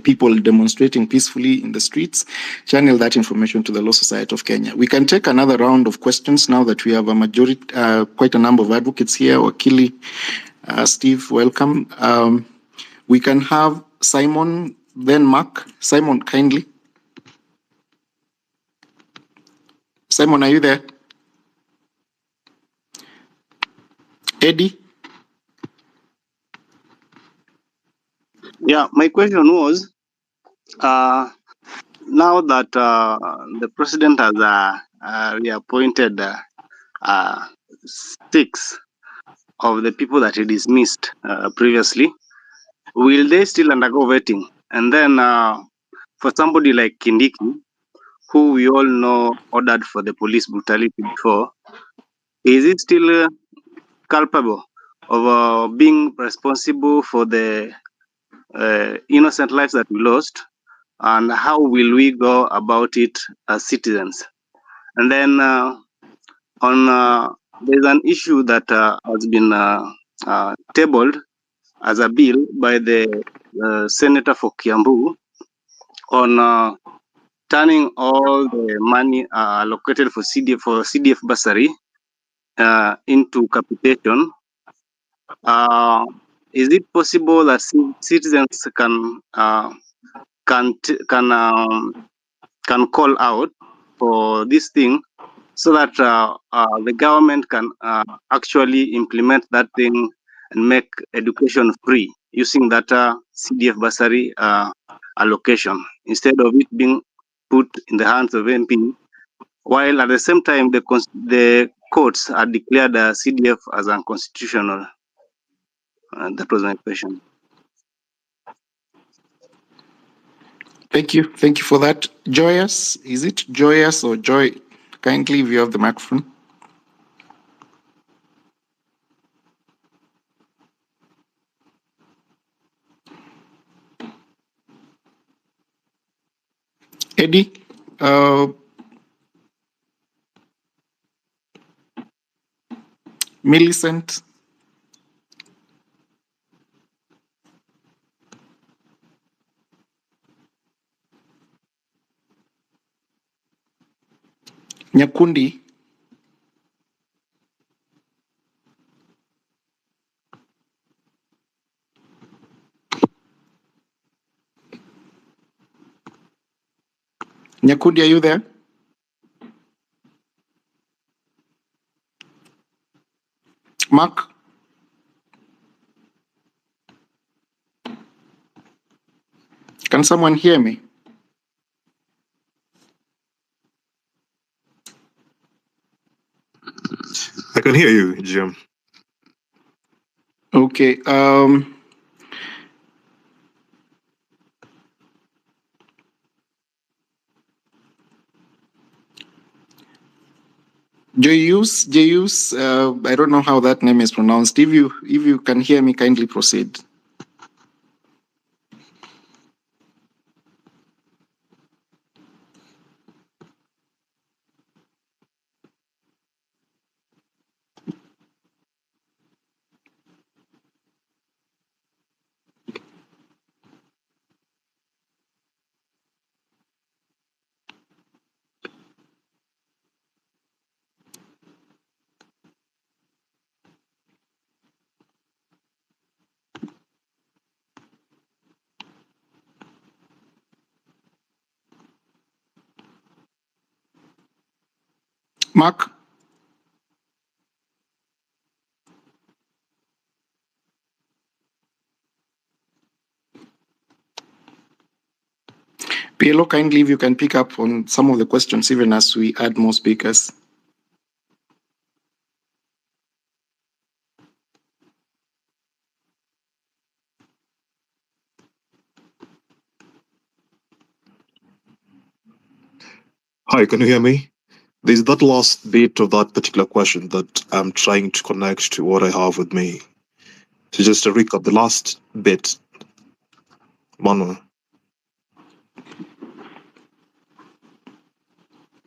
people demonstrating peacefully in the streets. Channel that information to the Law Society of Kenya. We can take another round of questions now that we have a majority, quite a number of advocates here. Wakili, Steve, welcome. We can have Simon, then Mark. Simon, kindly. Simon, are you there? Eddie? Yeah, my question was, now that the president has reappointed 6 of the people that he dismissed previously, will they still undergo vetting? And then for somebody like Kindiki, who we all know ordered for the police brutality before, is it still culpable of being responsible for the innocent lives that we lost? And how will we go about it as citizens? And then there's an issue that has been tabled as a bill by the senator for Kiambu on turning all the money allocated for CDF bursary into capitation. Is it possible that citizens can call out for this thing so that the government can actually implement that thing and make education free using that CDF bursary allocation instead of it being put in the hands of MP, while at the same time the courts are declared CDF as unconstitutional? That was my question. Thank you. Thank you for that. Joyous, is it Joyous or Joy? Kindly, if you have the microphone. Eddie, Millicent. Nyakundi. Nyakundi, are you there? Mark? Can someone hear me? I can hear you, Jim. Okay. Jayus, I don't know how that name is pronounced. If you can hear me, kindly proceed. Mark? PLO, kindly if you can pick up on some of the questions even as we add more speakers. Hi, can you hear me? There's that last bit of that particular question that I'm trying to connect to what I have with me. So just to recap, the last bit, Manuel.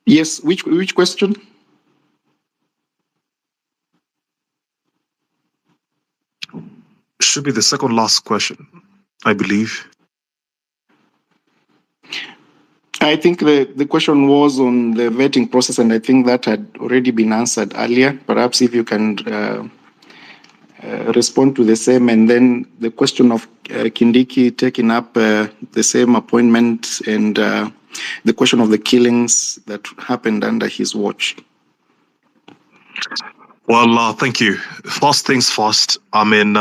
Yes, which question? Should be the second last question, I believe. I think the question was on the vetting process, and I think that had already been answered earlier. Perhaps if you can respond to the same, and then the question of Kindiki taking up the same appointment and the question of the killings that happened under his watch. Well, thank you. First things first, I mean,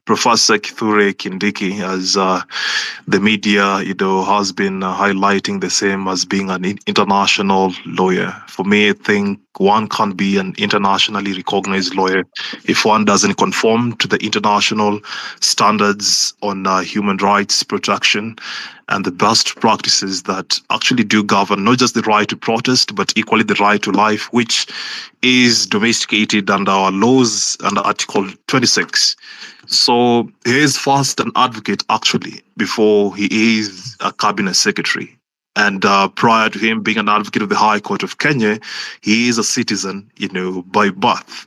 Professor Kithure Kindiki, as the media, has been highlighting the same as being an international lawyer. For me, I think one can't be an internationally recognized lawyer if one doesn't conform to the international standards on human rights protection and the best practices that actually do govern not just the right to protest, but equally the right to life, which is domesticated under our laws under Article 26. So he is first an advocate, actually, before he is a cabinet secretary. And prior to him being an advocate of the High Court of Kenya, he is a citizen, by birth.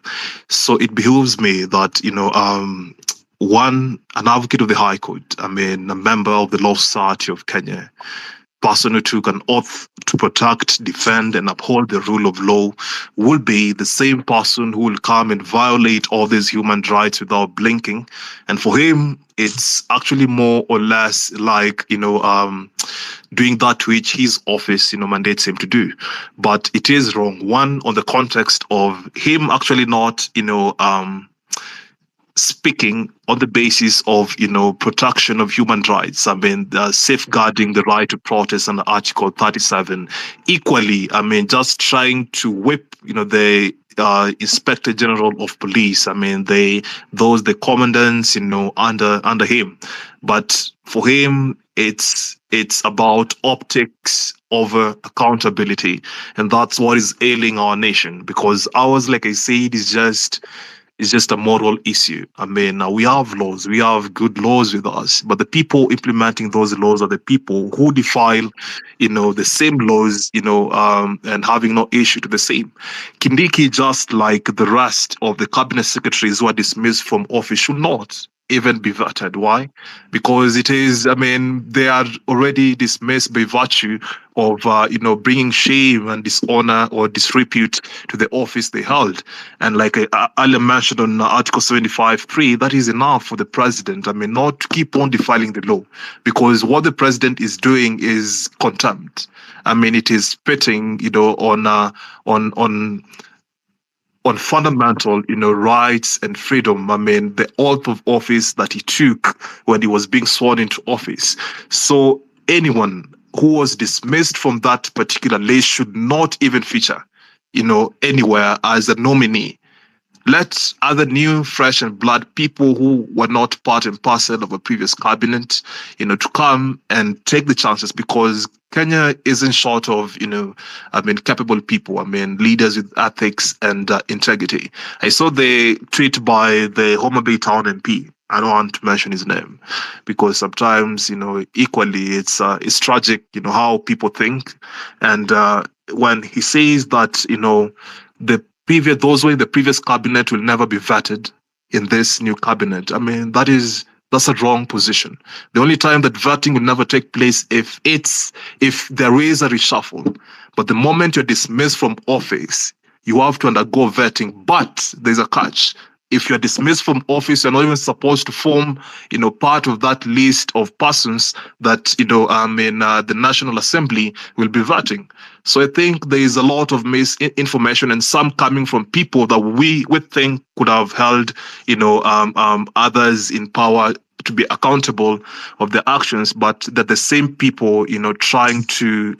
So it behooves me that, an advocate of the High Court, a member of the Law Society of Kenya, person who took an oath to protect, defend, and uphold the rule of law will be the same person who will come and violate all these human rights without blinking. And for him, it's actually more or less like, doing that which his office, mandates him to do. But it is wrong. One, on the context of him actually not, speaking on the basis of protection of human rights. Safeguarding the right to protest under Article 37. Equally, just trying to whip the Inspector General of Police. The commandants under him. But for him, it's about optics over accountability, and that's what is ailing our nation, because ours, like I said, is just a moral issue. We have laws, we have good laws with us, but the people implementing those laws are the people who defile, the same laws, and having no issue to the same. Kindiki, just like the rest of the cabinet secretaries who are dismissed from office, should not even be vetted. Why? Because it is, they are already dismissed by virtue of, bringing shame and dishonor or disrepute to the office they held. And like I earlier mentioned on Article 75(3), that is enough for the president, not to keep on defiling the law, because what the president is doing is contempt. It is spitting, on fundamental, rights and freedom. The oath of office that he took when he was being sworn into office. So anyone who was dismissed from that particular list should not even feature, anywhere as a nominee. Let other new, fresh and blood people who were not part and parcel of a previous cabinet, to come and take the chances, because Kenya isn't short of, capable people. Leaders with ethics and integrity. I saw the tweet by the Homa Bay Town MP. I don't want to mention his name, because sometimes, equally, it's tragic, how people think. And when he says that, those who in the previous cabinet will never be vetted in this new cabinet, that's a wrong position. The only time that vetting will never take place if there is a reshuffle. But the moment you're dismissed from office, you have to undergo vetting. But there's a catch. if you're dismissed from office, you're not even supposed to form, part of that list of persons that, the National Assembly will be voting. So I think there is a lot of misinformation, and some coming from people that we think could have held, others in power to be accountable of their actions, but that the same people, trying to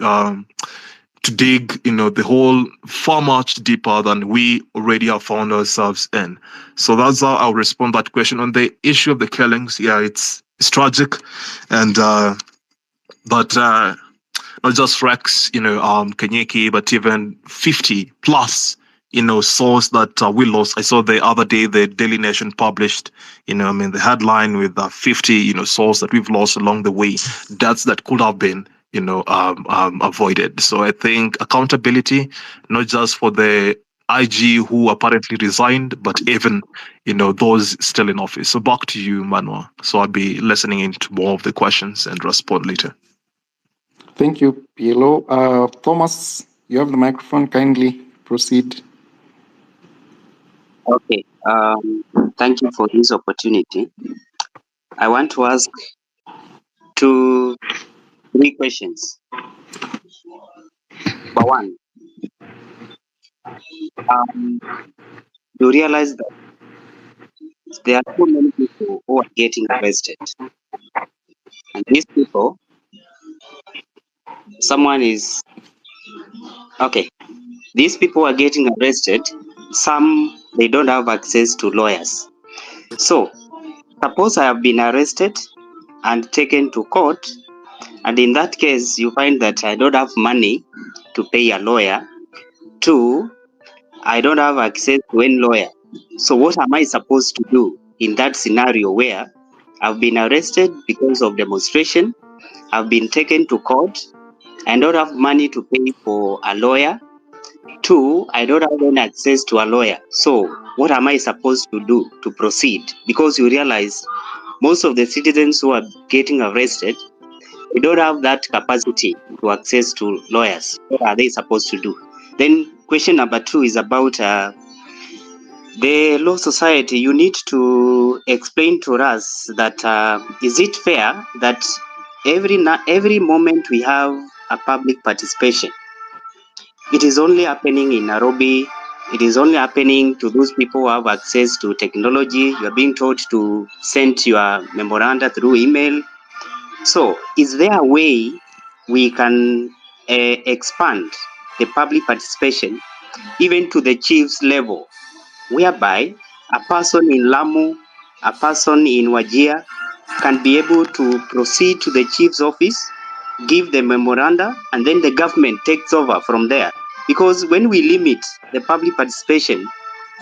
dig, the whole far much deeper than we already have found ourselves in. So that's how I'll respond to that question. On the issue of the killings, yeah, it's tragic, and but not just Rex, Kenyeki, but even 50 plus, souls that we lost. I saw the other day the Daily Nation published, the headline with 50, souls that we've lost along the way. Deaths that could have been, avoided. So I think accountability, not just for the IG who apparently resigned, but even, those still in office. So back to you, Manuel. So I'll be listening into more of the questions and respond later. Thank you, PLO. Thomas, you have the microphone. Kindly proceed. Okay. Thank you for this opportunity. I want to ask three questions. Number one, you realize that there are so many people who are getting arrested, and these people, these people are getting arrested. Some, they don't have access to lawyers. So suppose I have been arrested and taken to court, and in that case you find that I don't have money to pay a lawyer. Two, I don't have access to any lawyer. So what am I supposed to do in that scenario where I've been arrested because of demonstration, I've been taken to court, I don't have money to pay for a lawyer. Two, I don't have any access to a lawyer. So what am I supposed to do to proceed? Because you realize most of the citizens who are getting arrested, they don't have that capacity to access to lawyers. What are they supposed to do? Then question number two is about the Law Society. You need to explain to us that is it fair that every moment we have a public participation, it is only happening in Nairobi, it is only happening to those people who have access to technology. You are being told to send your memoranda through email. So is there a way we can expand the public participation even to the chief's level, whereby a person in Lamu, a person in Wajir can be able to proceed to the chief's office, give the memoranda, and then the government takes over from there? Because when we limit the public participation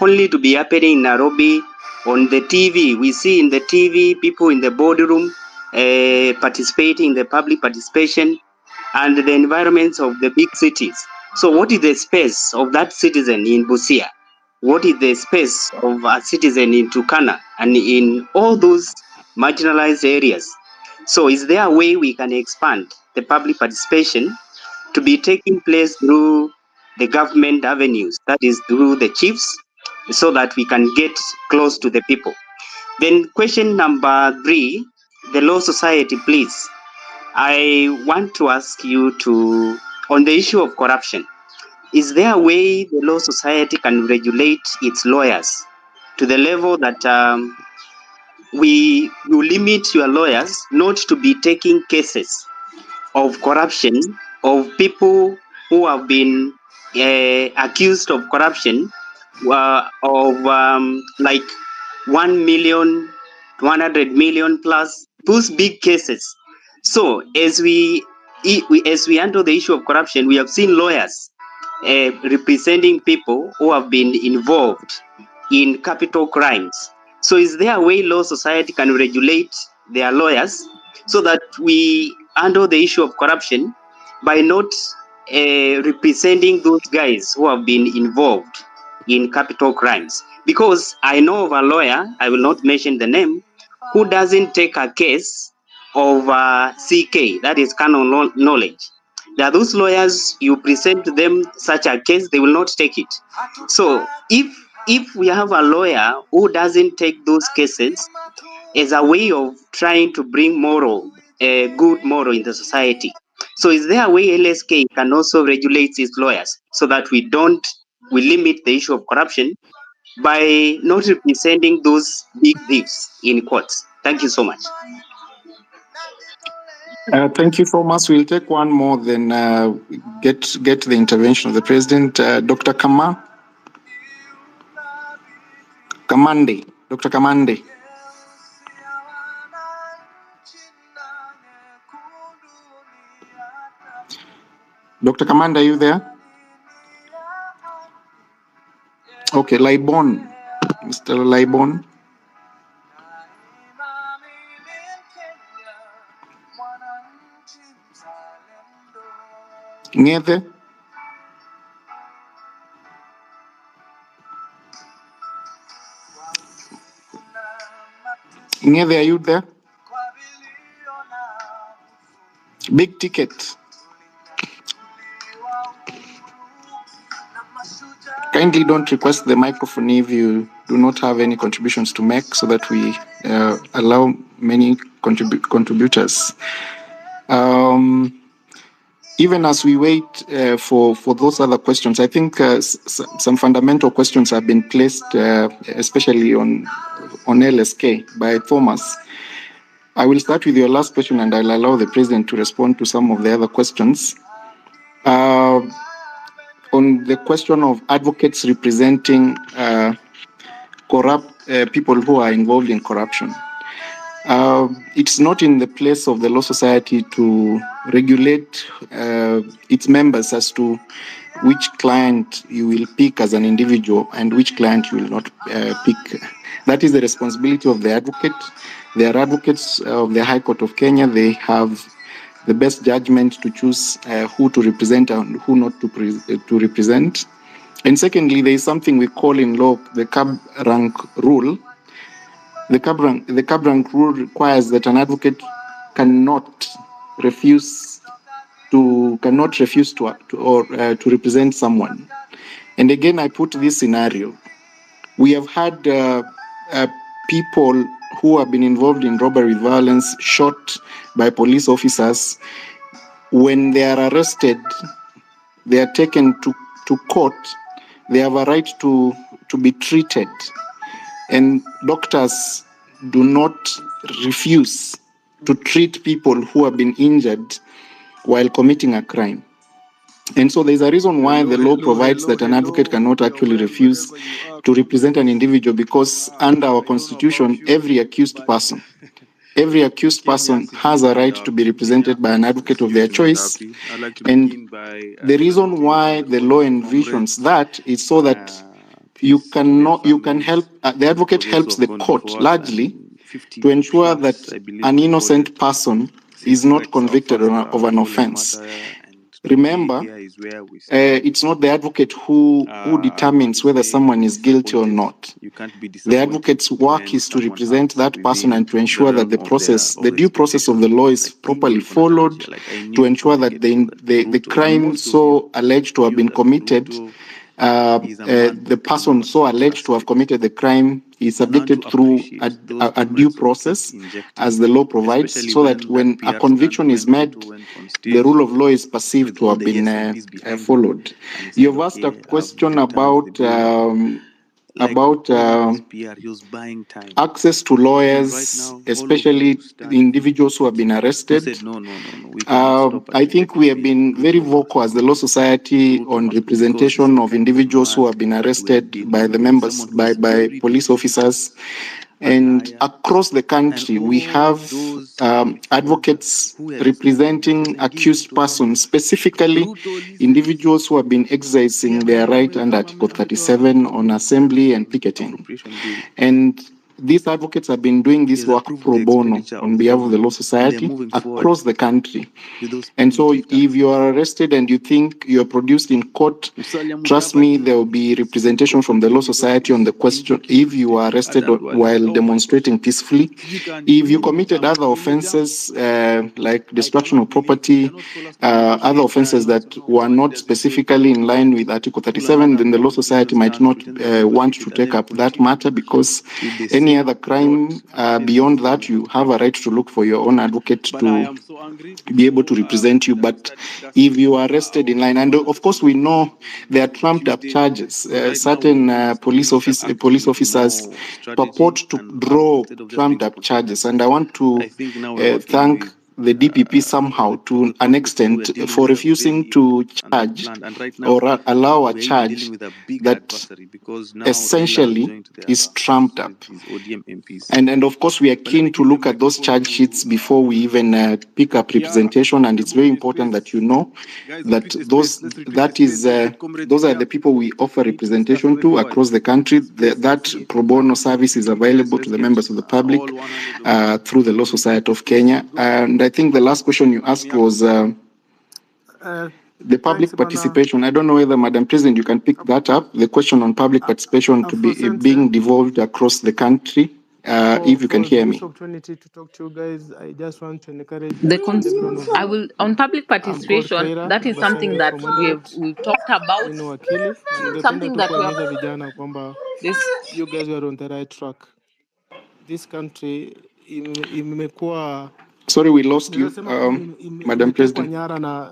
only to be happening in Nairobi, on the TV, we see in the TV people in the boardroom participating in the public participation, and the environments of the big cities. So what is the space of that citizen in Busia? What is the space of a citizen in Turkana and in all those marginalized areas? So is there a way we can expand the public participation to be taking place through the government avenues, that is through the chiefs, so that we can get close to the people? Then question number three, the Law Society, please. I want to ask you to, on the issue of corruption, is there a way the Law Society can regulate its lawyers to the level that you limit your lawyers not to be taking cases of corruption, of people who have been accused of corruption, of like 1 million, 100 million plus, those big cases. So as we handle the issue of corruption, we have seen lawyers representing people who have been involved in capital crimes. So is there a way Law Society can regulate their lawyers so that we handle the issue of corruption by not representing those guys who have been involved in capital crimes? Because I know of a lawyer, I will not mention the name, who doesn't take a case of CK, that is canon knowledge. There are those lawyers, you present to them such a case, they will not take it. So if if we have a lawyer who doesn't take those cases as a way of trying to bring good moral in the society. So is there a way LSK can also regulate its lawyers so that we limit the issue of corruption by not representing those big thieves in courts? Thank you so much. Thank you so much. We'll take one more, then get the intervention of the president. Dr. Kamande. Dr. Kamande. Dr. Kamande, are you there? Okay, Laibon. Mr. Laibon. Ngeve. Ngeve, are you there? Big ticket. Kindly don't request the microphone if you do not have any contributions to make, so that we allow many contributors. Even as we wait for those other questions, I think some fundamental questions have been placed, especially on LSK by Thomas. I will start with your last question, and I'll allow the president to respond to some of the other questions. On the question of advocates representing corrupt people who are involved in corruption, it's not in the place of the Law Society to regulate its members as to which client you will pick as an individual and which client you will not pick. That is the responsibility of the advocate. They are advocates of the High Court of Kenya. They have the best judgment to choose who to represent and who not to represent. And secondly, there is something we call in law the cab rank rule. The cab rank rule requires that an advocate cannot refuse to represent someone. And again, I put this scenario. We have had people who have been involved in robbery violence shot by police officers. When they are arrested, they are taken to court. They have a right to be treated. And doctors do not refuse to treat people who have been injured while committing a crime. And so there's a reason why the law provides that an advocate cannot actually refuse to represent an individual, because under our constitution, every accused person has a right to be represented by an advocate of their choice. And the reason why the law envisions that is so that the advocate helps the court largely to ensure that an innocent person is not convicted of an offense. Remember, it's not the advocate who determines whether someone is guilty or not. The advocate's work is to represent that person and to ensure that the due process of the law is properly followed, to ensure that the crime so alleged to have been committed, the person so alleged to have committed the crime is subjected through a due process as the law provides, so that when a conviction is made, the rule of law is perceived to have been followed. You've asked a question about access to lawyers, especially the individuals who have been arrested. I think we have been very vocal as the Law Society on representation of individuals who have been arrested by the members, by police officers. And across the country, we have advocates representing accused persons, specifically individuals who have been exercising their right under Article 37 on assembly and picketing. And these advocates have been doing this work pro bono on behalf of the Law Society across the country. And so if you are arrested and you think you're produced in court, trust me, there will be representation from the Law Society on the question if you are arrested while demonstrating peacefully. If you committed other offenses like destruction of property, other offenses that were not specifically in line with Article 37, then the Law Society might not want to take up that matter, because any other crime beyond that, you have a right to look for your own advocate to be able to represent you. But if you are arrested in line, and of course we know there are trumped up charges, certain police officers purport to draw trumped up charges, and I want to thank the DPP somehow to an extent for refusing to charge or allow a charge that essentially is trumped up. And of course, we are keen to look at those charge sheets before we even pick up representation. And it's very important that you know that those are the people we offer representation to across the country. That pro bono service is available to the members of the public through the Law Society of Kenya. And I think the last question you asked was the public participation. I don't know whether, Madam President, you can pick that up. The question on public participation to be being devolved across the country. If you can hear me. Opportunity to talk to you guys. I just want to encourage I will on public participation. That is something that we've talked about. Wakili, na ningependa Something tu that we kuhimiza have. vijana kwamba you guys were on the right track. This country imekuwa, sorry, we lost you, Madam President. nyara na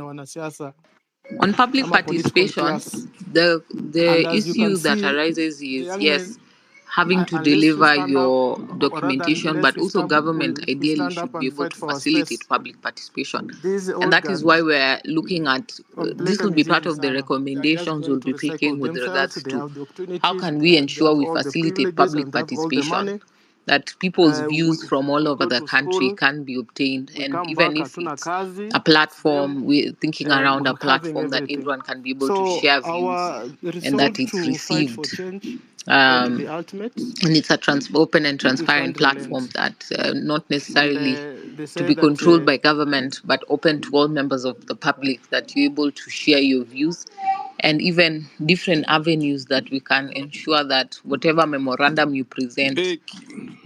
wanasiasa. On public participation, the issue that arises is, yes, having to deliver your documentation, but also government ideally should be able to facilitate public participation. And that is why we're looking at, this will be part of the recommendations we'll be taking with regards to how can we ensure we facilitate public participation, that people's views from all over the country can be obtained. And even if it's a platform, we're thinking around a platform that everyone can be able to share views and that it's received. And it's a open and transparent platform that not necessarily to be controlled by government, but open to all members of the public, that you're able to share your views, and even different avenues that we can ensure that whatever memorandum you present,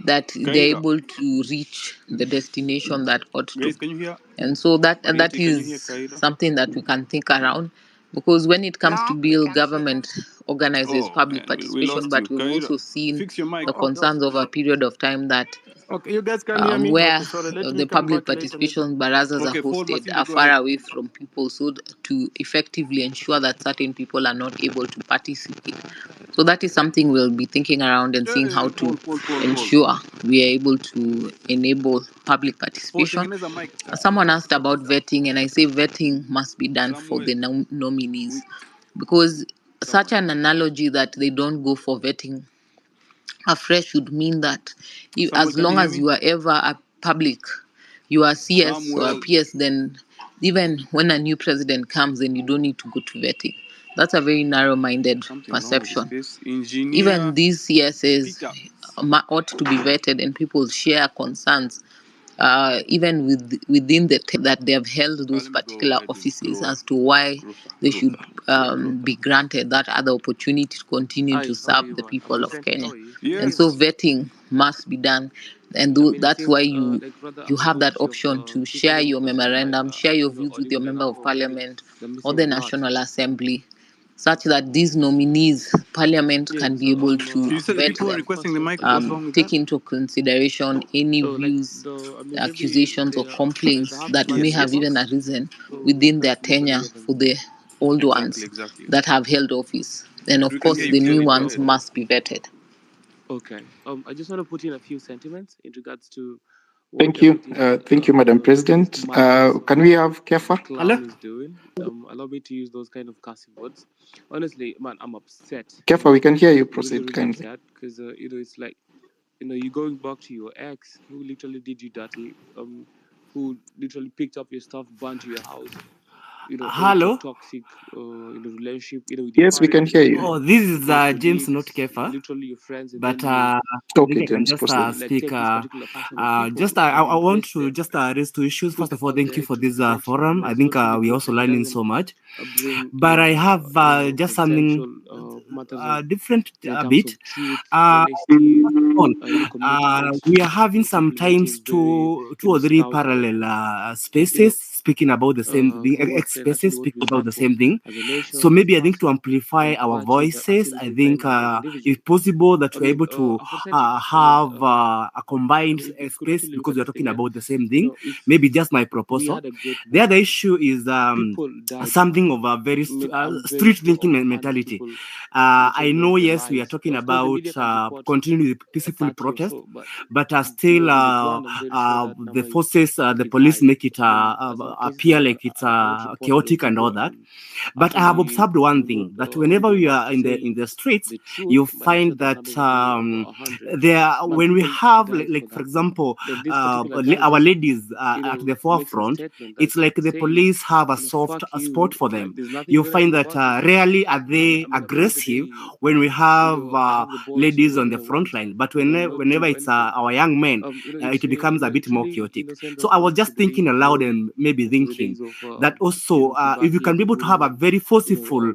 that they're able to reach the destination that ought to. And so that is something that we can think around, because when it comes to bill, government organizes public participation, but we've also seen the concerns over a period of time that you guys can hear me? where Sorry, the public participation barazas are hosted are far away from people, so to effectively ensure that certain people are not able to participate. So that is something we'll be thinking around and seeing how to ensure we are able to enable public participation. Someone asked about vetting, and I say vetting must be done for the nominees, because such an analogy that they don't go for vetting afresh would mean that as long as you are ever a public, you are CS or a PS, then even when a new president comes, then you don't need to go to vetting. That's a very narrow-minded perception. Even these CSs ought to be vetted, and people share concerns even within the that they have held those particular offices, as to why they should be granted that other opportunity to continue to serve the people of Kenya. And so vetting must be done, and that's why you have that option to share your memorandum, share your views with your member of parliament or the National Assembly, such that these nominees, Parliament can be able to vet them, take into consideration any views, accusations, or complaints that may have even arisen within their tenure for the old ones that have held office. And of course, the new ones must be vetted. Okay. I just want to put in a few sentiments in regards to Thank you. Thank you, Madam President. Can we have Kefa? Is doing. Allow me to use those kind of cussing words. Honestly, man, I'm upset. Kefa, we can hear you. Proceed kindly. Because it's like, you're going back to your ex who literally did you dirty, who literally picked up your stuff, burnt to your house. any Hello. toxic relationship, with your Yes, we can parents, hear you. Oh, this your is James, not colleagues, Kefa. literally your friends, and But then you I think Okay, I can James, just proceed. like speak. take this particular person or Just people I and want invest to them, just raise two issues. put First of all, out thank you there for to this present you, forum. I it's think not really we're also toxic, it learning doesn't so much. bring But I have any just something confidential matters of different in a terms bit. of truth, honesty, First of all, commitment, we are having people sometimes getting very two or three scouted or parallel spaces speaking about the same thing, from what X then spaces actually what speaking we about stand the for same thing. as a So nation, as a maybe I think to person, amplify and our virtues that voices, I actually think define us as individuals. if possible that I we're mean, able to unfortunately, have a I combined mean, if you could space actually look because at we're this thing, talking yeah, about the same thing. if Maybe just my we proposal. had a great The other war, issue is people died. something of a very I mean, I'm very street sure thinking over 100 mentality. people I literally know, lost their yes, we are lives. talking Of course, the about media can report continuing the peaceful 30 or protest, so, but but still in this one, I'm very sure that the number forces, the is police high. make it I mean, some cases appear like it's are not reported or chaotic and all people that. But I have actually observed one would thing that whenever we are say in the streets, the truth, you but I'm sure find that that number is actually over 100. there Man, when we people have died for for that. example Then this particular guy our just ladies at the makes a forefront, statement that it's like the says, police have a soft fuck spot you, for like them. there's nothing You you're gonna do find that about it. rarely are And they I mean, at the end of the aggressive day, when we have I have the balls to ladies go on in the and what, front line, but not whenever do it's anything. our young men, It's it becomes a bit more truly chaotic. innocent So of I was us to just thinking believe aloud and maybe to the thinking days of that also if we Kibaki can and be able to have a Uhuru, very forceful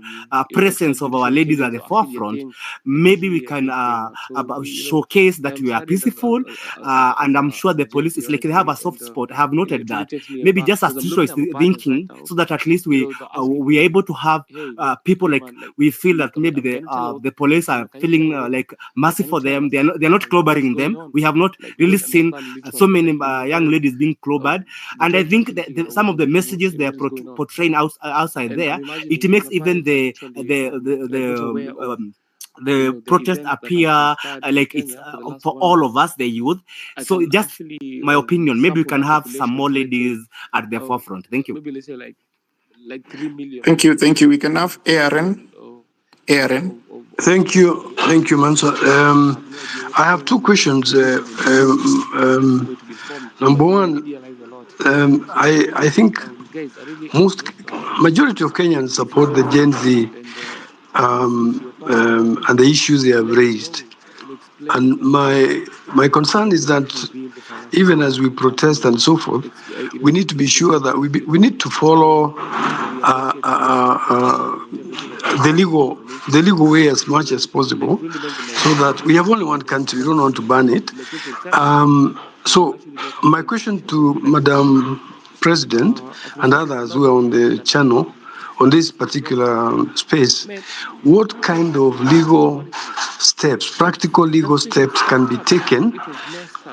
presence of our extrajudicial ladies at killings the were actually a forefront, thing. It's maybe we actually a can big thing, man. So showcase that I'm we are saddened peaceful, and I'm sure as a the Gen police Z, is like they have honestly, a soft and spot. I have noted it really that. takes me Maybe aback just as because I'm Trisha looking is at my partners right thinking, now. so that at least They're asking we are me, able to have hey, people like man, like, we feel look, that maybe can you tell us, the police are can you feeling tell us, like mercy can you for tell them. us They're not what's clobbering going them. on? We have not Like, we really don't seen understand so literally. many Like, we young heard ladies being clobbered, the and I guns are think finishing that or some of the messages they are what is going on. portraying outside And there, I'm it imagining makes my even parents are literally like not the aware of the the protest events that appear have transpired in like it's Kenya for the last for 1 all month. of us, the youth. I So can just actually my opinion, maybe we sample can the have some population more of, let's say, ladies at the forefront. Thank you. maybe let's say like 3 million Thank you. Thank you. We can people have that Aaron. Aaron. Thank you. Thank you, Mansa. have no idea what's I have going two on, questions. and then the news is going to be informed. Number The one, media lies a lot. So I think guys, I really most majority of Kenyans if you support the guys Gen can come Z up and speak to your thoughts and and the issues they have let us raised. know, explain And my concern is that being the financial even as we sector, protest and so forth, we need to be sure that we need to follow the legal way as much as possible, so that we have only one country. We don't want to ban it. So my question to Madam President and others who are on the channel on this particular space, what kind of legal steps, practical legal steps can be taken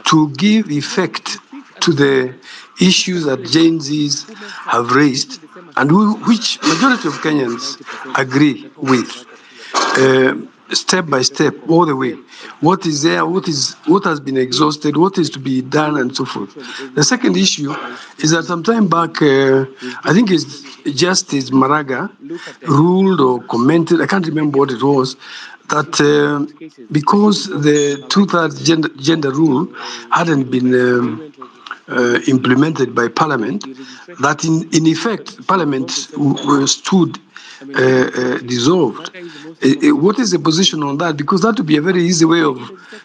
to give effect to the issues that Gen Zs have raised and which majority of Kenyans agree with, step by step, all the way. What is there? What has been exhausted? What is to be done, and so forth. The second issue is that some time back, I think it's Justice Maraga ruled or commented. I can't remember what it was. That because the two-thirds gender rule hadn't been implemented by Parliament, that in effect Parliament stood dissolved. What is the position on that? Because that would be a very easy way of,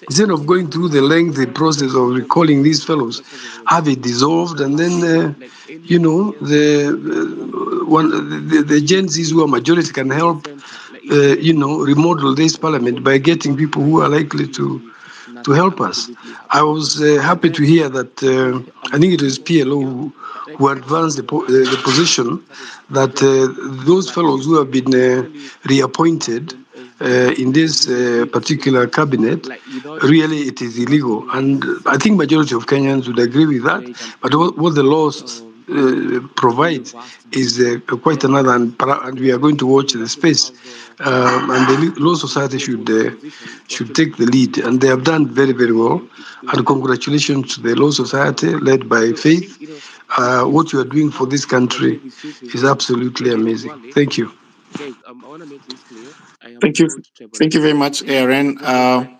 instead of going through the lengthy process of recalling these fellows, have it dissolved, and then the Gen Zs who are majority can help remodel this Parliament by getting people who are likely to help us. I was happy to hear that I think it was PLO who advanced the position that those fellows who have been reappointed in this particular cabinet, really it is illegal. And I think majority of Kenyans would agree with that. But what the laws provides is quite another, and we are going to watch the space. And the Law Society should take the lead, and they have done very, very well. And congratulations to the Law Society led by Faith. What you are doing for this country is absolutely amazing. Thank you. Guys, I want to make this clear. I am Thank you. not Thank you very tribalistic. much, Aaron. Regardless,